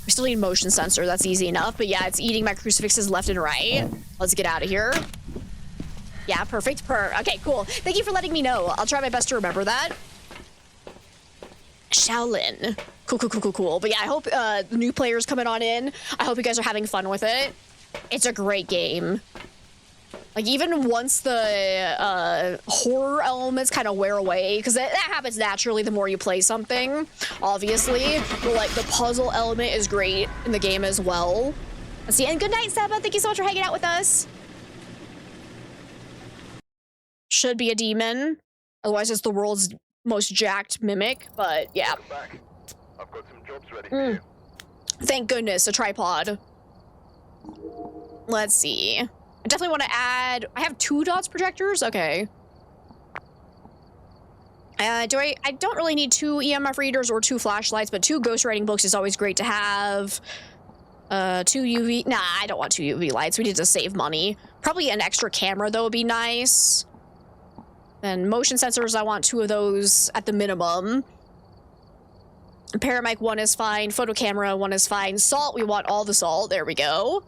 We still need motion sensor. That's easy enough. But yeah, it's eating my crucifixes left and right. Let's get out of here. Yeah, perfect. Okay, cool. Thank you for letting me know. I'll try my best to remember that. Shaolin. Cool. But yeah, I hope the new players coming on in, I hope you guys are having fun with it. It's a great game. Like, even once the horror elements kind of wear away, because that happens naturally the more you play something, obviously. But, like, the puzzle element is great in the game as well. Let's see. And good night, Seba. Thank you so much for hanging out with us. Should be a demon. Otherwise, it's the world's most jacked mimic. But, yeah. Welcome back. I've got some jobs ready for you. Thank goodness, a tripod. Let's see. I definitely want to add... I have 2 dots projectors? Okay. I don't really need 2 EMF readers or 2 flashlights, but 2 ghostwriting books is always great to have. 2 UV... Nah, I don't want 2 UV lights. We need to save money. Probably an extra camera, though, would be nice. Then motion sensors, I want 2 of those at the minimum. Paramic 1 is fine. Photo camera 1 is fine. Salt, we want all the salt. There we go.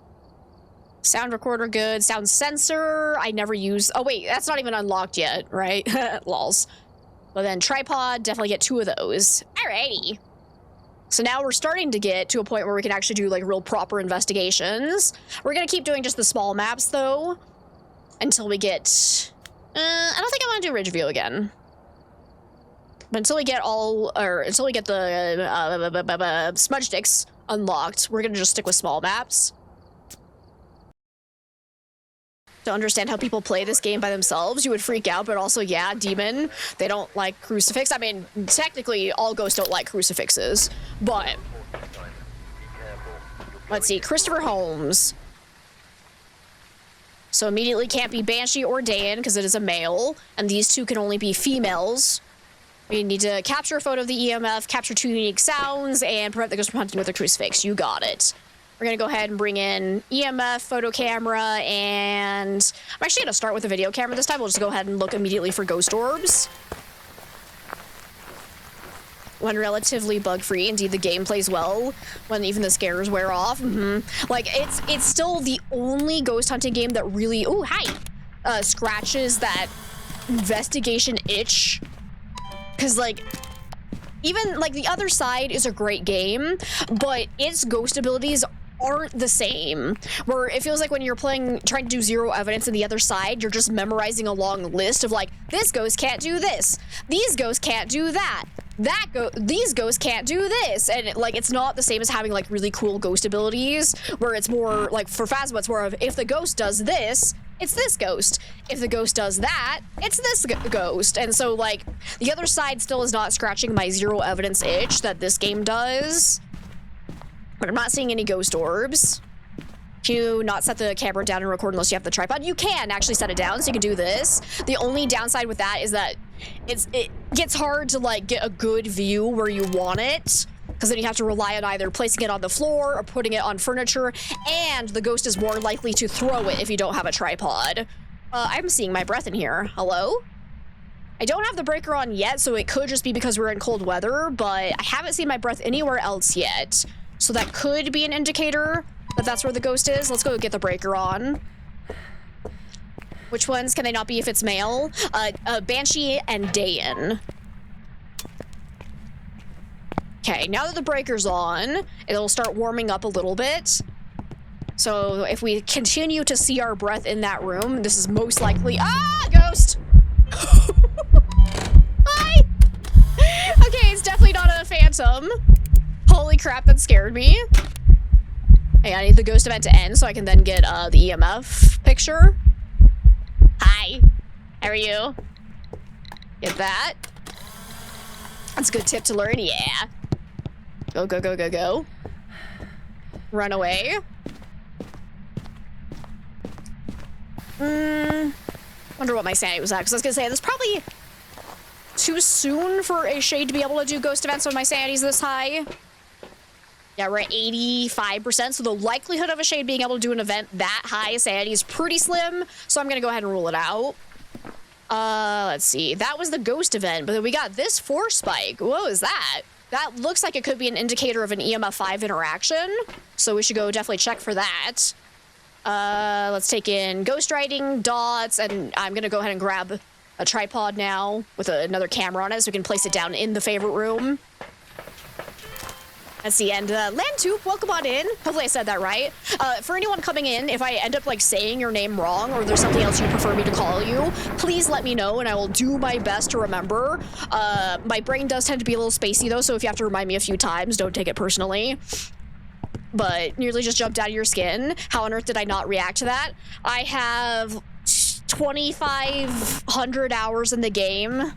Sound recorder, good. Sound sensor, I never use... Oh, wait, that's not even unlocked yet, right? Lols. But then tripod, definitely get 2 of those. Alrighty. So now we're starting to get to a point where we can actually do, like, real proper investigations. We're gonna keep doing just the small maps, though, until we get... I don't think I want to do Ridgeview again. But until we get until we get the smudge sticks unlocked, we're gonna just stick with small maps. To understand how people play this game by themselves, you would freak out, but also, yeah, demon, they don't like crucifix. I mean, technically, all ghosts don't like crucifixes, but... Let's see, Christopher Holmes. So immediately can't be Banshee or Dan, because it is a male, and these two can only be females. We need to capture a photo of the EMF, capture 2 unique sounds, and prevent the ghost from hunting with a crucifix. You got it. We're gonna go ahead and bring in EMF, photo camera, and I'm actually gonna start with a video camera this time. We'll just go ahead and look immediately for ghost orbs. When relatively bug-free, indeed the game plays well when even the scares wear off. Like, it's still the only ghost hunting game that really, ooh, hi, scratches that investigation itch. Because, like, even, like, the other side is a great game, but its ghost abilities aren't the same. Where it feels like when you're trying to do zero evidence in the other side, you're just memorizing a long list of, like, this ghost can't do this, these ghosts can't do that, these ghosts can't do this, and like it's not the same as having like really cool ghost abilities where it's more like for Phasma it's more of if the ghost does this, it's this ghost, if the ghost does that, it's this ghost. And so like the other side still is not scratching my zero evidence itch that this game does, but I'm not seeing any ghost orbs. Can you not set the camera down and record unless you have the tripod? You can actually set it down, so you can do this. The only downside with that is that it gets hard to like get a good view where you want it, because then you have to rely on either placing it on the floor or putting it on furniture, and the ghost is more likely to throw it if you don't have a tripod. I'm seeing my breath in here. Hello? I don't have the breaker on yet, so it could just be because we're in cold weather, but I haven't seen my breath anywhere else yet. So that could be an indicator that that's where the ghost is. Let's go get the breaker on. Which ones can they not be if it's male? Banshee and Dayan. Okay, now that the breaker's on, it'll start warming up a little bit. So if we continue to see our breath in that room, this is most likely— ah, ghost! Hi! Okay, it's definitely not a phantom. Holy crap, that scared me. Hey, I need the ghost event to end so I can then get the EMF picture. Hi. How are you? Get that. That's a good tip to learn, yeah. Go, go, go, go, go. Run away. Wonder what my sanity was at, because I was gonna say, this is probably too soon for a shade to be able to do ghost events when my sanity's this high. Yeah, we're at 85%, so the likelihood of a shade being able to do an event that high sanity is pretty slim, so I'm gonna go ahead and rule it out. Let's see. That was the ghost event, but then we got this force spike. What was that? That looks like it could be an indicator of an EMF 5 interaction, so we should go definitely check for that. Let's take in ghost writing, dots, and I'm gonna go ahead and grab a tripod now with another camera on it so we can place it down in the favorite room. That's the end. Landtube, welcome on in. Hopefully I said that right. For anyone coming in, if I end up like saying your name wrong or there's something else you prefer me to call you, please let me know and I will do my best to remember. My brain does tend to be a little spacey though, so if you have to remind me a few times, don't take it personally. But nearly just jumped out of your skin. How on earth did I not react to that? I have 2,500 hours in the game,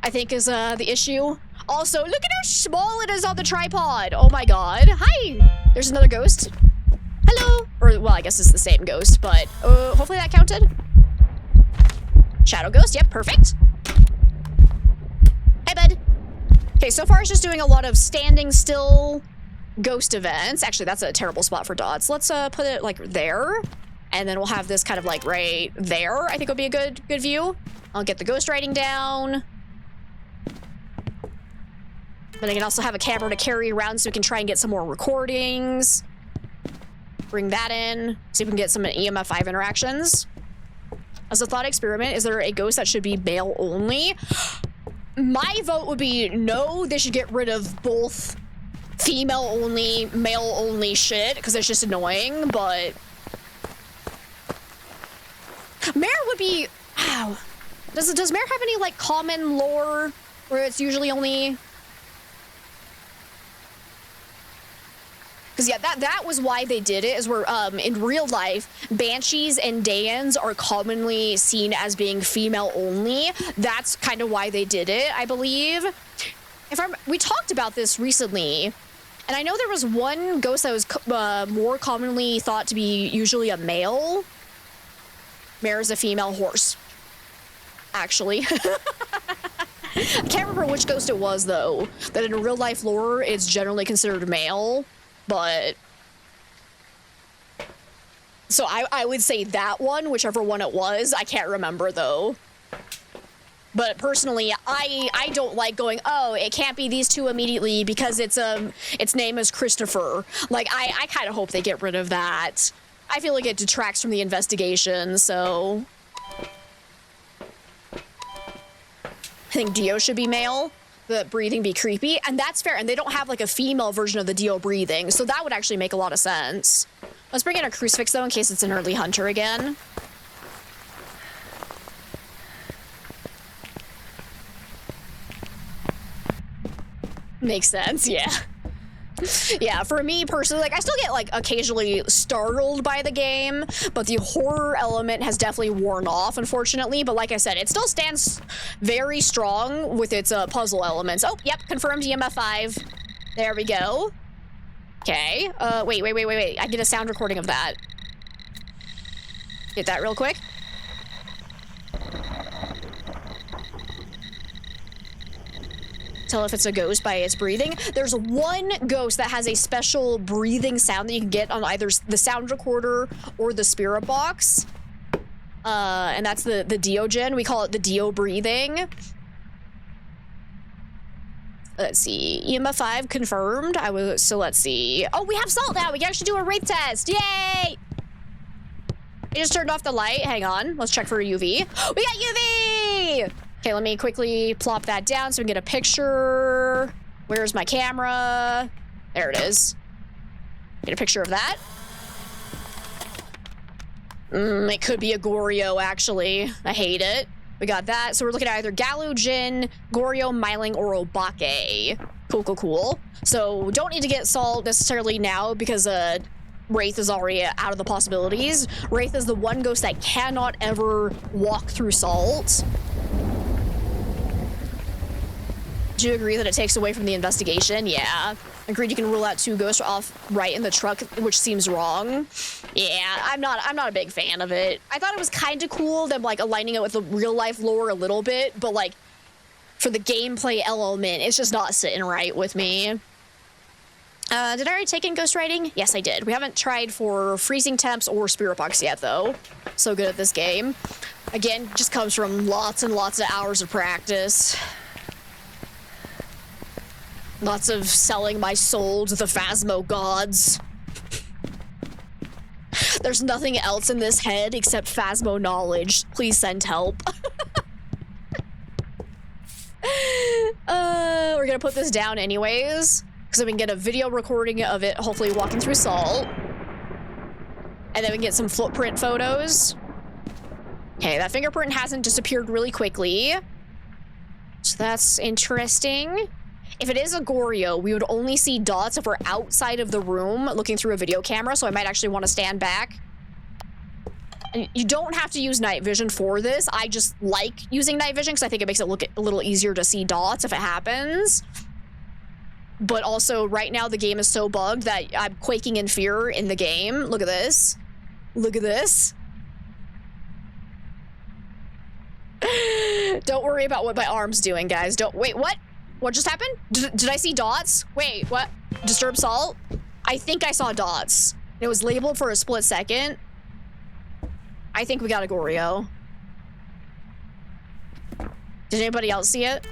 I think is the issue. Also, look at how small it is on the tripod. Oh my god. Hi! There's another ghost. Hello! Or, well, I guess it's the same ghost, but hopefully that counted. Shadow ghost, yep, perfect. Hey, bud. Okay, so far it's just doing a lot of standing still ghost events. Actually, that's a terrible spot for dots. Let's put it like there. And then we'll have this kind of like right there. I think would be a good view. I'll get the ghost writing down. But I can also have a camera to carry around so we can try and get some more recordings. Bring that in. See if we can get some EMF 5 interactions. As a thought experiment, is there a ghost that should be male only? My vote would be no, they should get rid of both female only, male only shit, because it's just annoying, but... Mare would be... Wow. Does Mare have any, like, common lore where it's usually only... Because, yeah, that was why they did it, is where, in real life, Banshees and Daeans are commonly seen as being female only. That's kind of why they did it, I believe. We talked about this recently, and I know there was one ghost that was more commonly thought to be usually a male. Mare is a female horse, actually. I can't remember which ghost it was, though. That in real life lore, it's generally considered male, but... So I would say that one, whichever one it was. I can't remember, though. But personally, I don't like going, oh, it can't be these two immediately because its name is Christopher. Like, I kind of hope they get rid of that. I feel like it detracts from the investigation, so... I think Dio should be male, the breathing be creepy, and that's fair, and they don't have, like, a female version of the Dio breathing, so that would actually make a lot of sense. Let's bring in a crucifix, though, in case it's an early hunter again. Makes sense, yeah. Yeah, for me personally, like, I still get, like, occasionally startled by the game, but the horror element has definitely worn off, unfortunately. But like I said, it still stands very strong with its puzzle elements. Oh, yep, confirmed EMF 5. There we go. Okay, wait. I get a sound recording of that. Get that real quick. Tell if it's a ghost by its breathing. There's one ghost that has a special breathing sound that you can get on either the sound recorder or the spirit box. And that's the Diogen. We call it the Dio breathing. Let's see. EMF 5 confirmed. So let's see. Oh, we have salt now. We can actually do a wraith test. Yay! I just turned off the light. Hang on. Let's check for a UV. We got UV! Okay, let me quickly plop that down so we can get a picture. Where's my camera? There it is. Get a picture of that. It could be a Goryo, actually. I hate it. We got that. So we're looking at either Galu, Jin, Goryo, Myling, or Obake. Cool. So don't need to get salt necessarily now because Wraith is already out of the possibilities. Wraith is the one ghost that cannot ever walk through salt. Do you agree that it takes away from the investigation? Yeah. Agreed you can rule out 2 ghosts off right in the truck, which seems wrong. Yeah, I'm not a big fan of it. I thought it was kind of cool, them like aligning it with the real life lore a little bit, but like for the gameplay element, it's just not sitting right with me. Did I already take in ghost writing? Yes, I did. We haven't tried for freezing temps or spirit box yet, though. So good at this game. Again, just comes from lots and lots of hours of practice. Lots of selling my soul to the Phasmo gods. There's nothing else in this head except Phasmo knowledge. Please send help. We're gonna put this down anyways, because we can get a video recording of it, hopefully walking through salt. And then we can get some footprint photos. Okay, that fingerprint hasn't disappeared really quickly. So that's interesting. If it is a Goryo, we would only see dots if we're outside of the room looking through a video camera, so I might actually want to stand back. And you don't have to use night vision for this. I just like using night vision because I think it makes it look a little easier to see dots if it happens. But also, right now, the game is so bugged that I'm quaking in fear in the game. Look at this. Look at this. Don't worry about what my arm's doing, guys. Wait, what? What just happened? Did I see dots? Wait, what? Disturb salt? I think I saw dots. It was labeled for a split second. I think we got a Goryo. Did anybody else see it?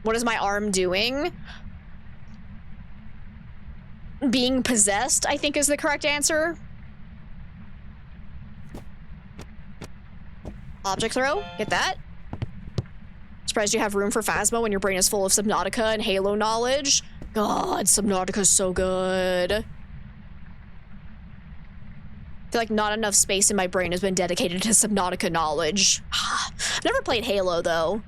What is my arm doing? Being possessed, I think is the correct answer. Object throw, get that. Surprised you have room for Phasmo when your brain is full of Subnautica and Halo knowledge. God, Subnautica's so good. I feel like not enough space in my brain has been dedicated to Subnautica knowledge. I've never played Halo, though.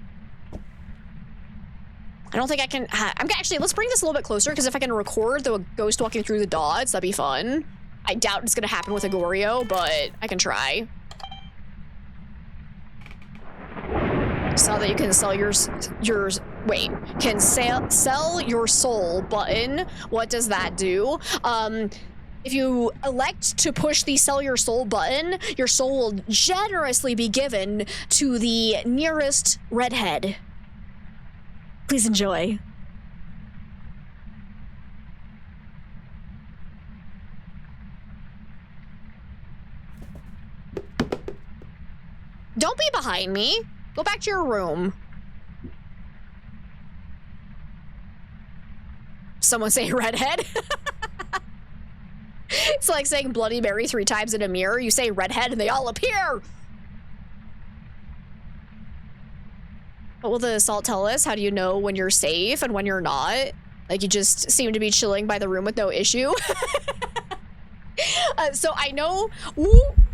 I don't think I can. Actually, let's bring this a little bit closer, because if I can record the ghost walking through the dots, that'd be fun. I doubt it's gonna happen with a Goryo, but I can try. Saw that you can sell sell your soul button. What does that do? If you elect to push the sell your soul button, your soul will generously be given to the nearest redhead. Please enjoy. Don't be behind me. Go back to your room. Someone say redhead. It's like saying Bloody Mary 3 times in a mirror. You say redhead and they all appear. What will the assault tell us? How do you know when you're safe and when you're not? Like, you just seem to be chilling by the room with no issue. So I know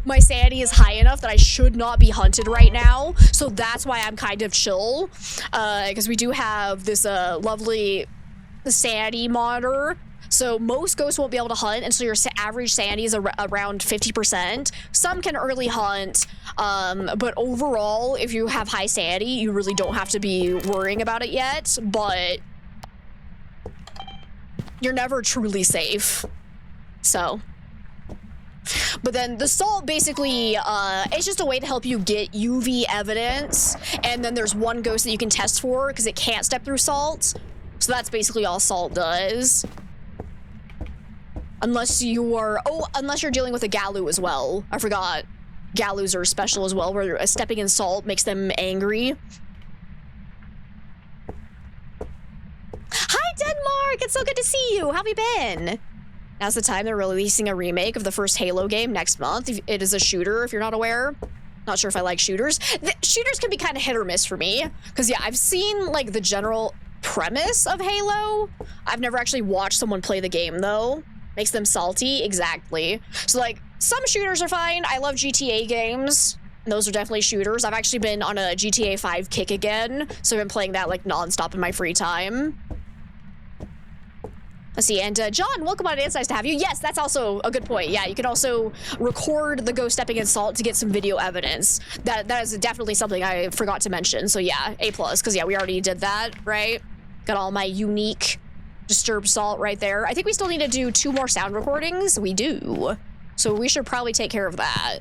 my sanity is high enough that I should not be hunted right now. So that's why I'm kind of chill. Because we do have this lovely sanity monitor. So most ghosts won't be able to hunt, and so your average sanity is around 50%. Some can early hunt, but overall, if you have high sanity, you really don't have to be worrying about it yet, but you're never truly safe. So, but then the salt basically, it's just a way to help you get UV evidence, and then there's one ghost that you can test for because it can't step through salt. So that's basically all salt does. Unless you are, unless you're dealing with a Galu as well. I forgot. Galus are special as well, where stepping in salt makes them angry. Hi, Denmark! It's so good to see you! How have you been? Now's the time they're releasing a remake of the first Halo game next month. It is a shooter, if you're not aware. Not sure if I like shooters. Shooters can be kind of hit or miss for me. Because, yeah, I've seen, like, the general premise of Halo. I've never actually watched someone play the game, though. Makes them salty, exactly. So, like, some shooters are fine. I love GTA games. And those are definitely shooters. I've actually been on a GTA 5 kick again. So I've been playing that, like, non-stop in my free time. Let's see, and John, welcome on. It's nice to have you. Yes, that's also a good point. Yeah, you can also record the ghost stepping in salt to get some video evidence. That is definitely something I forgot to mention. So yeah, A+, because yeah, we already did that, right? Got all my unique disturbed salt right there. I think we still need to do 2 more sound recordings. We do. So we should probably take care of that.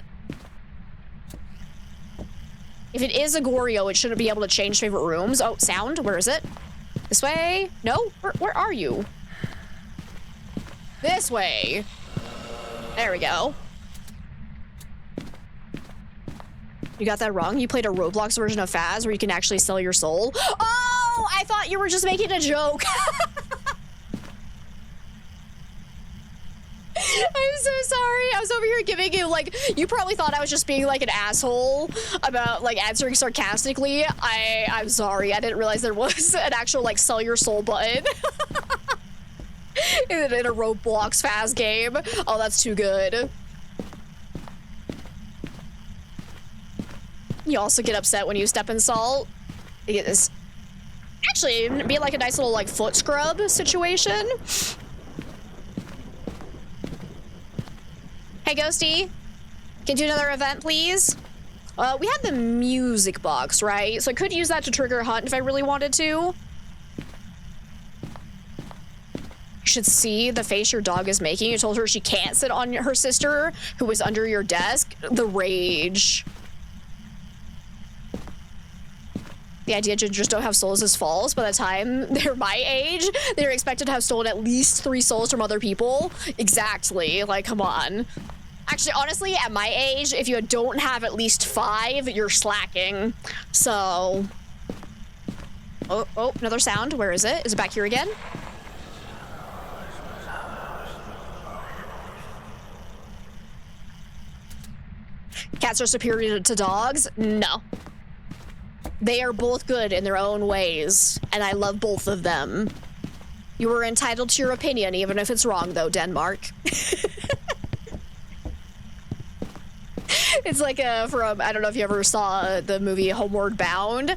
If it is a Goryo, it shouldn't be able to change favorite rooms. Oh, sound, where is it? This way? No? Where are you? This way. There we go. You got that wrong. You played a Roblox version of Phas where you can actually sell your soul. Oh, I thought you were just making a joke. I'm so sorry. I was over here giving you, like, you probably thought I was just being, like, an asshole about, like, answering sarcastically. I'm sorry. I didn't realize there was an actual, like, sell your soul button. in a Roblox Phas game. Oh, that's too good. You also get upset when you step in salt. You get this. Actually, it'd be like a nice little, like, foot scrub situation. Hey, Ghosty. Can you do another event, please? We had the music box, right? So I could use that to trigger a hunt if I really wanted to. You should see the face your dog is making. You told her she can't sit on her sister who was under your desk. The rage. The idea gingers don't have souls is false. By the time they're my age, they're expected to have stolen at least 3 souls from other people. Exactly. Like, come on. Actually, honestly, at my age, if you don't have at least 5, you're slacking. So... Oh, another sound. Where is it? Is it back here again? Cats are superior to dogs? No. They are both good in their own ways, and I love both of them. You are entitled to your opinion, even if it's wrong, though, Denmark. It's like from, I don't know if you ever saw the movie Homeward Bound.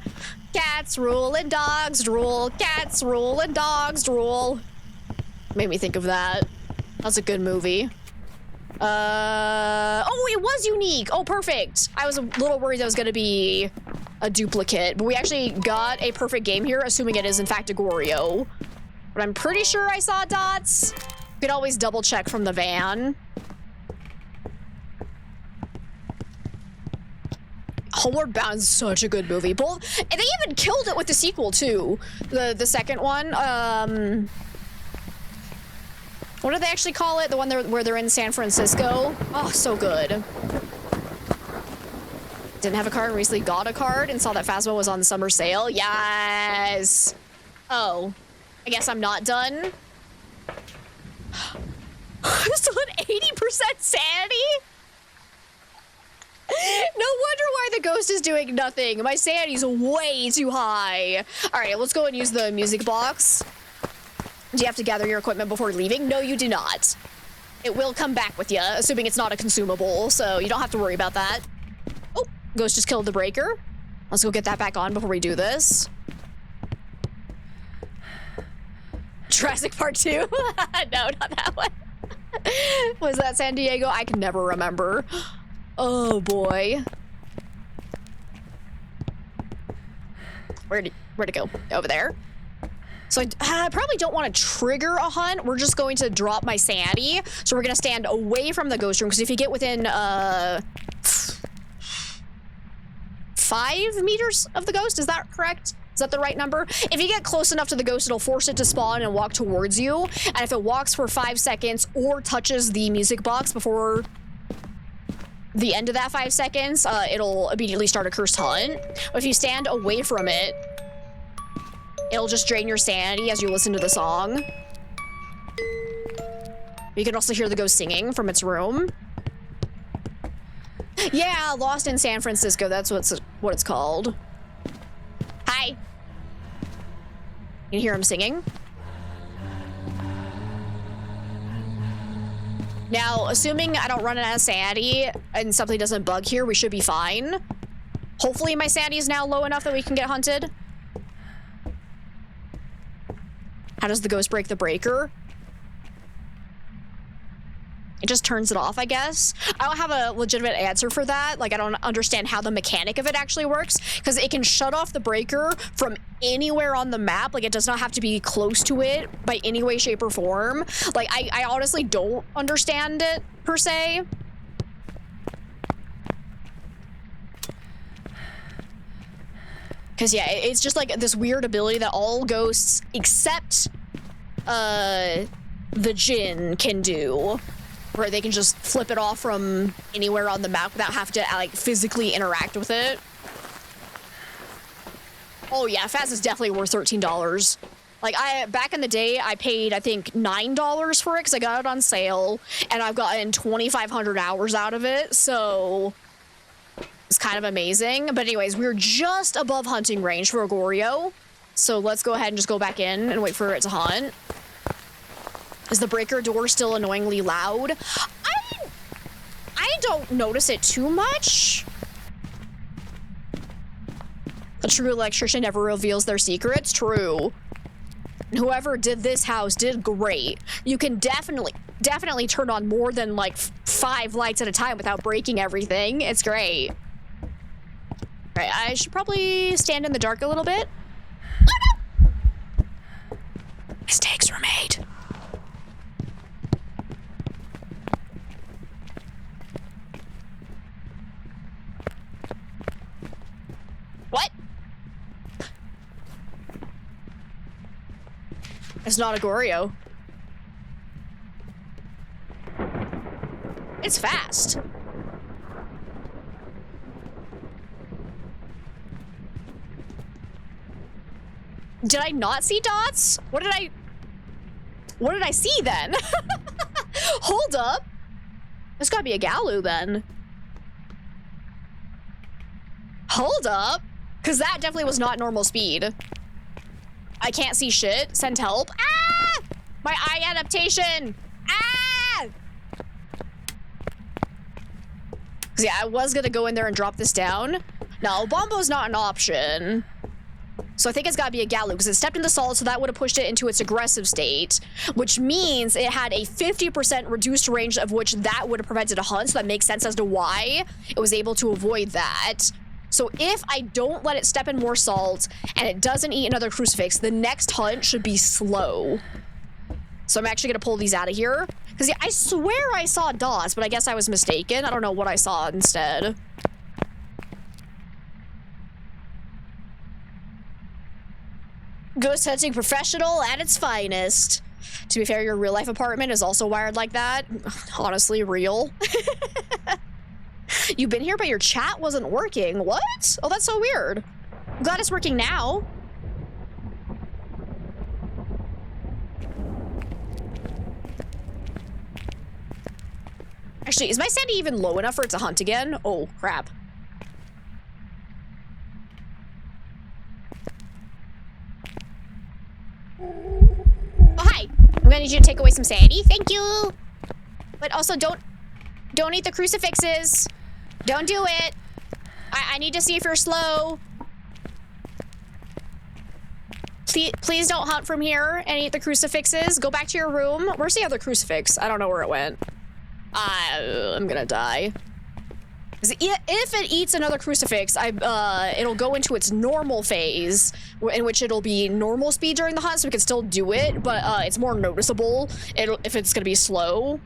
Cats rule and dogs rule. Cats rule and dogs rule. Made me think of that. That's a good movie. Oh, it was unique. Oh, perfect. I was a little worried that was going to be a duplicate, but we actually got a perfect game here, assuming it is in fact a Goryo. But I'm pretty sure I saw dots. You could always double check from the van. Homeward Bound is such a good movie. Both, and they even killed it with the sequel too. The second one. What do they actually call it? The one where they're in San Francisco. Oh, so good. Didn't have a card, recently got a card and saw that Phasmo was on the summer sale. Yes. Oh, I guess I'm not done. I'm still at 80% sanity. No wonder why the ghost is doing nothing. My sanity's way too high. All right, let's go and use the music box. Do you have to gather your equipment before leaving? No, you do not. It will come back with you, assuming it's not a consumable, so you don't have to worry about that. Oh, ghost just killed the breaker. Let's go get that back on before we do this. Jurassic Park 2? No, not that one. Was that San Diego? I can never remember. Oh boy. Where'd it go? Over there? So I probably don't want to trigger a hunt. We're just going to drop my sanity. So we're going to stand away from the ghost room, because if you get within 5 meters of the ghost, is that correct? Is that the right number? If you get close enough to the ghost, it'll force it to spawn and walk towards you. And if it walks for 5 seconds or touches the music box before the end of that 5 seconds, it'll immediately start a cursed hunt. But if you stand away from it, it'll just drain your sanity as you listen to the song. You can also hear the ghost singing from its room. Yeah, Lost in San Francisco, that's what it's called. Hi. You can hear him singing. Now, assuming I don't run out of sanity and something doesn't bug here, we should be fine. Hopefully my sanity is now low enough that we can get hunted. How does the ghost break the breaker? It just turns it off, I guess. I don't have a legitimate answer for that. Like, I don't understand how the mechanic of it actually works, because it can shut off the breaker from anywhere on the map. Like, it does not have to be close to it by any way, shape, or form. Like, I honestly don't understand it, per se. Because, yeah, it's just like this weird ability that all ghosts, except the Jinn, can do. Where they can just flip it off from anywhere on the map without having to, like, physically interact with it. Oh, yeah, Phaz is definitely worth $13. Like, back in the day, I paid, I think, $9 for it because I got it on sale. And I've gotten 2,500 hours out of it, so it's kind of amazing. But anyways, we're just above hunting range for a Goryo. So let's go ahead and just go back in and wait for it to hunt. Is the breaker door still annoyingly loud? I don't notice it too much. A true electrician never reveals their secrets. True. Whoever did this house did great. You can definitely turn on more than like 5 lights at a time without breaking everything. It's great. All right, I should probably stand in the dark a little bit. Oh no! Mistakes were made. What? It's not a Goryo. It's fast. Did I not see dots? What did I see then? Hold up. There's gotta be a Galu then. Hold up. Because that definitely was not normal speed. I can't see shit. Send help. Ah! My eye adaptation. Ah! Because yeah, I was gonna go in there and drop this down. No, Bombo's not an option. So I think it's gotta be a Galu, because it stepped in the salt, so that would have pushed it into its aggressive state, which means it had a 50% reduced range, of which that would have prevented a hunt, so that makes sense as to why it was able to avoid that. So if I don't let it step in more salt, and it doesn't eat another crucifix, the next hunt should be slow. So I'm actually gonna pull these out of here, because yeah, I swear I saw dots, but I guess I was mistaken. I don't know what I saw instead. Ghost hunting professional at its finest. To be fair, your real life apartment is also wired like that. Honestly, real. You've been here, but your chat wasn't working. What? Oh, that's so weird. I'm glad it's working now. Actually, is my sanity even low enough for it to hunt again? Oh, crap. Oh, hi. I'm gonna need you to take away some sanity. Thank you. But also, don't eat the crucifixes. Don't do it. I need to see if you're slow. Please don't hunt from here and eat the crucifixes. Go back to your room. Where's the other crucifix? I don't know where it went. I'm gonna die. If it eats another crucifix, it'll go into its normal phase, in which it'll be normal speed during the hunt, so we can still do it, but it's more noticeable if it's gonna be slow.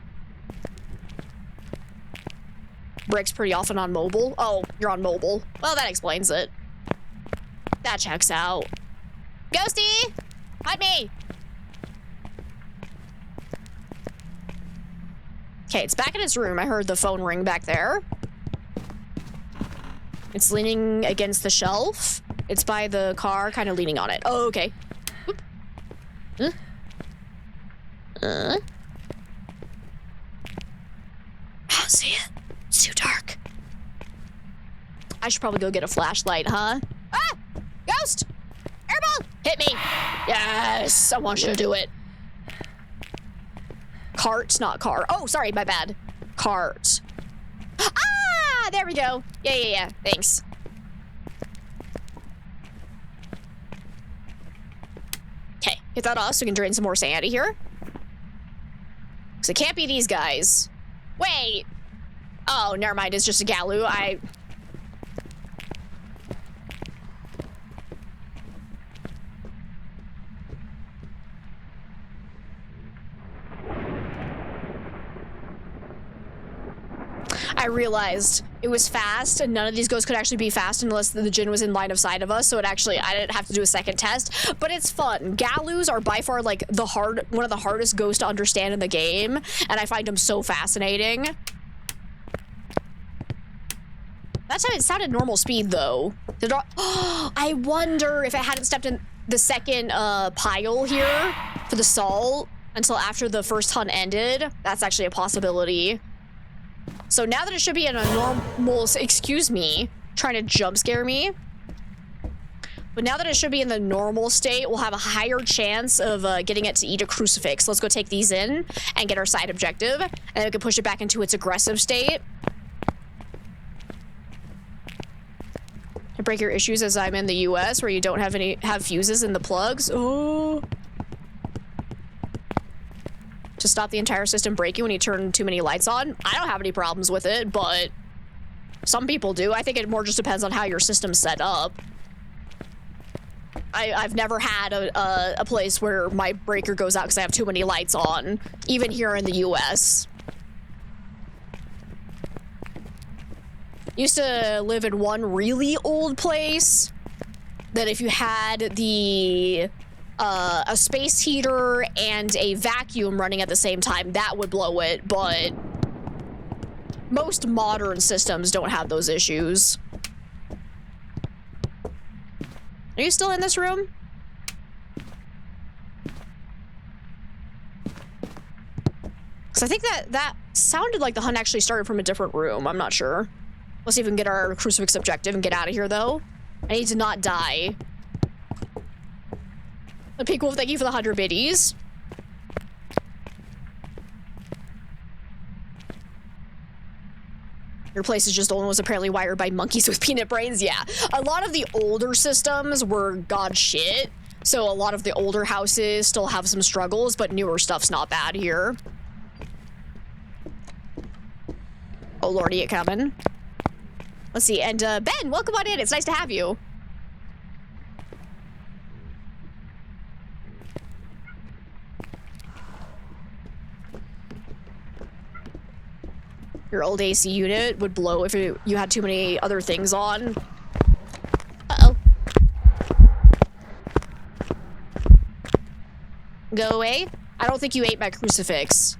Brick's pretty often on mobile. Oh, you're on mobile. Well, that explains it. That checks out. Ghosty! Hunt me! Okay, it's back in its room. I heard the phone ring back there. It's leaning against the shelf. It's by the car, kind of leaning on it. Oh, okay. Whoop. I don't see it. It's too dark. I should probably go get a flashlight, huh? Ah! Ghost! Airball! Hit me! Yes! I want you to do it. Cart, not car. Oh, sorry, my bad. Cart. Ah! There we go. Yeah. Thanks. Okay, get that off so we can drain some more sanity here. So it can't be these guys. Wait! Oh, never mind, it's just a Galu. I realized it was fast, and none of these ghosts could actually be fast unless the djinn was in line of sight of us, so I didn't have to do a second test, but it's fun. Galus are by far, like, one of the hardest ghosts to understand in the game, and I find them so fascinating. That time it sounded normal speed, though. I wonder if it hadn't stepped in the second pile here for the salt until after the first hunt ended. That's actually a possibility. So now that it should be in a normal, excuse me, trying to jump scare me. But now that it should be in the normal state, we'll have a higher chance of getting it to eat a crucifix. Let's go take these in and get our side objective, and then we can push it back into its aggressive state. To break your issues as I'm in the US, where you don't have fuses in the plugs. Oh. To stop the entire system breaking when you turn too many lights on. I don't have any problems with it, but some people do. I think it more just depends on how your system's set up. I've never had a place where my breaker goes out because I have too many lights on, even here in the US. Used to live in one really old place that if you had a space heater and a vacuum running at the same time, that would blow it, but most modern systems don't have those issues. Are you still in this room? Because I think that sounded like the hunt actually started from a different room. I'm not sure. Let's see if we can get our crucifix objective and get out of here, though. I need to not die. Pink Wolf, thank you for the 100 biddies. Your place is just the one was apparently wired by monkeys with peanut brains. Yeah, a lot of the older systems were god shit. So a lot of the older houses still have some struggles, but newer stuff's not bad here. Oh lordy, it coming. Let's see, and Ben, welcome on in. It's nice to have you. Your old AC unit would blow if you had too many other things on. Uh-oh. Go away. I don't think you ate my crucifix.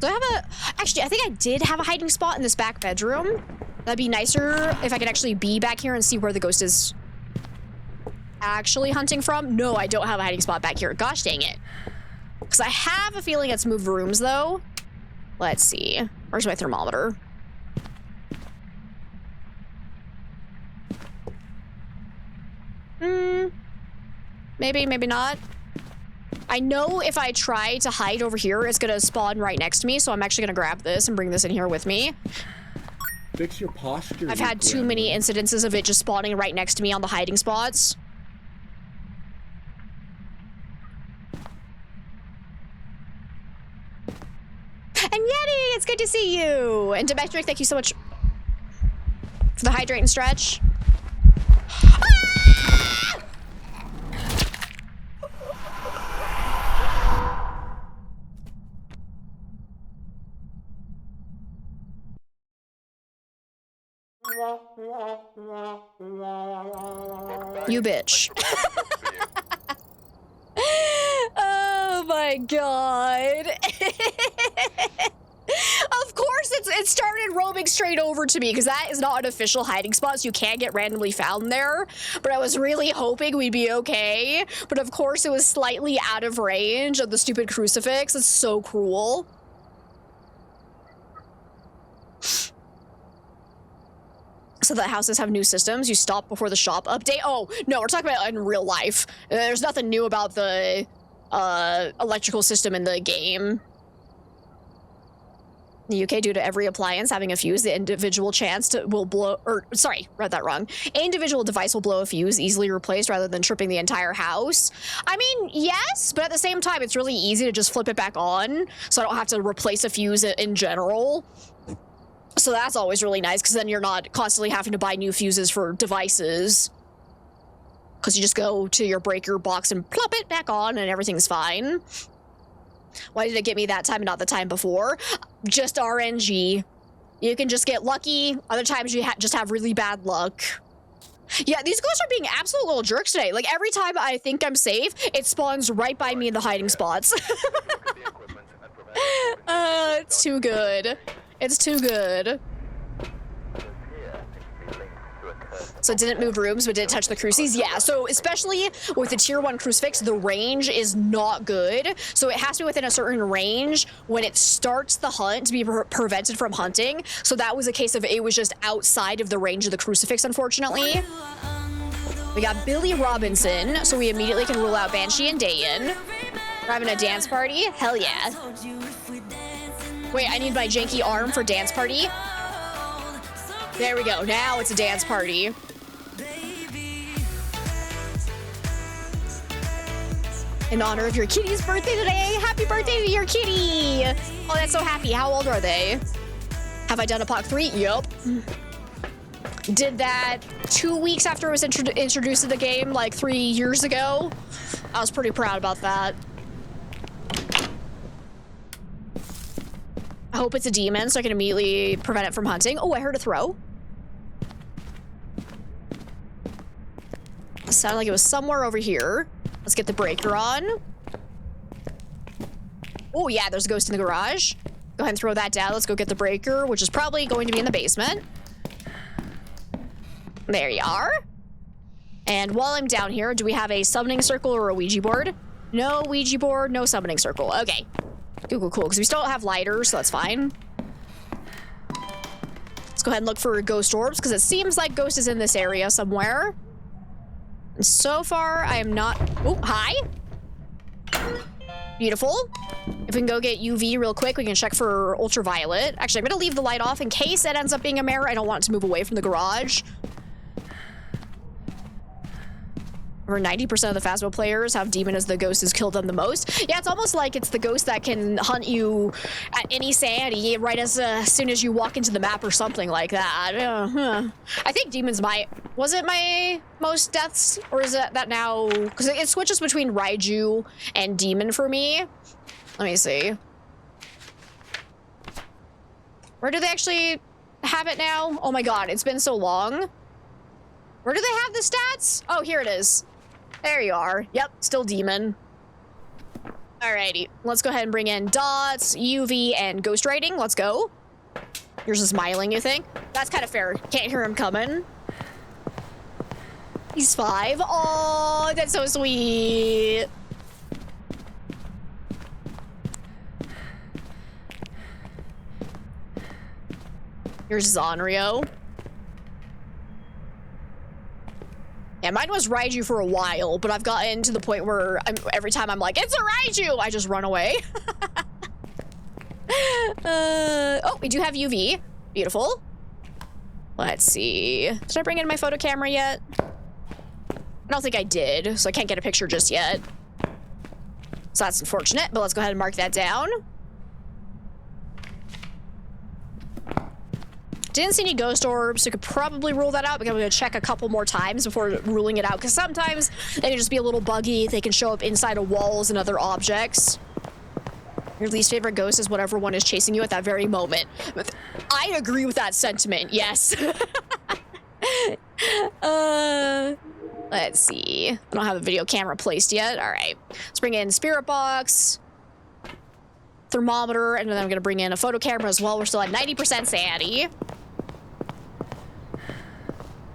Do I have a... Actually, I think I did have a hiding spot in this back bedroom. That'd be nicer if I could actually be back here and see where the ghost is actually hunting from. No, I don't have a hiding spot back here. Gosh dang it. Because I have a feeling it's moved rooms, though. Let's see. Where's my thermometer? Maybe, maybe not. I know if I try to hide over here, it's gonna spawn right next to me, so I'm actually gonna grab this and bring this in here with me. Fix your posture. I've had too many incidences of it just spawning right next to me on the hiding spots. And Yeti, it's good to see you! And Demetric, thank you so much for the hydrate and stretch. Ah! You bitch. Oh my god. Of course it started roaming straight over to me because that is not an official hiding spot, so you can't get randomly found there. But I was really hoping we'd be okay. But of course it was slightly out of range of the stupid crucifix. It's so cruel. So that houses have new systems. You stop before the shop update. Oh, no, we're talking about in real life. There's nothing new about the electrical system in the game. In the UK, due to every appliance having a fuse, the individual will blow, or sorry, read that wrong. Individual device will blow a fuse, easily replaced rather than tripping the entire house. I mean, yes, but at the same time, it's really easy to just flip it back on, so I don't have to replace a fuse in general. So that's always really nice, because then you're not constantly having to buy new fuses for devices. Because you just go to your breaker box and plop it back on and everything's fine. Why did it get me that time and not the time before? Just RNG. You can just get lucky. Other times you just have really bad luck. Yeah, these ghosts are being absolute little jerks today. Like, every time I think I'm safe, it spawns right by me in the hiding spots. It's too good. It's too good. So it didn't move rooms, but did it touch the crucifixes? Yeah, so especially with the tier 1 crucifix, the range is not good. So it has to be within a certain range when it starts the hunt to be prevented from hunting. So that was a case of it was just outside of the range of the crucifix, unfortunately. We got Billy Robinson, so we immediately can rule out Banshee and Dayan. We're having a dance party? Hell yeah. Wait, I need my janky arm for dance party. There we go. Now it's a dance party. In honor of your kitty's birthday today. Happy birthday to your kitty. Oh, that's so happy. How old are they? Have I done a POC 3? Yup. Did that 2 weeks after it was introduced to the game, like 3 years ago. I was pretty proud about that. I hope it's a demon so I can immediately prevent it from hunting. Oh, I heard a throw. It sounded like it was somewhere over here. Let's get the breaker on. Oh, yeah, there's a ghost in the garage. Go ahead and throw that down. Let's go get the breaker, which is probably going to be in the basement. There you are. And while I'm down here, do we have a summoning circle or a Ouija board? No Ouija board, no summoning circle. Okay. Cool, cool, cool. Because we still don't have lighters, so that's fine. Let's go ahead and look for ghost orbs, because it seems like ghost is in this area somewhere. And so far, I am not... Oh, hi. Beautiful. If we can go get UV real quick, we can check for ultraviolet. Actually, I'm gonna leave the light off in case it ends up being a mirror. I don't want it to move away from the garage. Over 90% of the Phasmo players have Demon as the ghost who's killed them the most. Yeah, it's almost like it's the ghost that can hunt you at any sanity right as soon as you walk into the map or something like that. I think Demon's was it my most deaths? Or is it that now? Because it switches between Raiju and Demon for me. Let me see. Where do they actually have it now? Oh my god, it's been so long. Where do they have the stats? Oh, here it is. There you are. Yep, still Demon. Alrighty, let's go ahead and bring in Dots, UV, and Ghost Writing. Let's go. Yours is smiling, you think? That's kind of fair. Can't hear him coming. He's 5. Oh, that's so sweet. Yours is Onryo. Yeah, mine was Raiju for a while, but I've gotten to the point where every time I'm like, it's a Raiju, I just run away. Oh, we do have UV. Beautiful. Let's see. Did I bring in my photo camera yet? I don't think I did, so I can't get a picture just yet. So that's unfortunate, but let's go ahead and mark that down. Didn't see any ghost orbs, so could probably rule that out, because I'm gonna check a couple more times before ruling it out, because sometimes they can just be a little buggy. They can show up inside of walls and other objects. Your least favorite ghost is whatever one is chasing you at that very moment. I agree with that sentiment, yes. Let's see. I don't have a video camera placed yet. All right, let's bring in Spirit Box, thermometer, and then I'm gonna bring in a photo camera as well. We're still at 90% sanity.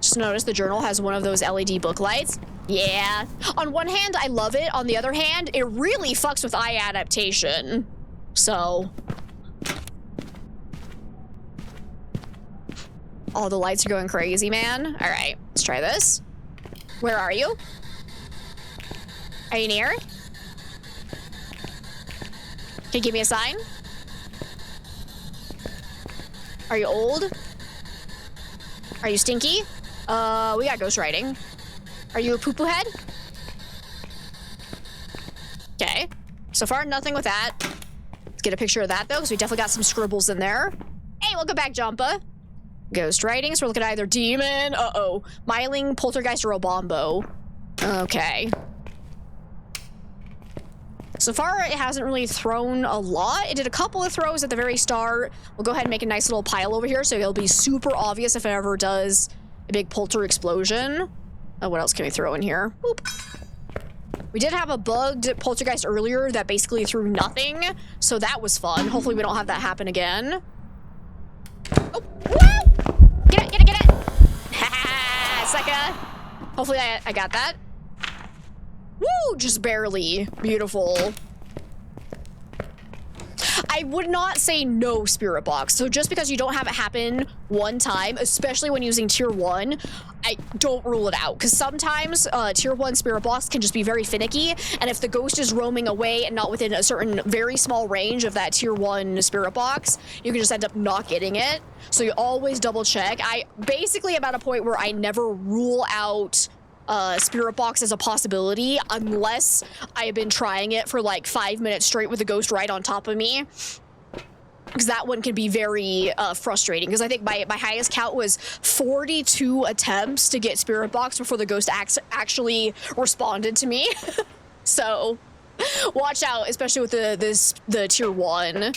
Just noticed the journal has one of those LED book lights. Yeah. On one hand, I love it. On the other hand, it really fucks with eye adaptation. So. All the lights are going crazy, man. All right, let's try this. Where are you? Are you near? Can you give me a sign? Are you old? Are you stinky? We got ghost writing. Are you a poo-poo head? Okay. So far, nothing with that. Let's get a picture of that, though, because we definitely got some scribbles in there. Hey, welcome back, Jumpa. Ghost writing, so we're looking at either Demon, Myling, Poltergeist, or Obombo. Okay. So far, it hasn't really thrown a lot. It did a couple of throws at the very start. We'll go ahead and make a nice little pile over here, so it'll be super obvious if it ever does a big polter explosion. What else can we throw in here? Boop. We did have a bugged poltergeist earlier that basically threw nothing, so that was fun. Hopefully we don't have that happen again. Oh, woo! Get it, get it, get it! Ha-ha, sucker! Hopefully I got that. Woo! Just barely. Beautiful. I would not say no Spirit Box. So just because you don't have it happen one time, especially when using Tier 1, I don't rule it out. Because sometimes Tier 1 Spirit Box can just be very finicky. And if the ghost is roaming away and not within a certain very small range of that Tier 1 Spirit Box, you can just end up not getting it. So you always double check. I basically am at a point where I never rule out Spirit Box as a possibility unless I have been trying it for like 5 minutes straight with the ghost right on top of me, because that one can be very frustrating, because I think my highest count was 42 attempts to get Spirit Box before the ghost actually responded to me. So watch out, especially with the Tier 1.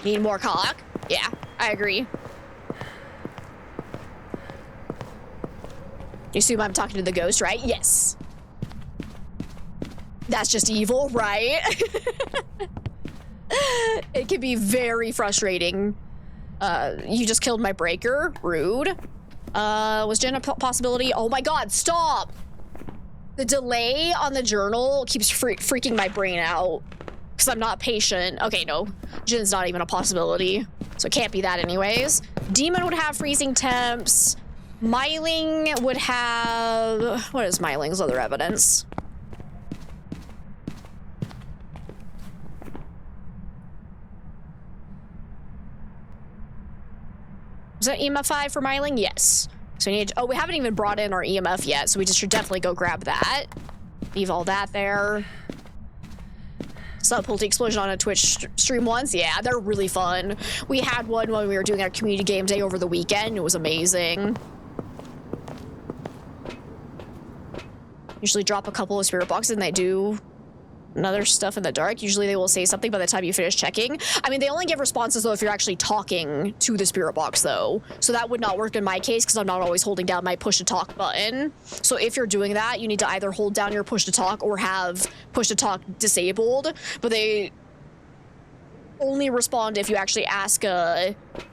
Need more cock? Yeah, I agree. You assume I'm talking to the ghost, right? Yes. That's just evil, right? It can be very frustrating. You just killed my breaker. Rude. Was Jen a possibility? Oh my god, stop! The delay on the journal keeps freaking my brain out. Because I'm not patient. Okay, no. Jin's not even a possibility. So it can't be that anyways. Demon would have freezing temps. Myling would have... What is Myling's other evidence? Was that EMF 5 for Myling? Yes. So we need, oh, we haven't even brought in our EMF yet, so we just should definitely go grab that. Leave all that there. Saw a Pulte Explosion on a Twitch stream once. Yeah, they're really fun. We had one when we were doing our community game day over the weekend. It was amazing. Usually drop a couple of spirit boxes and they do another stuff in the dark. Usually they will say something by the time you finish checking. I mean, they only give responses though if you're actually talking to the spirit box though. So that would not work in my case because I'm not always holding down my push to talk button. So if you're doing that, you need to either hold down your push to talk or have push to talk disabled. But they only respond if you actually ask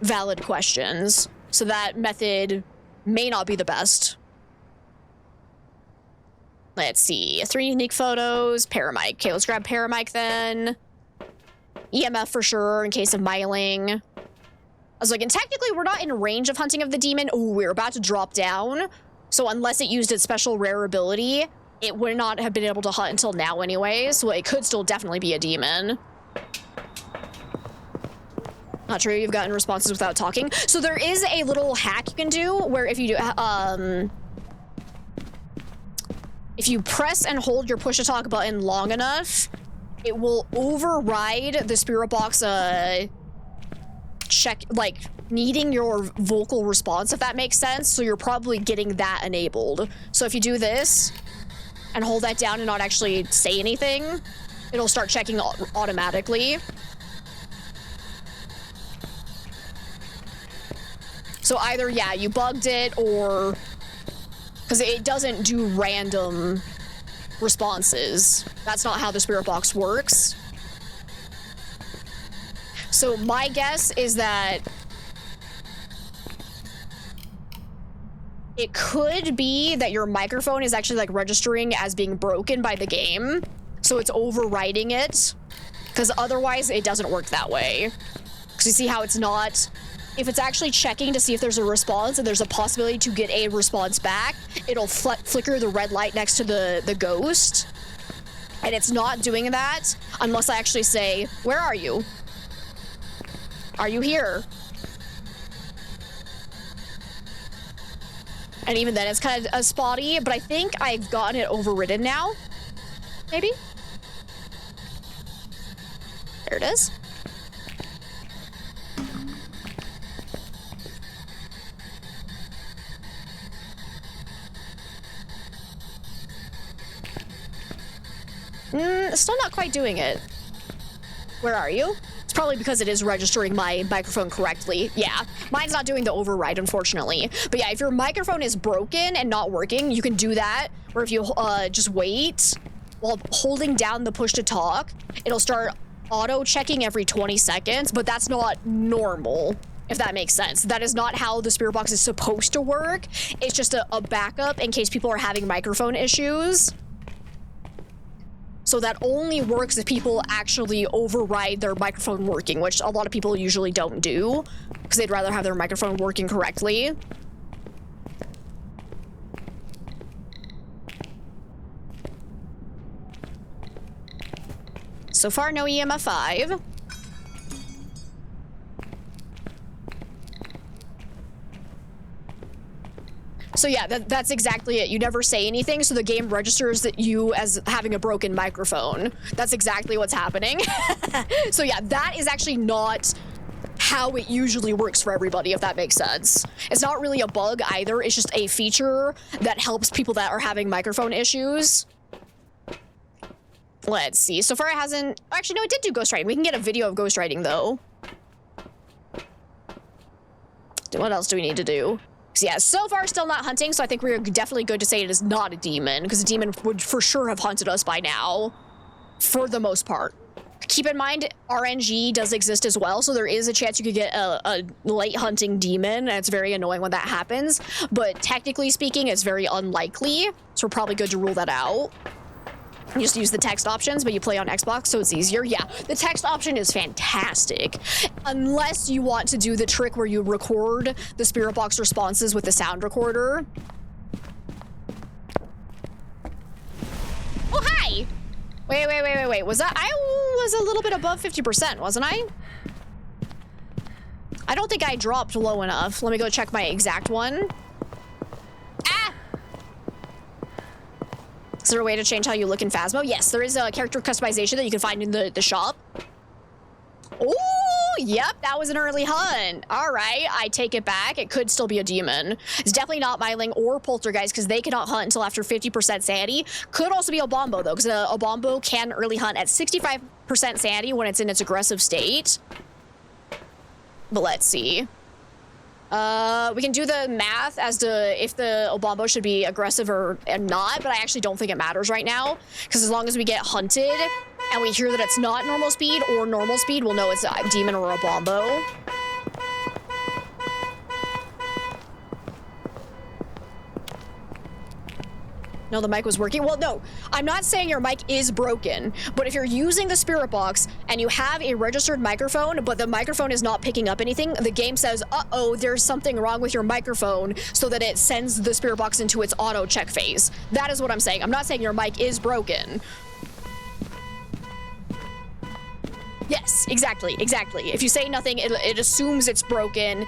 valid questions. So that method may not be the best. Let's see, 3 unique photos, Paramic. Okay, let's grab Paramic then. EMF for sure, in case of Myling. I was like, and technically we're not in range of hunting of the demon. Oh, we're about to drop down. So unless it used its special rare ability, it would not have been able to hunt until now anyway. So it could still definitely be a demon. Not sure you've gotten responses without talking. So there is a little hack you can do where if you do, if you press and hold your push to talk button long enough, it will override the spirit box check, like needing your vocal response, if that makes sense. So you're probably getting that enabled. So if you do this and hold that down and not actually say anything, it'll start checking automatically. So either, yeah, you bugged it or... because it doesn't do random responses. That's not how the spirit box works. So my guess is that it could be that your microphone is actually like registering as being broken by the game. So it's overriding it. Because otherwise it doesn't work that way. Because you see how it's not... if it's actually checking to see if there's a response and there's a possibility to get a response back, it'll flicker the red light next to the ghost. And it's not doing that unless I actually say, where are you? Are you here? And even then it's kind of spotty, but I think I've gotten it overridden now. Maybe? There it is. Still not quite doing it. Where are you? It's probably because it is registering my microphone correctly. Yeah, mine's not doing the override, unfortunately. But yeah, if your microphone is broken and not working, you can do that. Or if you just wait while holding down the push to talk, it'll start auto-checking every 20 seconds, but that's not normal, if that makes sense. That is not how the spirit box is supposed to work. It's just a backup in case people are having microphone issues. So that only works if people actually override their microphone working, which a lot of people usually don't do, because they'd rather have their microphone working correctly. So far, no EMF 5. So yeah, that's exactly it. You never say anything, so the game registers that you as having a broken microphone. That's exactly what's happening. So yeah, that is actually not how it usually works for everybody, if that makes sense. It's not really a bug either. It's just a feature that helps people that are having microphone issues. Let's see. So far it hasn't... Actually, no, it did do ghostwriting. We can get a video of ghostwriting, though. What else do we need to do? So yeah, so far still not hunting, so I think we're definitely good to say it is not a demon, because a demon would for sure have hunted us by now, for the most part. Keep in mind, RNG does exist as well, so there is a chance you could get a late hunting demon, and it's very annoying when that happens, but technically speaking, it's very unlikely, so we're probably good to rule that out. You just use the text options, but you play on Xbox, so it's easier. Yeah, the text option is fantastic. Unless you want to do the trick where you record the spirit box responses with the sound recorder. Oh, hi! Wait. Was that... I was a little bit above 50%, wasn't I? I don't think I dropped low enough. Let me go check my exact one. Ah! Is there a way to change how you look in Phasmo? Yes, there is a character customization that you can find in the shop. Oh, yep, that was an early hunt. All right, I take it back. It could still be a demon. It's definitely not Myling or Poltergeist because they cannot hunt until after 50% sanity. Could also be Obombo though, because Obombo can early hunt at 65% sanity when it's in its aggressive state. But let's see. We can do the math as to if the Obombo should be aggressive or not, but I actually don't think it matters right now because as long as we get hunted and we hear that it's not normal speed or normal speed, we'll know it's a demon or a Obombo. No, the mic was working. Well, no, I'm not saying your mic is broken, but if you're using the spirit box and you have a registered microphone, but the microphone is not picking up anything, the game says, uh-oh, there's something wrong with your microphone, so that it sends the spirit box into its auto check phase. That is what I'm saying. I'm not saying your mic is broken. Yes, exactly. If you say nothing, it assumes it's broken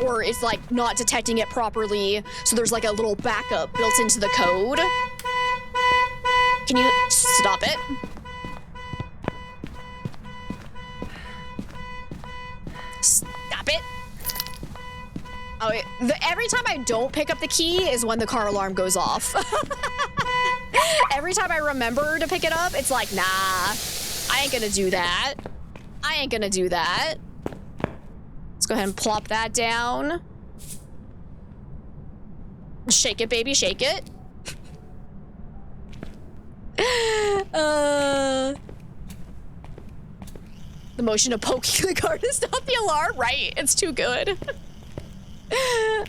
or it's like not detecting it properly. So there's like a little backup built into the code. Can you stop it? Stop it. Oh, every time I don't pick up the key is when the car alarm goes off. Every time I remember to pick it up, it's like, nah. I ain't gonna do that. Let's go ahead and plop that down. Shake it, baby, shake it. The motion of poking the car to stop the alarm, right? It's too good.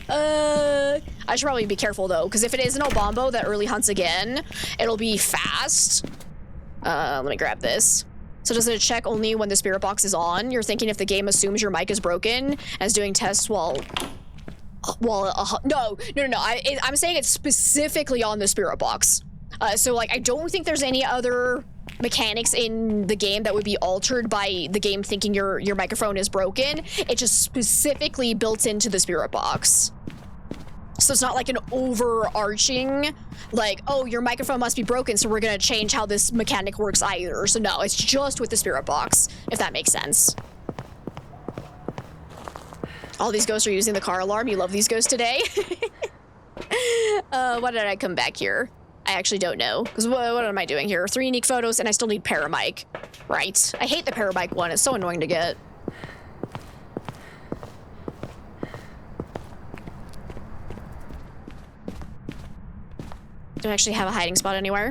I should probably be careful though, because if it is an Obombo that early hunts again, it'll be fast. Let me grab this. So does it check only when the spirit box is on? You're thinking if the game assumes your mic is broken as doing tests while no. I'm saying it's specifically on the spirit box. So like, I don't think there's any other mechanics in the game that would be altered by the game thinking your microphone is broken. It's just specifically built into the spirit box. So it's not like an overarching, like, oh, your microphone must be broken, so we're gonna change how this mechanic works either. So no, it's just with the spirit box, if that makes sense. All these ghosts are using the car alarm. You love these ghosts today? Why did I come back here? I actually don't know, because what am I doing here? 3 unique photos, and I still need paramic. Right. I hate the paramic one. It's so annoying to get. Do I actually have a hiding spot anywhere?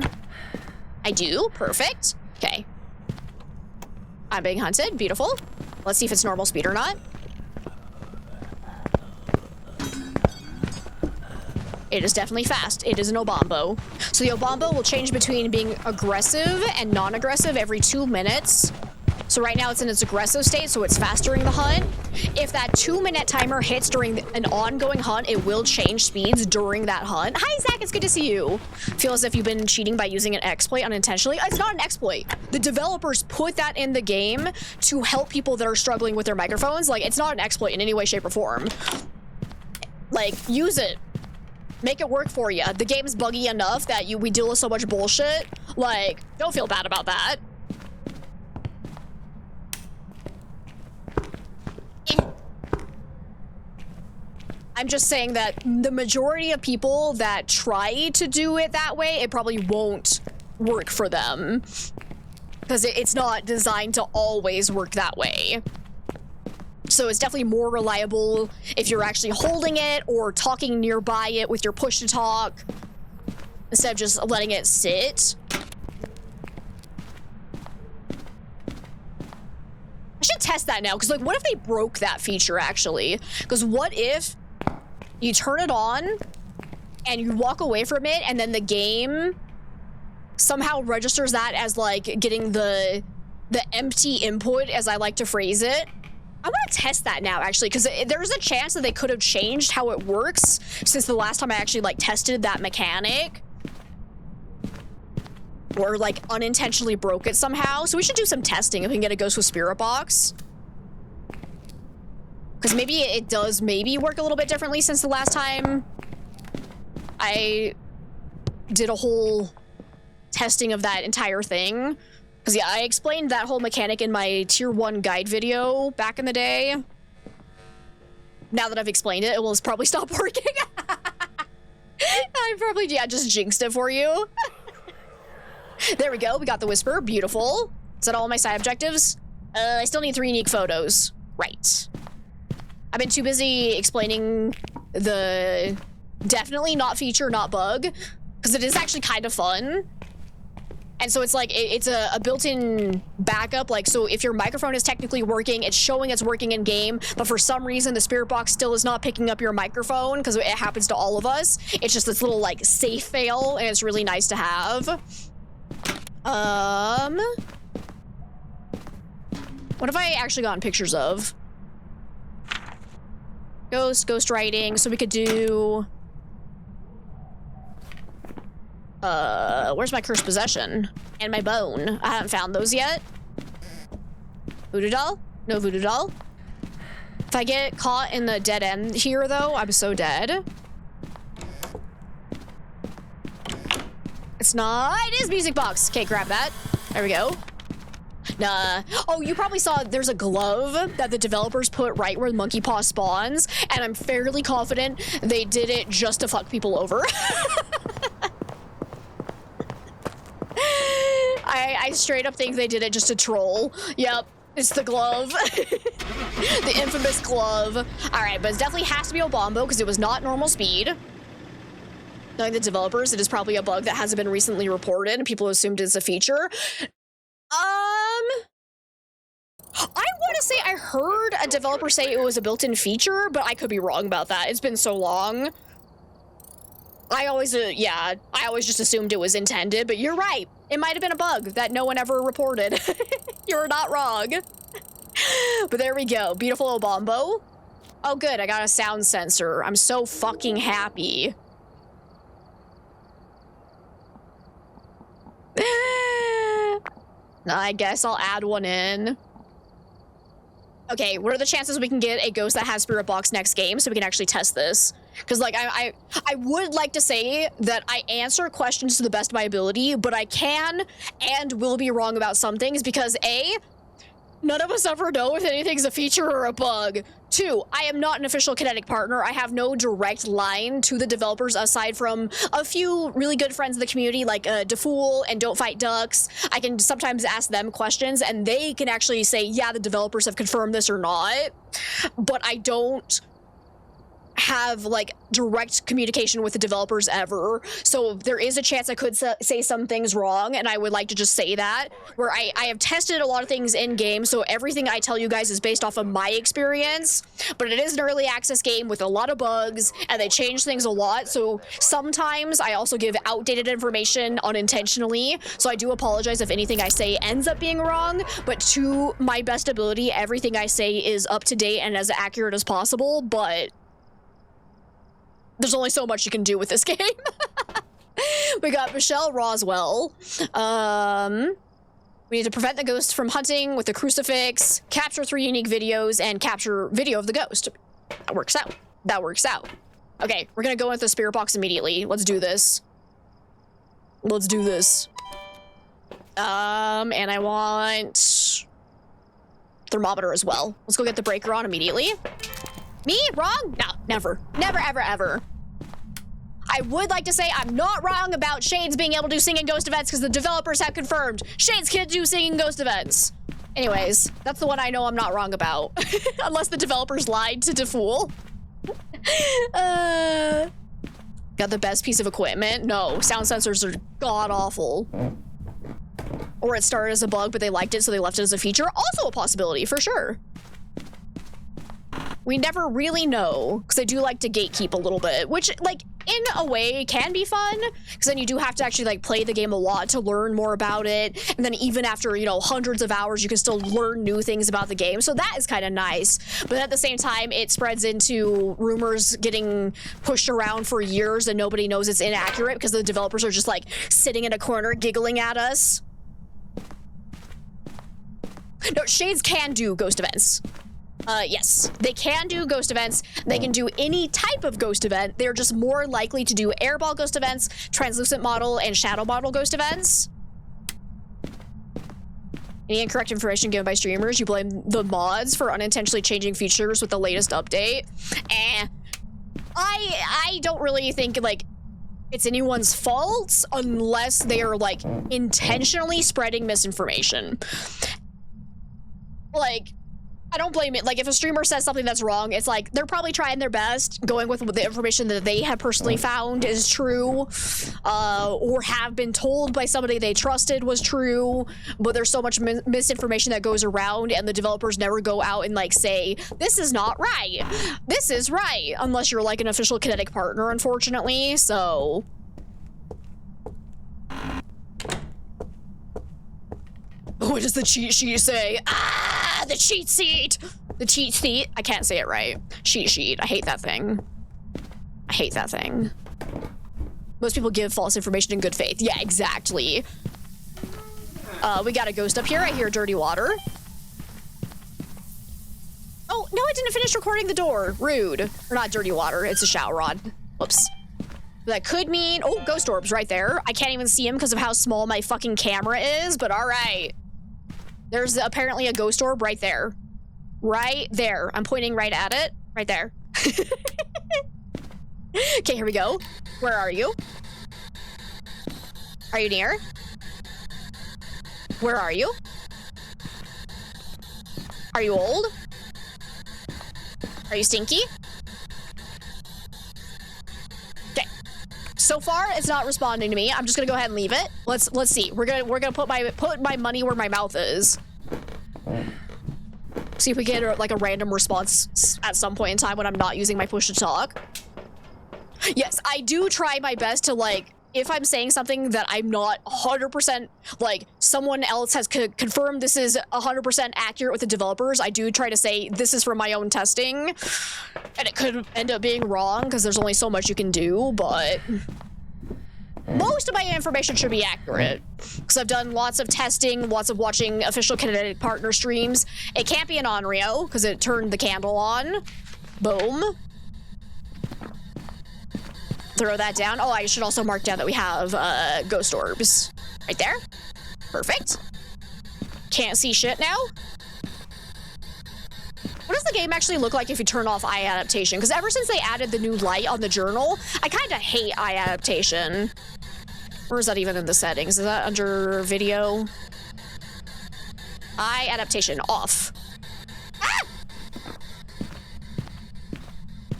I do. Perfect. Okay. I'm being hunted. Beautiful. Let's see if it's normal speed or not. It is definitely fast. It is an Obombo. So the Obombo will change between being aggressive and non-aggressive every 2 minutes. So right now it's in its aggressive state, so it's fast during the hunt. If that 2-minute timer hits during an ongoing hunt, it will change speeds during that hunt. Hi, Zach, it's good to see you. Feel as if you've been cheating by using an exploit unintentionally. It's not an exploit. The developers put that in the game to help people that are struggling with their microphones. Like, it's not an exploit in any way, shape, or form. Like, use it. Make it work for you. The game's buggy enough that we deal with so much bullshit. Like, don't feel bad about that. I'm just saying that the majority of people that try to do it that way, it probably won't work for them. Because it's not designed to always work that way. So it's definitely more reliable if you're actually holding it or talking nearby it with your push to talk instead of just letting it sit. I should test that now, because like, what if they broke that feature actually? Because what if you turn it on and you walk away from it and then the game somehow registers that as like getting the empty input, as I like to phrase it? I want to test that now, actually, because there's a chance that they could have changed how it works since the last time I actually, like, tested that mechanic. Or, like, unintentionally broke it somehow. So we should do some testing if we can get a Ghost with Spirit Box. Because maybe it does maybe work a little bit differently since the last time I did a whole testing of that entire thing. Because yeah, I explained that whole mechanic in my tier 1 guide video back in the day. Now that I've explained it, it will probably stop working. I probably, yeah, just jinxed it for you. There we go, we got the whisper, beautiful. Is that all my side objectives? I still need 3 unique photos. Right. I've been too busy explaining the definitely not feature, not bug, because it is actually kind of fun. And so it's like, it's a built-in backup. Like, so if your microphone is technically working, it's showing it's working in game, but for some reason the spirit box still is not picking up your microphone, because it happens to all of us. It's just this little like safe fail, and it's really nice to have. What have I actually gotten pictures of? Ghost writing, so we could do... where's my cursed possession? And my bone. I haven't found those yet. Voodoo doll? No voodoo doll. If I get caught in the dead end here, though, I'm so dead. It's not... It is music box! Okay, grab that. There we go. Nah. Oh, you probably saw there's a glove that the developers put right where the monkey paw spawns, and I'm fairly confident they did it just to fuck people over. I straight up think they did it just to troll. Yep, it's the glove. The infamous glove. Alright, but it definitely has to be Obombo because it was not normal speed. Knowing the developers, it is probably a bug that hasn't been recently reported and people assumed it's a feature. I want to say I heard a developer say it was a built-in feature, but I could be wrong about that. It's been so long. I always, yeah, I always just assumed it was intended, but you're right. It might have been a bug that no one ever reported. You're not wrong. But there we go. Beautiful Obombo. Oh, good. I got a sound sensor. I'm so fucking happy. I guess I'll add one in. Okay, what are the chances we can get a ghost that has spirit box next game so we can actually test this? Because, like, I would like to say that I answer questions to the best of my ability, but I can and will be wrong about some things because A, none of us ever know if anything's a feature or a bug. 2, I am not an official Kinetic partner. I have no direct line to the developers aside from a few really good friends in the community like DeFool and Don't Fight Ducks. I can sometimes ask them questions and they can actually say, yeah, the developers have confirmed this or not. But I don't have like direct communication with the developers ever, so there is a chance I could say some things wrong, and I would like to just say that where I have tested a lot of things in game, so everything I tell you guys is based off of my experience, but it is an early access game with a lot of bugs and they change things a lot, so sometimes I also give outdated information unintentionally, so I do apologize if anything I say ends up being wrong, but to my best ability everything I say is up to date and as accurate as possible, but there's only so much you can do with this game. We got Michelle Roswell. We need to prevent the ghost from hunting with the crucifix, capture 3 unique videos, and capture video of the ghost. That works out. That works out. Okay, we're gonna go into the spirit box immediately. Let's do this. Let's do this. And I want thermometer as well. Let's go get the breaker on immediately. Me? Wrong? No, never. Never, ever, ever. I would like to say I'm not wrong about Shades being able to do singing ghost events because the developers have confirmed Shades can do singing ghost events. Anyways, that's the one I know I'm not wrong about. Unless the developers lied to DeFool. Got the best piece of equipment? No, sound sensors are god-awful. Or it started as a bug, but they liked it, so they left it as a feature. Also a possibility, for sure. We never really know, because I do like to gatekeep a little bit, which, like, in a way can be fun, because then you do have to actually, like, play the game a lot to learn more about it, and then even after, you know, hundreds of hours, you can still learn new things about the game, so that is kind of nice, but at the same time, it spreads into rumors getting pushed around for years, and nobody knows it's inaccurate, because the developers are just, like, sitting in a corner giggling at us. No, Shades can do ghost events. Yes, they can do ghost events. They can do any type of ghost event. They're just more likely to do airball ghost events, translucent model, and shadow model ghost events. Any incorrect information given by streamers, you blame the mods for unintentionally changing features with the latest update. I don't really think, like, it's anyone's fault unless they are, like, intentionally spreading misinformation. Like, I don't blame it. Like, if a streamer says something that's wrong, it's like, they're probably trying their best, going with the information that they have personally found is true, or have been told by somebody they trusted was true, but there's so much misinformation that goes around, and the developers never go out and, like, say, this is not right. This is right. Unless you're, like, an official Kinetic partner, unfortunately, so... What does the cheat sheet say? Ah, the cheat sheet! The cheat sheet. I can't say it right. Cheat sheet. I hate that thing. I hate that thing. Most people give false information in good faith. Yeah, exactly. We got a ghost up here. I hear dirty water. Oh, no, I didn't finish recording the door. Rude. Or not dirty water. It's a shower rod. Whoops. That could mean... Oh, ghost orbs right there. I can't even see him because of how small my fucking camera is, but all right. There's apparently a ghost orb right there. Right there. I'm pointing right at it. Right there. Okay, here we go. Where are you? Are you near? Where are you? Are you old? Are you stinky? Okay. So far, it's not responding to me. I'm just gonna go ahead and leave it. Let's see. We're gonna put my money where my mouth is. See if we get like a random response at some point in time when I'm not using my push to talk. Yes, I do try my best to, like, if I'm saying something that I'm not 100%, like, someone else has confirmed this is 100% accurate with the developers, I do try to say this is from my own testing. And it could end up being wrong because there's only so much you can do, but most of my information should be accurate. Because I've done lots of testing, lots of watching official Kinetic partner streams. It can't be an Onryo because it turned the candle on. Boom. Throw that down. Oh, I should also mark down that we have ghost orbs. Right there. Perfect. Can't see shit now. What does the game actually look like if you turn off eye adaptation? Because ever since they added the new light on the journal, I kind of hate eye adaptation. Where is that even in the settings? Is that under video? Eye adaptation off. Ah!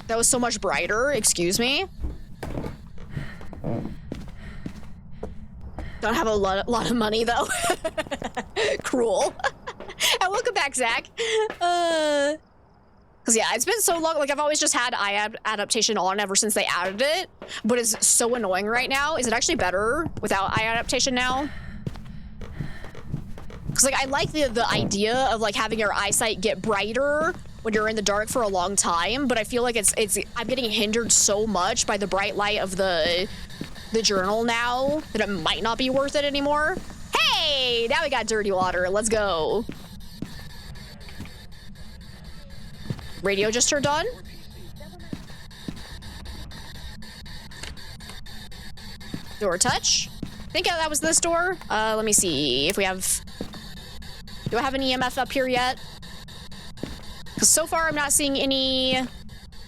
That was so much brighter. Excuse me. Don't have a lot of money though. Cruel. And welcome back, Zach. Cause yeah, it's been so long. Like I've always just had eye adaptation on ever since they added it, but it's so annoying right now. Is it actually better without eye adaptation now? Cause like I like the idea of like having your eyesight get brighter when you're in the dark for a long time, but I feel like I'm getting hindered so much by the bright light of the journal now that it might not be worth it anymore. Hey, now we got dirty water. Let's go. Radio just turned on. Door touch. I think that was this door. Let me see if we have... Do I have an EMF up here yet? Because so far I'm not seeing any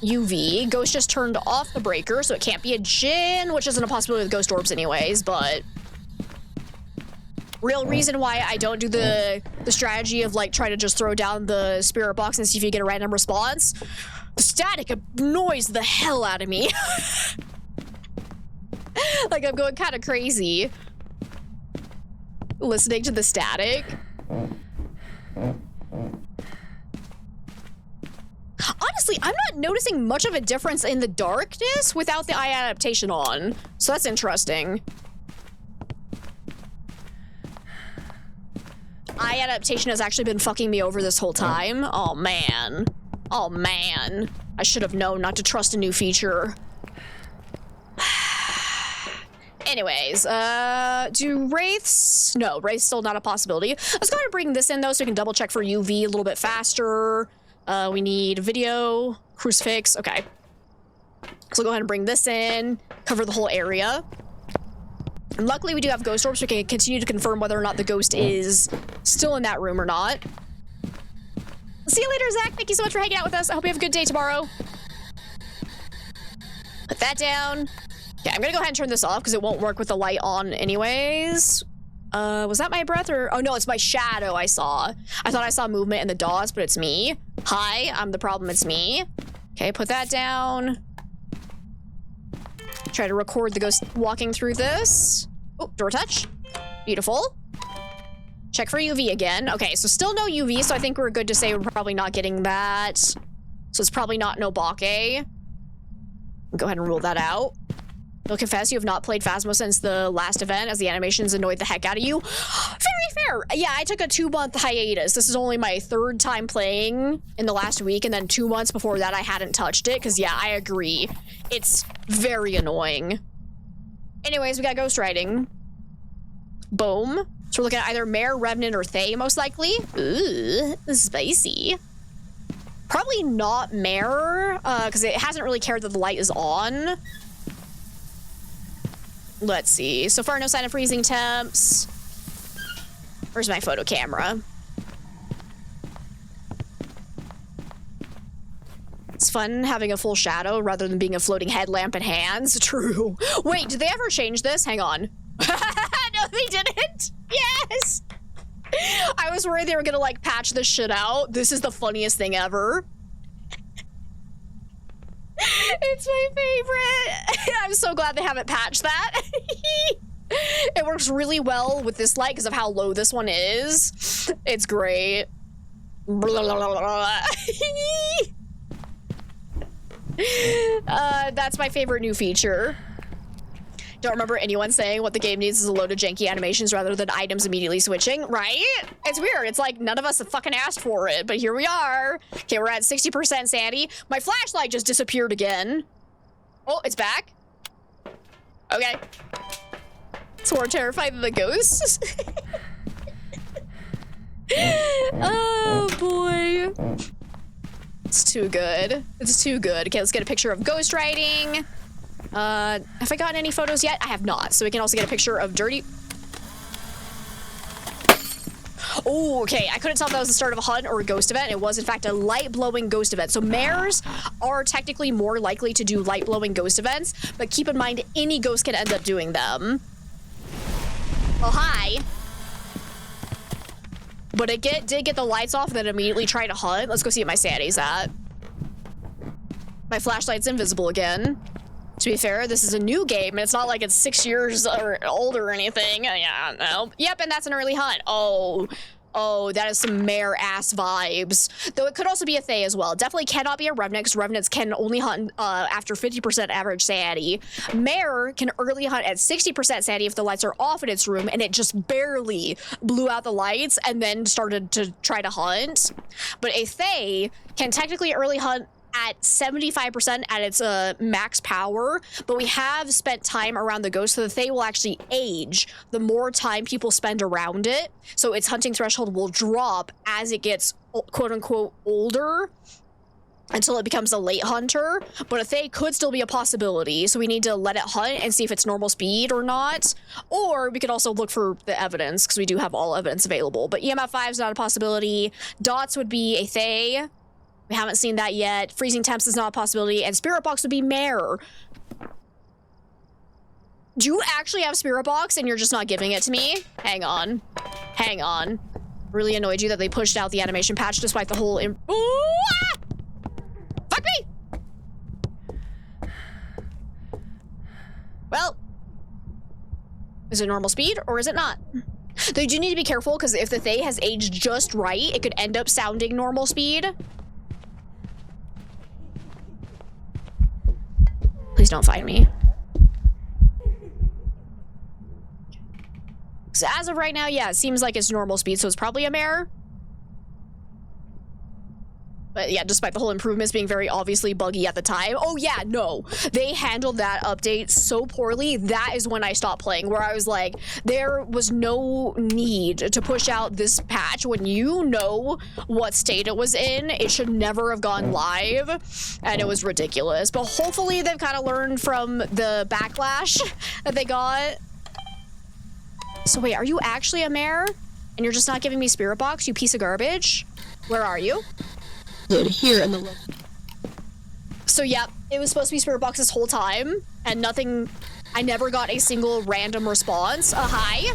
UV. Ghost just turned off the breaker, so it can't be a Djinn, which isn't a possibility with ghost orbs anyways, but... Real reason why I don't do the strategy of like try to just throw down the spirit box and see if you get a random response. The static annoys the hell out of me. Like I'm going kind of crazy listening to the static. Honestly, I'm not noticing much of a difference in the darkness without the eye adaptation on, so that's interesting. Eye adaptation has actually been fucking me over this whole time. Oh man. Oh man. I should have known not to trust a new feature. Anyways, do wraiths? No, wraiths still not a possibility. Let's go ahead and bring this in though so we can double check for UV a little bit faster. We need video, crucifix. Okay. So go ahead and bring this in, cover the whole area. And luckily we do have ghost orbs, so we can continue to confirm whether or not the ghost is still in that room or not. See you later, Zach. Thank you so much for hanging out with us. I hope you have a good day tomorrow. Put that down. Okay, I'm gonna go ahead and turn this off because it won't work with the light on anyways. Was that my breath or... Oh no, it's my shadow I saw. I thought I saw movement in the dots, but it's me. Hi, I'm the problem, it's me. Okay, put that down. Try to record the ghost walking through this. Oh, door touch. Beautiful. Check for UV again. Okay, so still no UV, so I think we're good to say we're probably not getting that. So it's probably not no bokeh. Go ahead and rule that out. You'll confess you have not played Phasmo since the last event as the animations annoyed the heck out of you. Very fair. Yeah, I took a 2-month hiatus. This is only my 3rd time playing in the last week, and then 2 months before that I hadn't touched it, because yeah, I agree. It's very annoying. Anyways, we got ghost writing. Boom. So we're looking at either Mare, Revenant, or Thay, most likely. Ooh, spicy. Probably not Mare, because it hasn't really cared that the light is on. Let's see. So far, no sign of freezing temps. Where's my photo camera? It's fun having a full shadow rather than being a floating headlamp in hands. True. Wait, did they ever change this? Hang on. No, they didn't. Yes. I was worried they were gonna like patch this shit out. This is the funniest thing ever. It's my favorite. I'm so glad they haven't patched that. It works really well with this light because of how low this one is. It's great. That's my favorite new feature. Don't remember anyone saying what the game needs is a load of janky animations rather than items immediately switching, right? It's weird. It's like none of us have fucking asked for it, but here we are. Okay, we're at 60% sanity. My flashlight just disappeared again. Oh, it's back. Okay. So we're terrified of the ghosts. Oh boy. It's too good. It's too good. Okay, let's get a picture of ghost writing. Have I gotten any photos yet? I have not. So we can also get a picture of dirty... Oh, okay. I couldn't tell if that was the start of a hunt or a ghost event. It was, in fact, a light-blowing ghost event. So mares are technically more likely to do light-blowing ghost events, but keep in mind, any ghost can end up doing them. Oh, hi. But it did get the lights off and then immediately try to hunt. Let's go see what my sanity's at. My flashlight's invisible again. To be fair, this is a new game, and it's not like it's 6 years or older or anything. Yeah, no. Yep, and that's an early hunt. Oh, that is some mare-ass vibes. Though it could also be a Thay as well. Definitely cannot be a Revenant, because Revenants can only hunt after 50% average sanity. Mare can early hunt at 60% sanity if the lights are off in its room, and it just barely blew out the lights and then started to try to hunt. But a Thay can technically early hunt at 75% at its max power, but we have spent time around the ghost, so the Thay will actually age the more time people spend around it. So its hunting threshold will drop as it gets quote-unquote older until it becomes a late hunter. But a Thay could still be a possibility, so we need to let it hunt and see if it's normal speed or not. Or we could also look for the evidence, because we do have all evidence available. But EMF 5 is not a possibility. Dots would be a Thay. We haven't seen that yet. Freezing temps is not a possibility, and Spirit Box would be Mare. Do you actually have Spirit Box and you're just not giving it to me? Hang on. Hang on. Really annoyed you that they pushed out the animation patch despite the whole Ooh, ah! Fuck me! Well. Is it normal speed or is it not? Though you do need to be careful, because if the Thay has aged just right, it could end up sounding normal speed. Please don't find me. So as of right now, yeah, it seems like it's normal speed, so it's probably a mare. But yeah, despite the whole improvements being very obviously buggy at the time. Oh yeah, no. They handled that update so poorly. That is when I stopped playing, where I was like, there was no need to push out this patch when you know what state it was in. It should never have gone live, and it was ridiculous. But hopefully they've kind of learned from the backlash that they got. So wait, are you actually a mare? And you're just not giving me spirit box, you piece of garbage? Where are you? Here in the look. So yeah, it was supposed to be spirit box this whole time, and nothing. I never got a single random response. Hi.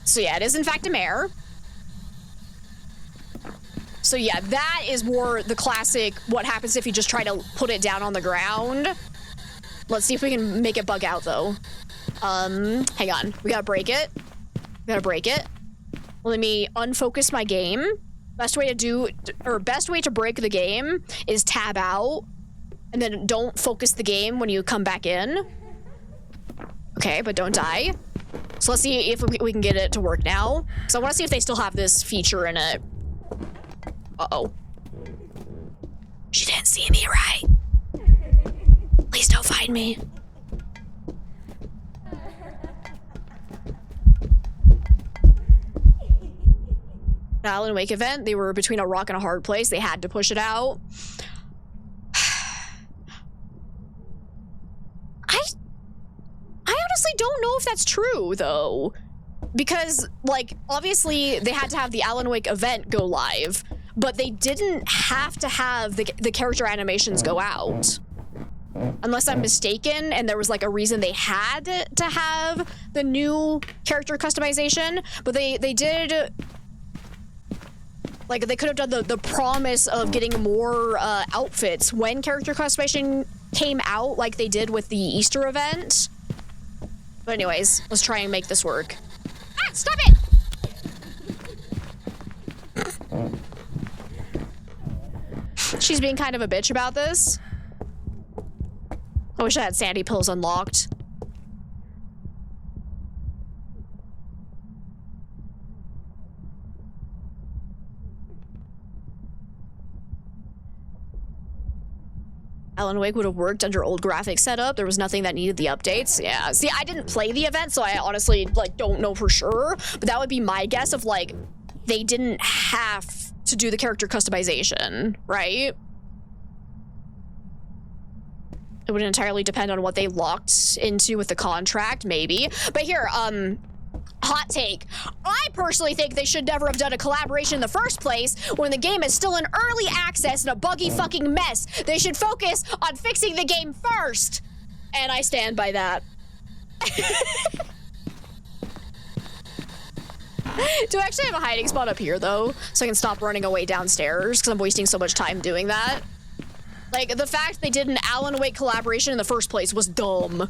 So yeah, it is in fact a mare. So yeah, that is more the classic. What happens if you just try to put it down on the ground? Let's see if we can make it bug out though. Hang on. We gotta break it. Let me unfocus my game. Best way to break the game is tab out, and then don't focus the game when you come back in. Okay, but don't die. So let's see if we can get it to work now. So I want to see if they still have this feature in it. Uh-oh. She didn't see me, right? Please don't find me. Alan Wake event, they were between a rock and a hard place. They had to push it out. I honestly don't know if that's true though, because like obviously they had to have the Alan Wake event go live, but they didn't have to have the character animations go out. Unless I'm mistaken, and there was like a reason they had to have the new character customization, but they did. Like, they could have done the promise of getting more outfits when character customization came out, like they did with the Easter event. But anyways, let's try and make this work. Ah, stop it! She's being kind of a bitch about this. I wish I had Sandy pills unlocked. Alan Wake would have worked under old graphics setup. There was nothing that needed the updates. Yeah, see, I didn't play the event, so I honestly, like, don't know for sure. But that would be my guess of, like, they didn't have to do the character customization, right? It would entirely depend on what they locked into with the contract, maybe. But here, hot take. I personally think they should never have done a collaboration in the first place when the game is still in early access and a buggy fucking mess. They should focus on fixing the game first. And I stand by that. Do I actually have a hiding spot up here though? So I can stop running away downstairs because I'm wasting so much time doing that. Like, the fact they did an Alan Wake collaboration in the first place was dumb.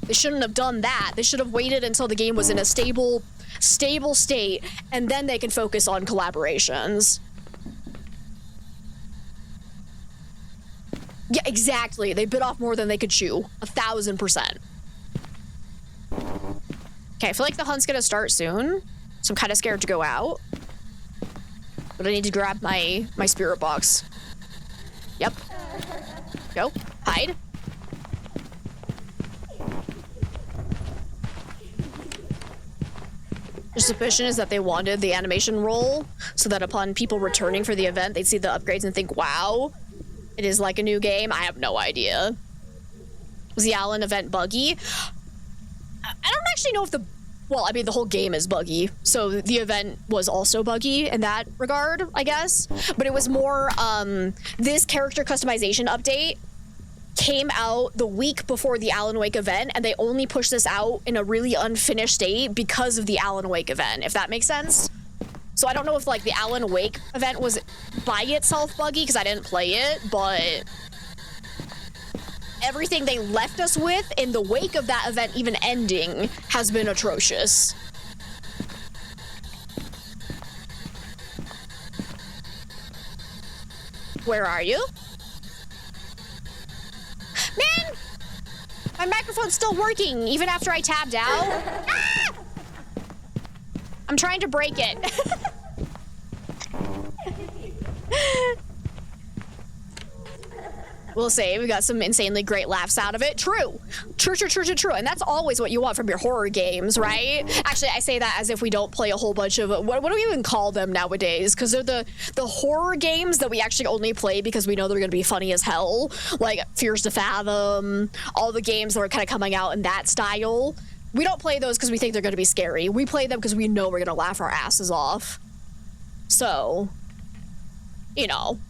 They shouldn't have done that. They should have waited until the game was in a stable state, and then they can focus on collaborations. Yeah, exactly. They bit off more than they could chew. 1000%. Okay, I feel like the hunt's gonna start soon, so I'm kind of scared to go out. But I need to grab my spirit box. Yep. Go. Hide. The suspicion is that they wanted the animation roll so that upon people returning for the event, they'd see the upgrades and think, wow, it is like a new game. I have no idea. Was the Alan event buggy? I don't actually know if well, I mean, the whole game is buggy, so the event was also buggy in that regard, I guess. But it was more, this character customization update came out the week before the Alan Wake event, and they only pushed this out in a really unfinished state because of the Alan Wake event, if that makes sense. So I don't know if, like, the Alan Wake event was by itself buggy, because I didn't play it, but everything they left us with in the wake of that event even ending has been atrocious. Where are you? Man! My microphone's still working, even after I tabbed out. Ah! I'm trying to break it. We'll say we got some insanely great laughs out of it. True. True. And that's always what you want from your horror games, right? Actually, I say that as if we don't play a whole bunch of, what do we even call them nowadays? Because they're the horror games that we actually only play because we know they're going to be funny as hell. Like Fears to Fathom, all the games that are kind of coming out in that style. We don't play those because we think they're going to be scary. We play them because we know we're going to laugh our asses off. So, you know.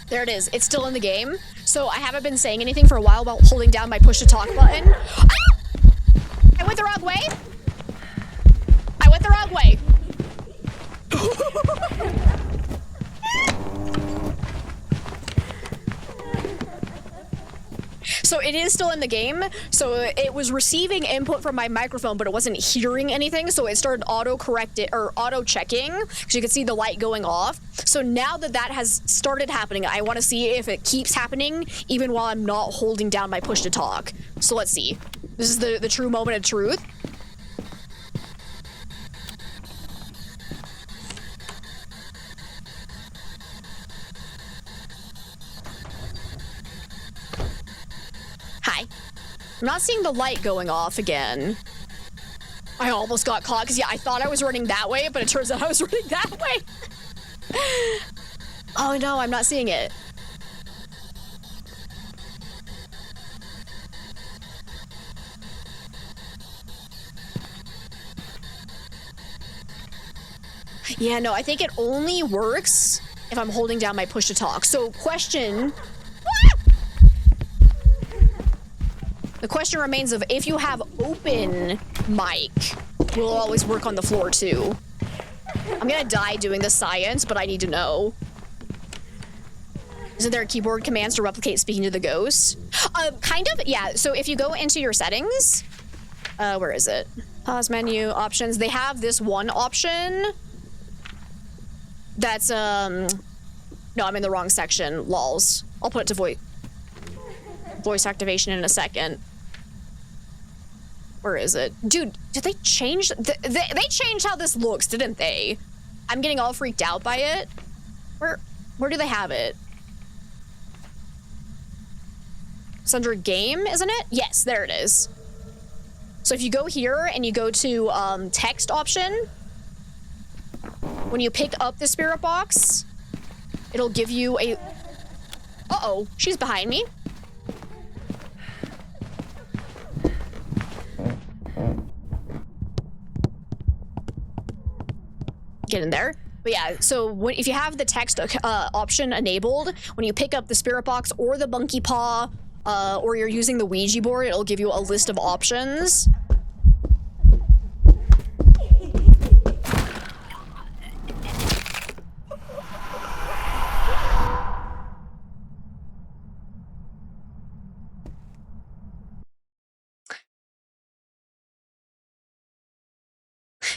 There it is. It's still in the game. So I haven't been saying anything for a while about holding down my push to talk button. Ah! I went the wrong way. I went the wrong way. So it is still in the game. So it was receiving input from my microphone, but it wasn't hearing anything. So it started auto-correcting or auto-checking because you can see the light going off. So now that that has started happening, I want to see if it keeps happening even while I'm not holding down my push to talk. So let's see. This is the true moment of truth. Hi. I'm not seeing the light going off again. I almost got caught because, yeah, I thought I was running that way, but it turns out I was running that way. Oh no, I'm not seeing it. Yeah, no, I think it only works if I'm holding down my push to talk. So question... The question remains of if you have open mic, will it always work on the floor too? I'm gonna die doing the science, but I need to know. Isn't there keyboard commands to replicate speaking to the ghost? Kind of, yeah. So if you go into your settings, where is it? Pause menu, options. They have this one option that's, no, I'm in the wrong section, lols. I'll put it to voice activation in a second. Where is it? Dude, did they change? They changed how this looks, didn't they? I'm getting all freaked out by it. Where do they have it? It's under game, isn't it? Yes, there it is. So if you go here and you go to text option, when you pick up the spirit box, it'll give you a... Uh-oh, she's behind me. Get in there. But yeah, so if you have the text option enabled, when you pick up the spirit box or the monkey paw, or you're using the Ouija board, it'll give you a list of options.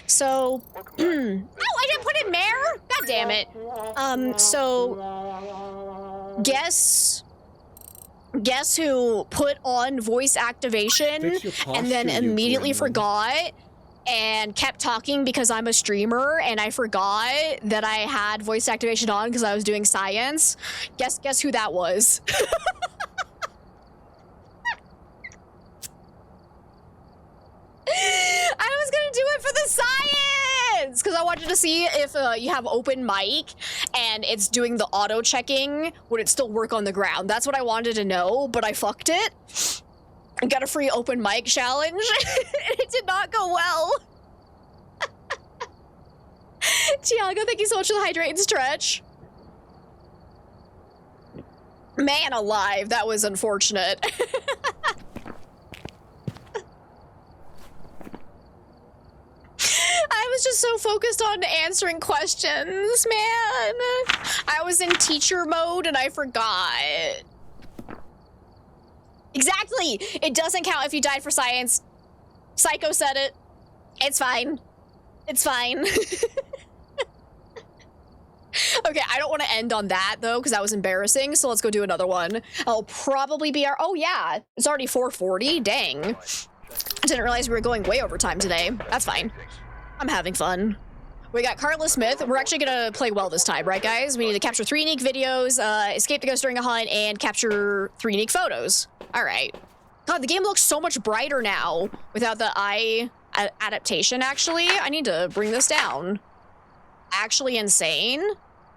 So, oh, I didn't put in Mare? God damn it. So, guess who put on voice activation and then immediately forgot and kept talking because I'm a streamer and I forgot that I had voice activation on because I was doing science. Guess who that was? I was gonna do it for the science because I wanted to see if you have open mic and it's doing the auto checking, would it still work on the ground? That's what I wanted to know, but I fucked it. I got a free open mic challenge. It did not go well. Tiago, thank you so much for the hydrate and stretch. Man alive, that was unfortunate. I was just so focused on answering questions, man. I was in teacher mode and I forgot. Exactly! It doesn't count if you died for science. Psycho said it. It's fine. It's fine. Okay, I don't want to end on that, though, because that was embarrassing, so let's go do another one. I'll probably be our- oh, yeah, it's already 4:40, dang. I didn't realize we were going way over time today. That's fine. I'm having fun. We got Carla Smith. We're actually gonna play well this time, right, guys? We need to capture 3 unique videos, escape the ghost during a hunt, and capture 3 unique photos. All right. God, the game looks so much brighter now without the eye adaptation, actually. I need to bring this down. Actually insane.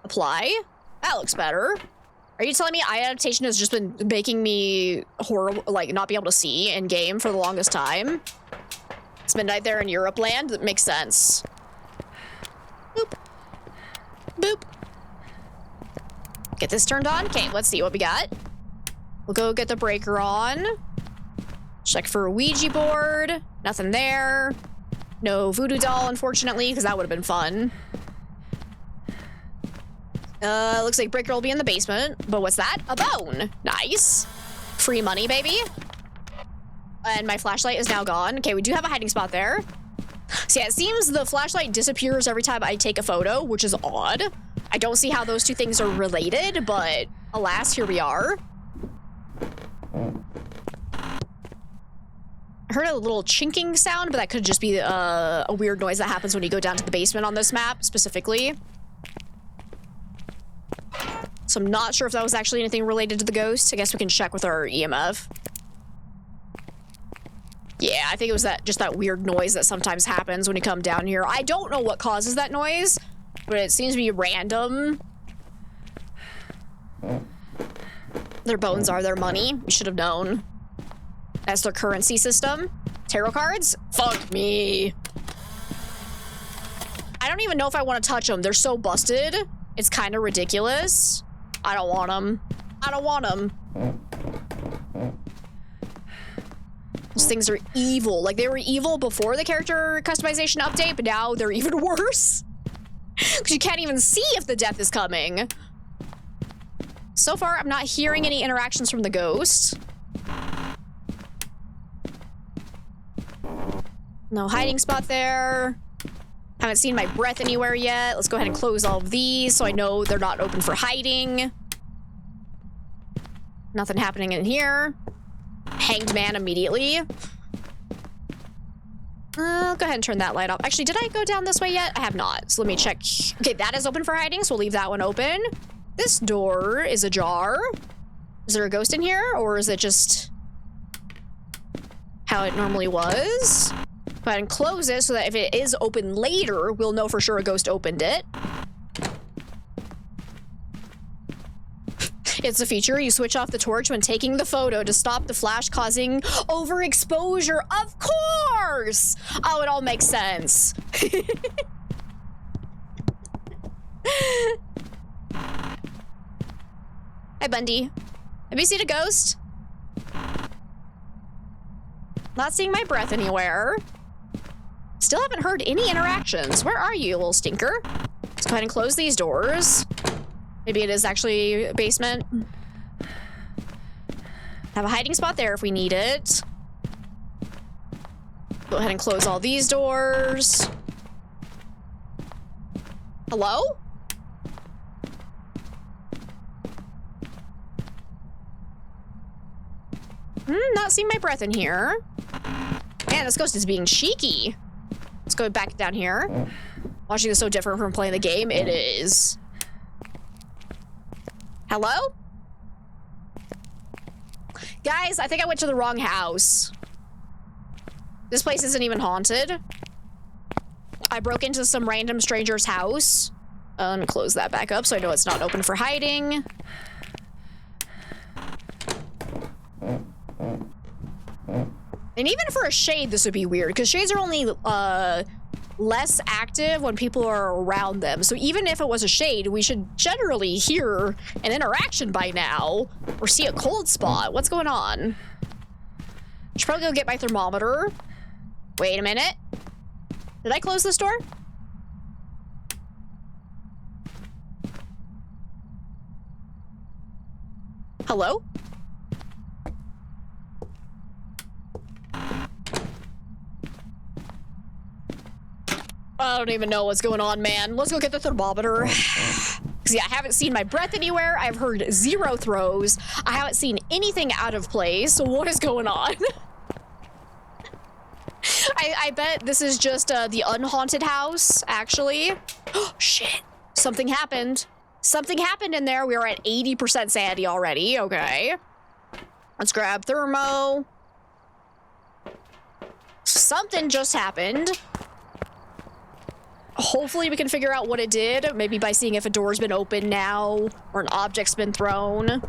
Apply. That looks better. Are you telling me eye adaptation has just been making me horrible, like not be able to see in game for the longest time? It's midnight there in Europe land. That makes sense. Boop. Boop. Get this turned on. Okay, let's see what we got. We'll go get the breaker on. Check for a Ouija board. Nothing there. No voodoo doll, unfortunately, because that would have been fun. Looks like breaker will be in the basement. But what's that? A bone. Nice. Free money, baby. And my flashlight is now gone. Okay, we do have a hiding spot there. So yeah, it seems the flashlight disappears every time I take a photo, which is odd. I don't see how those two things are related, but alas, here we are. I heard a little chinking sound, but that could just be a weird noise that happens when you go down to the basement on this map, specifically. So I'm not sure if that was actually anything related to the ghost. I guess we can check with our EMF. Yeah, I think it was just that weird noise that sometimes happens when you come down here. I don't know what causes that noise, but it seems to be random. Their bones are their money. We should have known. That's their currency system. Tarot cards? Fuck me. I don't even know if I want to touch them. They're so busted. It's kind of ridiculous. I don't want them. I don't want them. Those things are evil. Like, they were evil before the character customization update, but now they're even worse. Because you can't even see if the death is coming. So far, I'm not hearing any interactions from the ghost. No hiding spot there. Haven't seen my breath anywhere yet. Let's go ahead and close all of these so I know they're not open for hiding. Nothing happening in here. Hanged man immediately. I'll go ahead and turn that light off. Actually, did I go down this way yet? I have not. So let me check. Okay, that is open for hiding, so we'll leave that one open. This door is ajar. Is there a ghost in here, or is it just how it normally was? Go ahead and close it so that if it is open later, we'll know for sure a ghost opened it. It's a feature. You switch off the torch when taking the photo to stop the flash causing overexposure. Of course! Oh, it all makes sense. Hi, Bundy. Have you seen a ghost? Not seeing my breath anywhere. Still haven't heard any interactions. Where are you, little stinker? Let's go ahead and close these doors. Maybe it is actually a basement. Have a hiding spot there if we need it. Go ahead and close all these doors. Hello? Not seeing my breath in here. Man, this ghost is being cheeky. Let's go back down here. Watching this so different from playing the game. It is. Hello? Guys, I think I went to the wrong house. This place isn't even haunted. I broke into some random stranger's house. Let me close that back up so I know it's not open for hiding. And even for a shade, this would be weird, because shades are only, less active when people are around them. So even if it was a shade, we should generally hear an interaction by now or see a cold spot. What's going on? Should probably go get my thermometer. Wait a minute. Did I close this door? Hello? I don't even know what's going on, man. Let's go get the thermometer. Because, yeah, I haven't seen my breath anywhere. I've heard 0 throws. I haven't seen anything out of place. So what is going on? I bet this is just the unhaunted house, actually. Oh, shit. Something happened. Something happened in there. We are at 80% sanity already. Okay. Let's grab thermo. Something just happened. Hopefully we can figure out what it did. Maybe by seeing if a door's been opened now or an object's been thrown.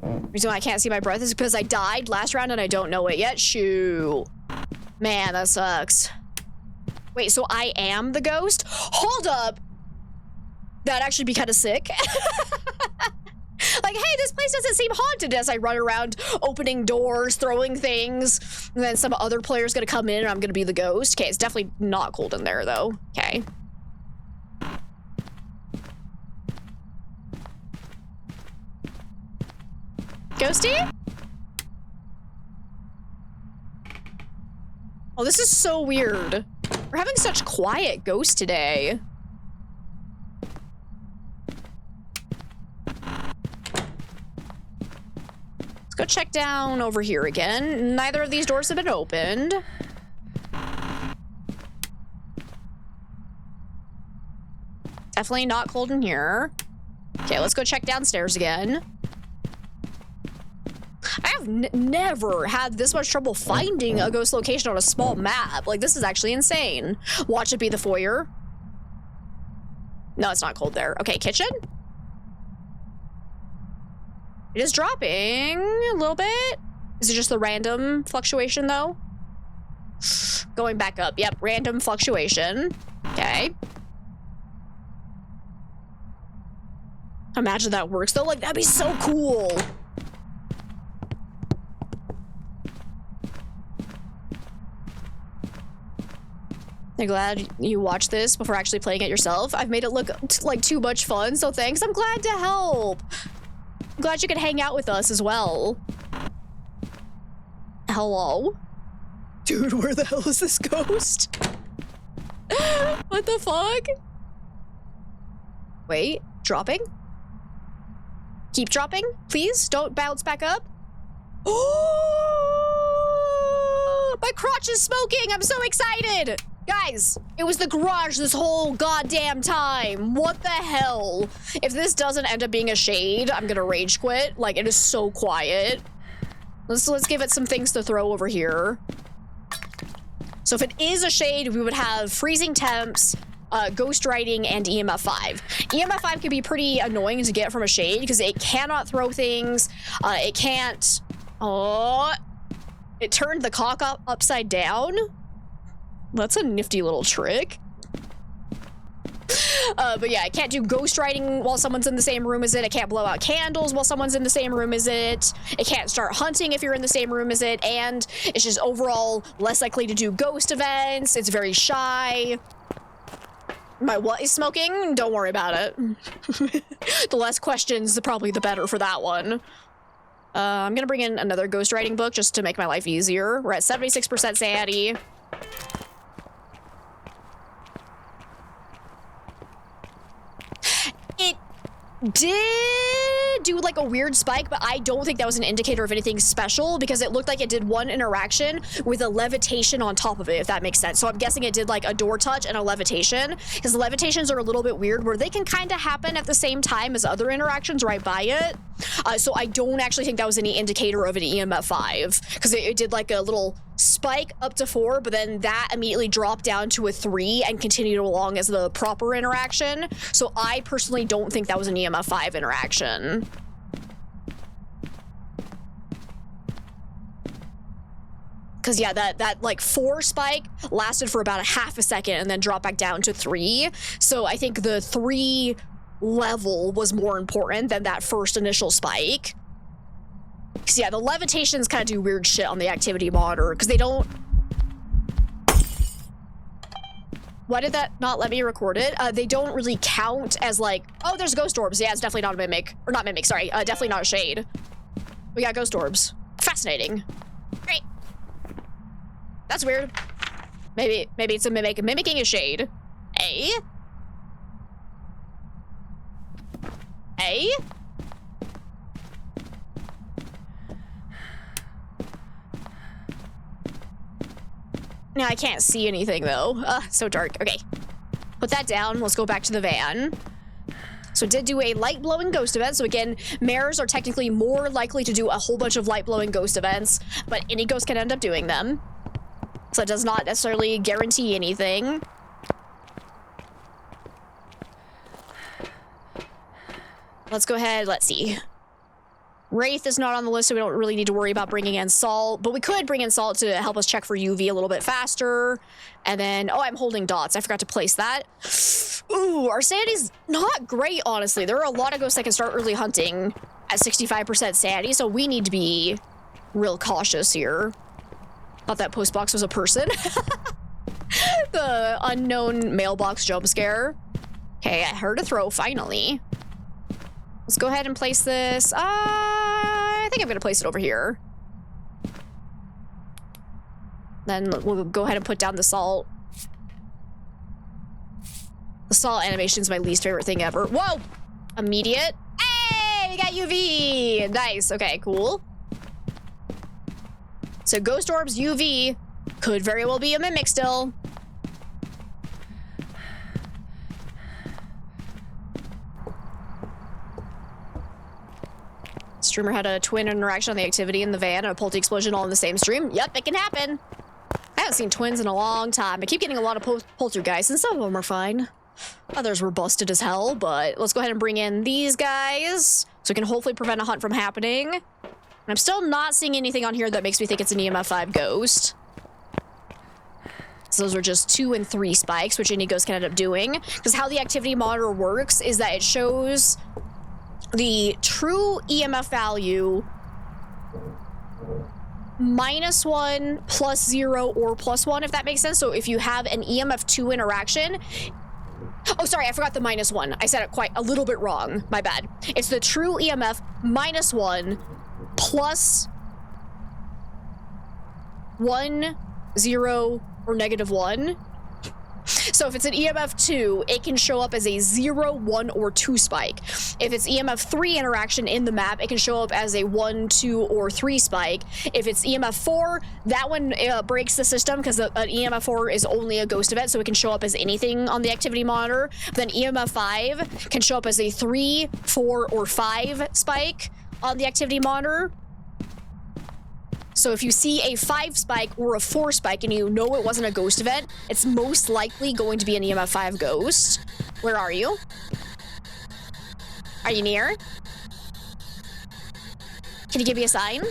The reason why I can't see my breath is because I died last round and I don't know it yet. Shoo. Man, that sucks. Wait, so I am the ghost? Hold up. That'd actually be kind of sick. Like, hey, this place doesn't seem haunted as I run around opening doors, throwing things, and then some other player's gonna come in and I'm gonna be the ghost. Okay, it's definitely not cold in there, though. Okay. Ghosty? Oh, this is so weird. We're having such quiet ghosts today. Let's go check down over here again. Neither of these doors have been opened. Definitely not cold in here. Okay, let's go check downstairs again. I have never had this much trouble finding a ghost location on a small map. Like, this is actually insane. Watch it be the foyer. No, it's not cold there. Okay, kitchen. It is dropping a little bit. Is it just the random fluctuation, though? Going back up. Yep, random fluctuation. Okay. Imagine that works, though. Like, that'd be so cool. I'm glad you watched this before actually playing it yourself. I've made it look like too much fun, so thanks. I'm glad to help. I'm glad you could hang out with us as well. Hello? Dude, where the hell is this ghost? What the fuck? Wait, dropping? Keep dropping, please. Don't bounce back up. Oh, my crotch is smoking. I'm so excited. Guys, it was the garage this whole goddamn time. What the hell? If this doesn't end up being a shade, I'm gonna rage quit. Like, it is so quiet. Let's give it some things to throw over here. So if it is a shade, we would have freezing temps, ghost writing, and EMF 5. EMF 5 can be pretty annoying to get from a shade because it cannot throw things. It can't... Oh, it turned the cock upside down. That's a nifty little trick. But yeah, it can't do ghost writing while someone's in the same room as it. It can't blow out candles while someone's in the same room as it. It can't start hunting if you're in the same room as it. And it's just overall less likely to do ghost events. It's very shy. My what is smoking? Don't worry about it. The less questions, probably the better for that one. I'm gonna bring in another ghost writing book just to make my life easier. We're at 76% sanity. It did do like a weird spike, but I don't think that was an indicator of anything special because it looked like it did one interaction with a levitation on top of it, if that makes sense. So I'm guessing it did like a door touch and a levitation because the levitations are a little bit weird where they can kind of happen at the same time as other interactions right by it. So I don't actually think that was any indicator of an EMF 5 because it did like a little spike up to 4, but then that immediately dropped down to a 3 and continued along as the proper interaction. So I personally don't think that was an EMF 5 interaction. Because yeah, that like 4 spike lasted for about a half a second and then dropped back down to 3. So I think the 3 level was more important than that first initial spike. Because yeah, the levitations kind of do weird shit on the activity monitor because they don't... Why did that not let me record it? They don't really count as like, oh, there's ghost orbs. Yeah, it's definitely not a mimic. Or not mimic, sorry. Definitely not a shade. We got ghost orbs. Fascinating. Great. That's weird. Maybe it's a mimic. Mimicking a shade. Eh? Eh? Now I can't see anything though. So dark. Okay. Put that down. Let's go back to the van. So it did do a light blowing ghost event. So again, mares are technically more likely to do a whole bunch of light blowing ghost events, but any ghost can end up doing them. So it does not necessarily guarantee anything. Let's go ahead. Let's see. Wraith is not on the list, so we don't really need to worry about bringing in Salt, but we could bring in Salt to help us check for UV a little bit faster. And then, oh, I'm holding dots. I forgot to place that. Ooh, our sanity's not great, honestly. There are a lot of ghosts that can start early hunting at 65% sanity, so we need to be real cautious here. Thought that post box was a person. The unknown mailbox jump scare. Okay, I heard a throw, finally. Let's go ahead and place this. I think I'm gonna place it over here. Then we'll go ahead and put down the Salt. The Salt animation is my least favorite thing ever. Whoa! Immediate. Hey, we got UV. Nice. Okay, cool. So ghost orbs, UV, could very well be a mimic still. Streamer had a twin interaction on the activity in the van and a Pulte explosion all in the same stream. Yep, it can happen. I haven't seen twins in a long time. I keep getting a lot of poltergeists, and some of them are fine. Others were busted as hell, but let's go ahead and bring in these guys so we can hopefully prevent a hunt from happening. And I'm still not seeing anything on here that makes me think it's an EMF 5 ghost. So those are just 2 and 3 spikes, which any ghost can end up doing. Because how the activity monitor works is that it shows the true EMF value -1, +0, or +1, if that makes sense. So if you have an EMF 2 interaction... Oh, sorry, I forgot the -1. I said it quite a little bit wrong. My bad. It's the true EMF -1 plus 1, 0, or -1. So if it's an EMF 2, it can show up as a 0, 1, or 2 spike. If it's EMF 3 interaction in the map, it can show up as a 1, 2, or 3 spike. If it's EMF 4, that one breaks the system because an EMF 4 is only a ghost event, so it can show up as anything on the activity monitor. But then EMF 5 can show up as a 3, 4, or 5 spike on the activity monitor. So if you see a 5 spike or a 4 spike and you know it wasn't a ghost event, it's most likely going to be an EMF 5 ghost. Where are you? Are you near? Can you give me a sign?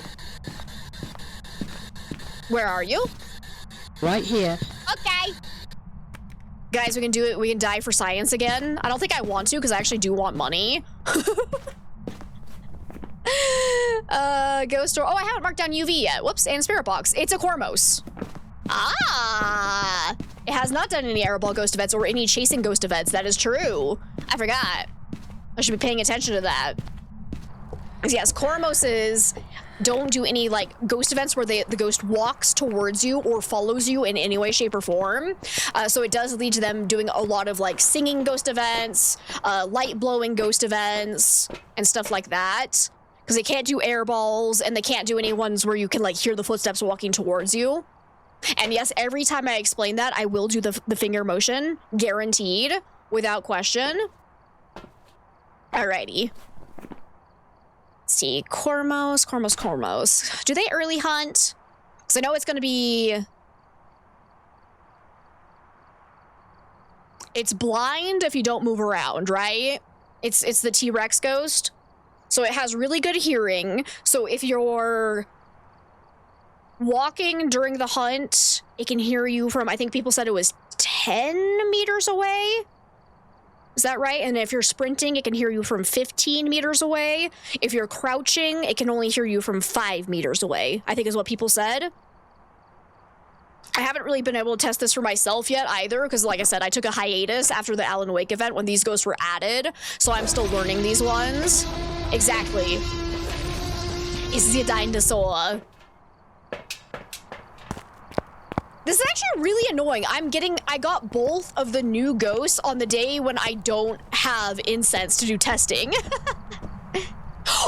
Where are you? Right here. Okay. Guys, we can do it. We can die for science again. I don't think I want to because I actually do want money. Ghost door. Oh, I haven't marked down UV yet. Whoops, and Spirit Box. It's a Cormos. Ah! It has not done any airball ghost events or any chasing ghost events. That is true. I forgot. I should be paying attention to that. Yes, Cormoses don't do any, like, ghost events where the ghost walks towards you or follows you in any way, shape, or form. So it does lead to them doing a lot of, like, singing ghost events, light-blowing ghost events, and stuff like that. Because they can't do air balls, and they can't do any ones where you can, like, hear the footsteps walking towards you. And yes, every time I explain that, I will do the finger motion. Guaranteed. Without question. Alrighty. Let's see. Cormos. Do they early hunt? Because I know it's going to be... It's blind if you don't move around, right? It's the T-Rex ghost. So it has really good hearing. So if you're walking during the hunt, it can hear you from, I think people said it was 10 meters away. Is that right? And if you're sprinting, it can hear you from 15 meters away. If you're crouching, it can only hear you from 5 meters away, I think is what people said. I haven't really been able to test this for myself yet either, because like I said, I took a hiatus after the Alan Wake event when these ghosts were added, so I'm still learning these ones. Exactly. Is the dinosaur. This is actually really annoying. I got both of the new ghosts on the day when I don't have incense to do testing.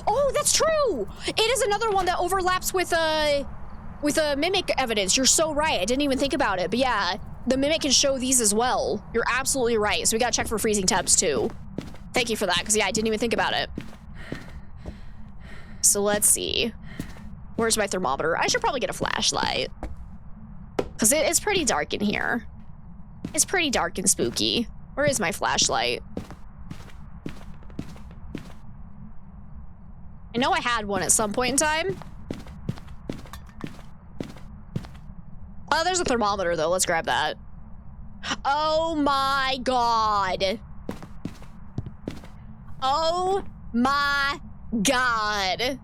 Oh, that's true! It is another one that overlaps with mimic evidence. You're so right. I didn't even think about it. But yeah, the mimic can show these as well. You're absolutely right. So we gotta check for freezing temps too. Thank you for that, because yeah, I didn't even think about it. So let's see. Where's my thermometer? I should probably get a flashlight. Because it's pretty dark in here. It's pretty dark and spooky. Where is my flashlight? I know I had one at some point in time. Oh, there's a thermometer, though. Let's grab that. Oh, my God. Oh, my God.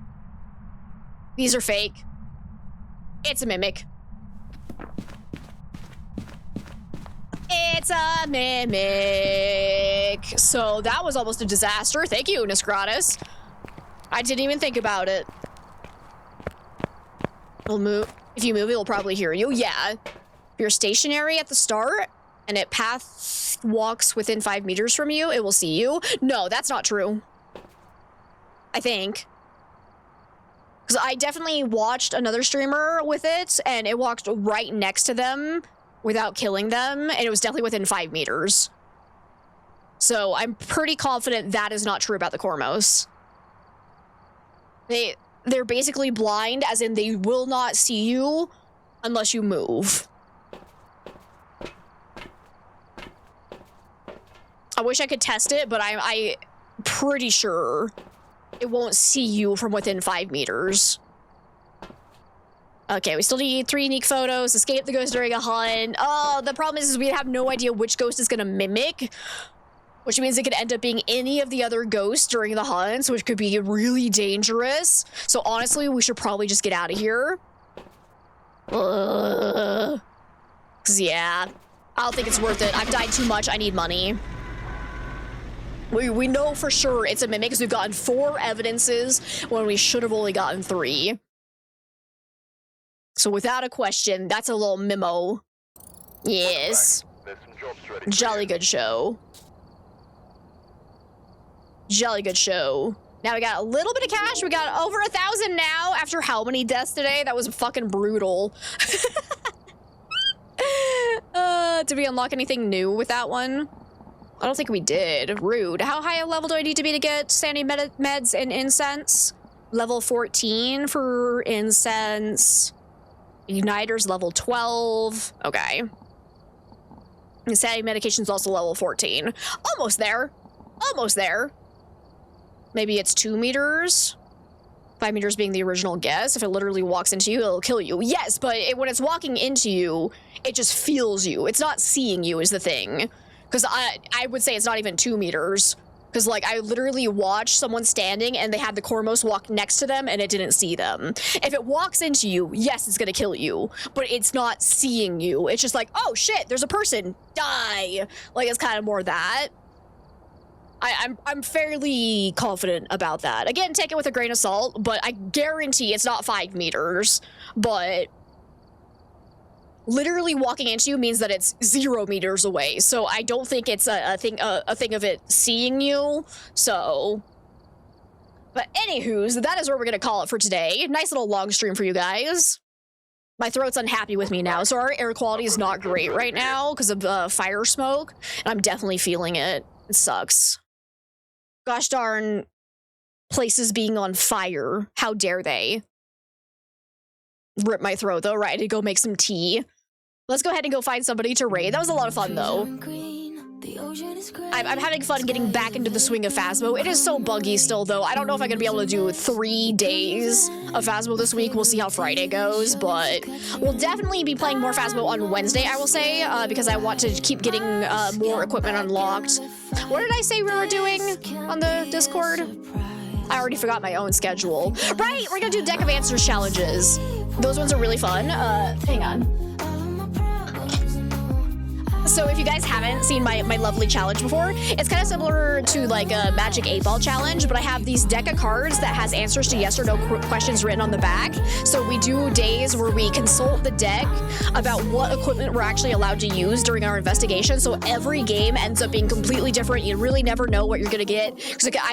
These are fake. It's a mimic. It's a mimic. So that was almost a disaster. Thank you, Nisgratis. I didn't even think about it. It'll move. If you move, it'll probably hear you. Yeah. If you're stationary at the start and it path walks within 5 meters from you, it will see you. No, that's not true. I think. Because I definitely watched another streamer with it and it walked right next to them without killing them, and it was definitely within 5 meters. So I'm pretty confident that is not true about the Cormos. They're basically blind, as in they will not see you unless you move. I wish I could test it, but I'm pretty sure it won't see you from within 5 meters. Okay, we still need 3 unique photos, escape the ghost during a hunt. Oh, the problem is we have no idea which ghost is gonna mimic, which means it could end up being any of the other ghosts during the hunts, which could be really dangerous. So honestly, we should probably just get out of here. 'Cause yeah, I don't think it's worth it. I've died too much, I need money. We know for sure it's a mimic because we've gotten 4 evidences when we should have only gotten 3. So without a question, that's a little memo. Yes. Jolly good show. Jolly good show. Now we got a little bit of cash. We got over 1,000 now after how many deaths today? That was fucking brutal. Did we unlock anything new with that one? I don't think we did. Rude. How high a level do I need to be to get standing meds and incense? Level 14 for incense. Igniter's level 12. Okay. Insanity medication's also level 14. Almost there. Almost there. Maybe it's 2 meters. 5 meters being the original guess. If it literally walks into you, it'll kill you. Yes, but when it's walking into you, it just feels you. It's not seeing you is the thing. Because I would say it's not even 2 meters. Because, like, I literally watched someone standing and they had the Cormos walk next to them and it didn't see them. If it walks into you, yes, it's gonna kill you. But it's not seeing you. It's just like, oh, shit, there's a person. Die. Like, it's kind of more that. I'm fairly confident about that. Again, take it with a grain of salt, but I guarantee it's not 5 meters. But literally walking into you means that it's 0 meters away. So I don't think it's a thing of it seeing you. So, but anywho's, that is where we're gonna call it for today. Nice little long stream for you guys. My throat's unhappy with me now, so our air quality is not great right now because of fire smoke, and I'm definitely feeling it. It sucks. Gosh darn places being on fire. How dare they? Rip my throat though, right? To go make some tea. Let's go ahead and go find somebody to raid. That was a lot of fun though. I'm having fun getting back into the swing of Phasmo. It is so buggy still, though. I don't know if I'm gonna be able to do 3 days of Phasmo this week. We'll see how Friday goes, but we'll definitely be playing more Phasmo on Wednesday, I will say, because I want to keep getting more equipment unlocked. What did I say we were doing on the Discord? I already forgot my own schedule. Right, we're gonna do Deck of Answers challenges. Those ones are really fun. Hang on. So if you guys haven't seen my lovely challenge before, it's kind of similar to like a Magic 8-Ball challenge, but I have these deck of cards that has answers to yes or no questions written on the back. So we do days where we consult the deck about what equipment we're actually allowed to use during our investigation. So every game ends up being completely different. You really never know what you're gonna get, because it can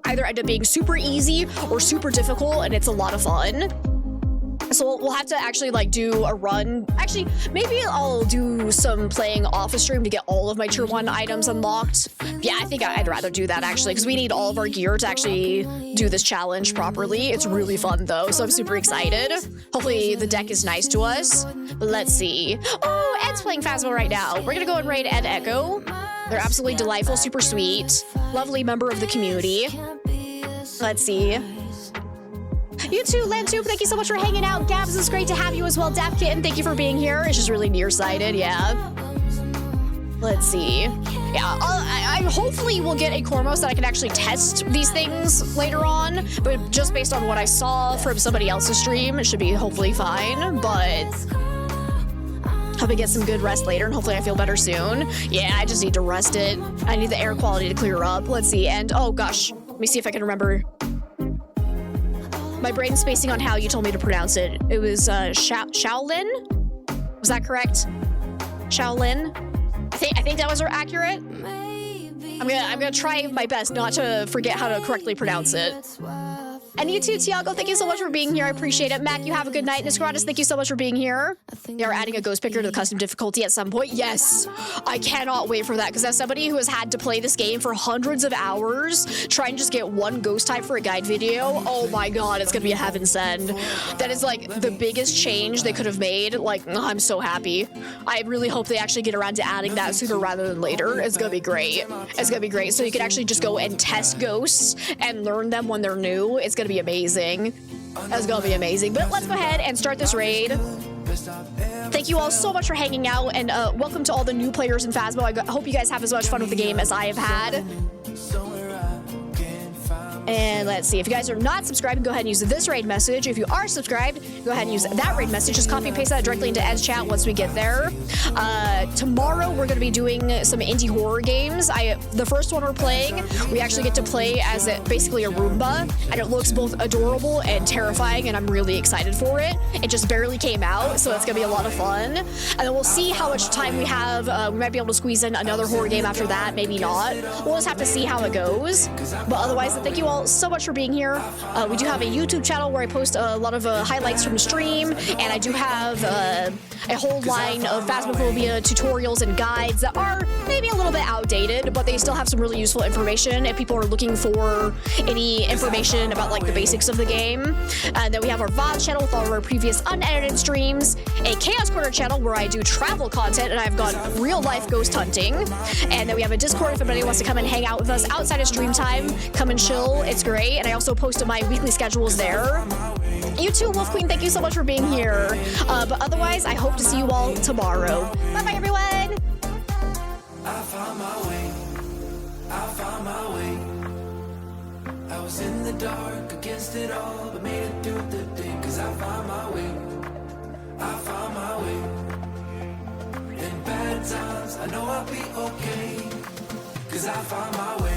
either end up being super easy or super difficult, and it's a lot of fun. So we'll have to actually like do a run. Actually, maybe I'll do some playing off a stream to get all of my tier 1 items unlocked. Yeah, I think I'd rather do that actually, because we need all of our gear to actually do this challenge properly. It's really fun though, so I'm super excited. Hopefully the deck is nice to us. But let's see. Oh, Ed's playing Phasmo right now. We're gonna go and raid Ed Echo. They're absolutely delightful, super sweet, lovely member of the community. Let's see. You too, Lantube, thank you so much for hanging out. Gabs, it's great to have you as well. Dap Kitten, thank you for being here. It's just really nearsighted, yeah. Let's see. Yeah, I hopefully will get a Cormos that I can actually test these things later on, but just based on what I saw from somebody else's stream, it should be hopefully fine, but hope I get some good rest later, and hopefully I feel better soon. Yeah, I just need to rest it. I need the air quality to clear up. Let's see, and oh gosh, let me see if I can remember. My brain's spacing on how you told me to pronounce it. It was Shaolin? Was that correct? Shaolin? I think that was accurate. I'm gonna try my best not to forget how to correctly pronounce it. And you too, Tiago, thank you so much for being here. I appreciate it. Mac, you have a good night. Nisgratis, thank you so much for being here. They are adding a ghost picker to the custom difficulty at some point. Yes, I cannot wait for that, because as somebody who has had to play this game for hundreds of hours, try and just get one ghost type for a guide video, oh my god, it's gonna be a heaven send. That is like the biggest change they could have made. Like, I'm so happy. I really hope they actually get around to adding that sooner rather than later. It's gonna be great. It's gonna be great. So you can actually just go and test ghosts and learn them when they're new. It's gonna be amazing. That's gonna be amazing. But let's go ahead and start this raid. Thank you all so much for hanging out, and welcome to all the new players in Phasmo. I hope you guys have as much fun with the game as I have had. And let's see, if you guys are not subscribed, go ahead and use this raid message. If you are subscribed, go ahead and use that raid message. Just copy and paste that directly into Ed's chat once we get there. Tomorrow, we're going to be doing some indie horror games. The first one we're playing, we actually get to play as basically a Roomba, and it looks both adorable and terrifying, and I'm really excited for it. It just barely came out, so it's going to be a lot of fun. And then we'll see how much time we have. We might be able to squeeze in another horror game after that, maybe not. We'll just have to see how it goes. But otherwise, thank you all so much for being here. We do have a YouTube channel where I post a lot of highlights from the stream, and I do have a whole line of Phasmophobia tutorials and guides that are maybe a little bit outdated, but they still have some really useful information if people are looking for any information about like the basics of the game. And then we have our VOD channel with all of our previous unedited streams, a Chaos Corner channel where I do travel content and I've got real life ghost hunting, and then we have a Discord if anybody wants to come and hang out with us outside of stream time. Come and chill, it's great. And I also posted my weekly schedules there. You too, Wolf Queen, thank you so much for being here. But otherwise, I hope to see you all tomorrow. Bye-bye, everyone! I found my way. I found my way. I was in the dark against it all, but made it through the day, 'cause I found my way. I found my way. In bad times, I know I'll be okay, 'cause I found my way.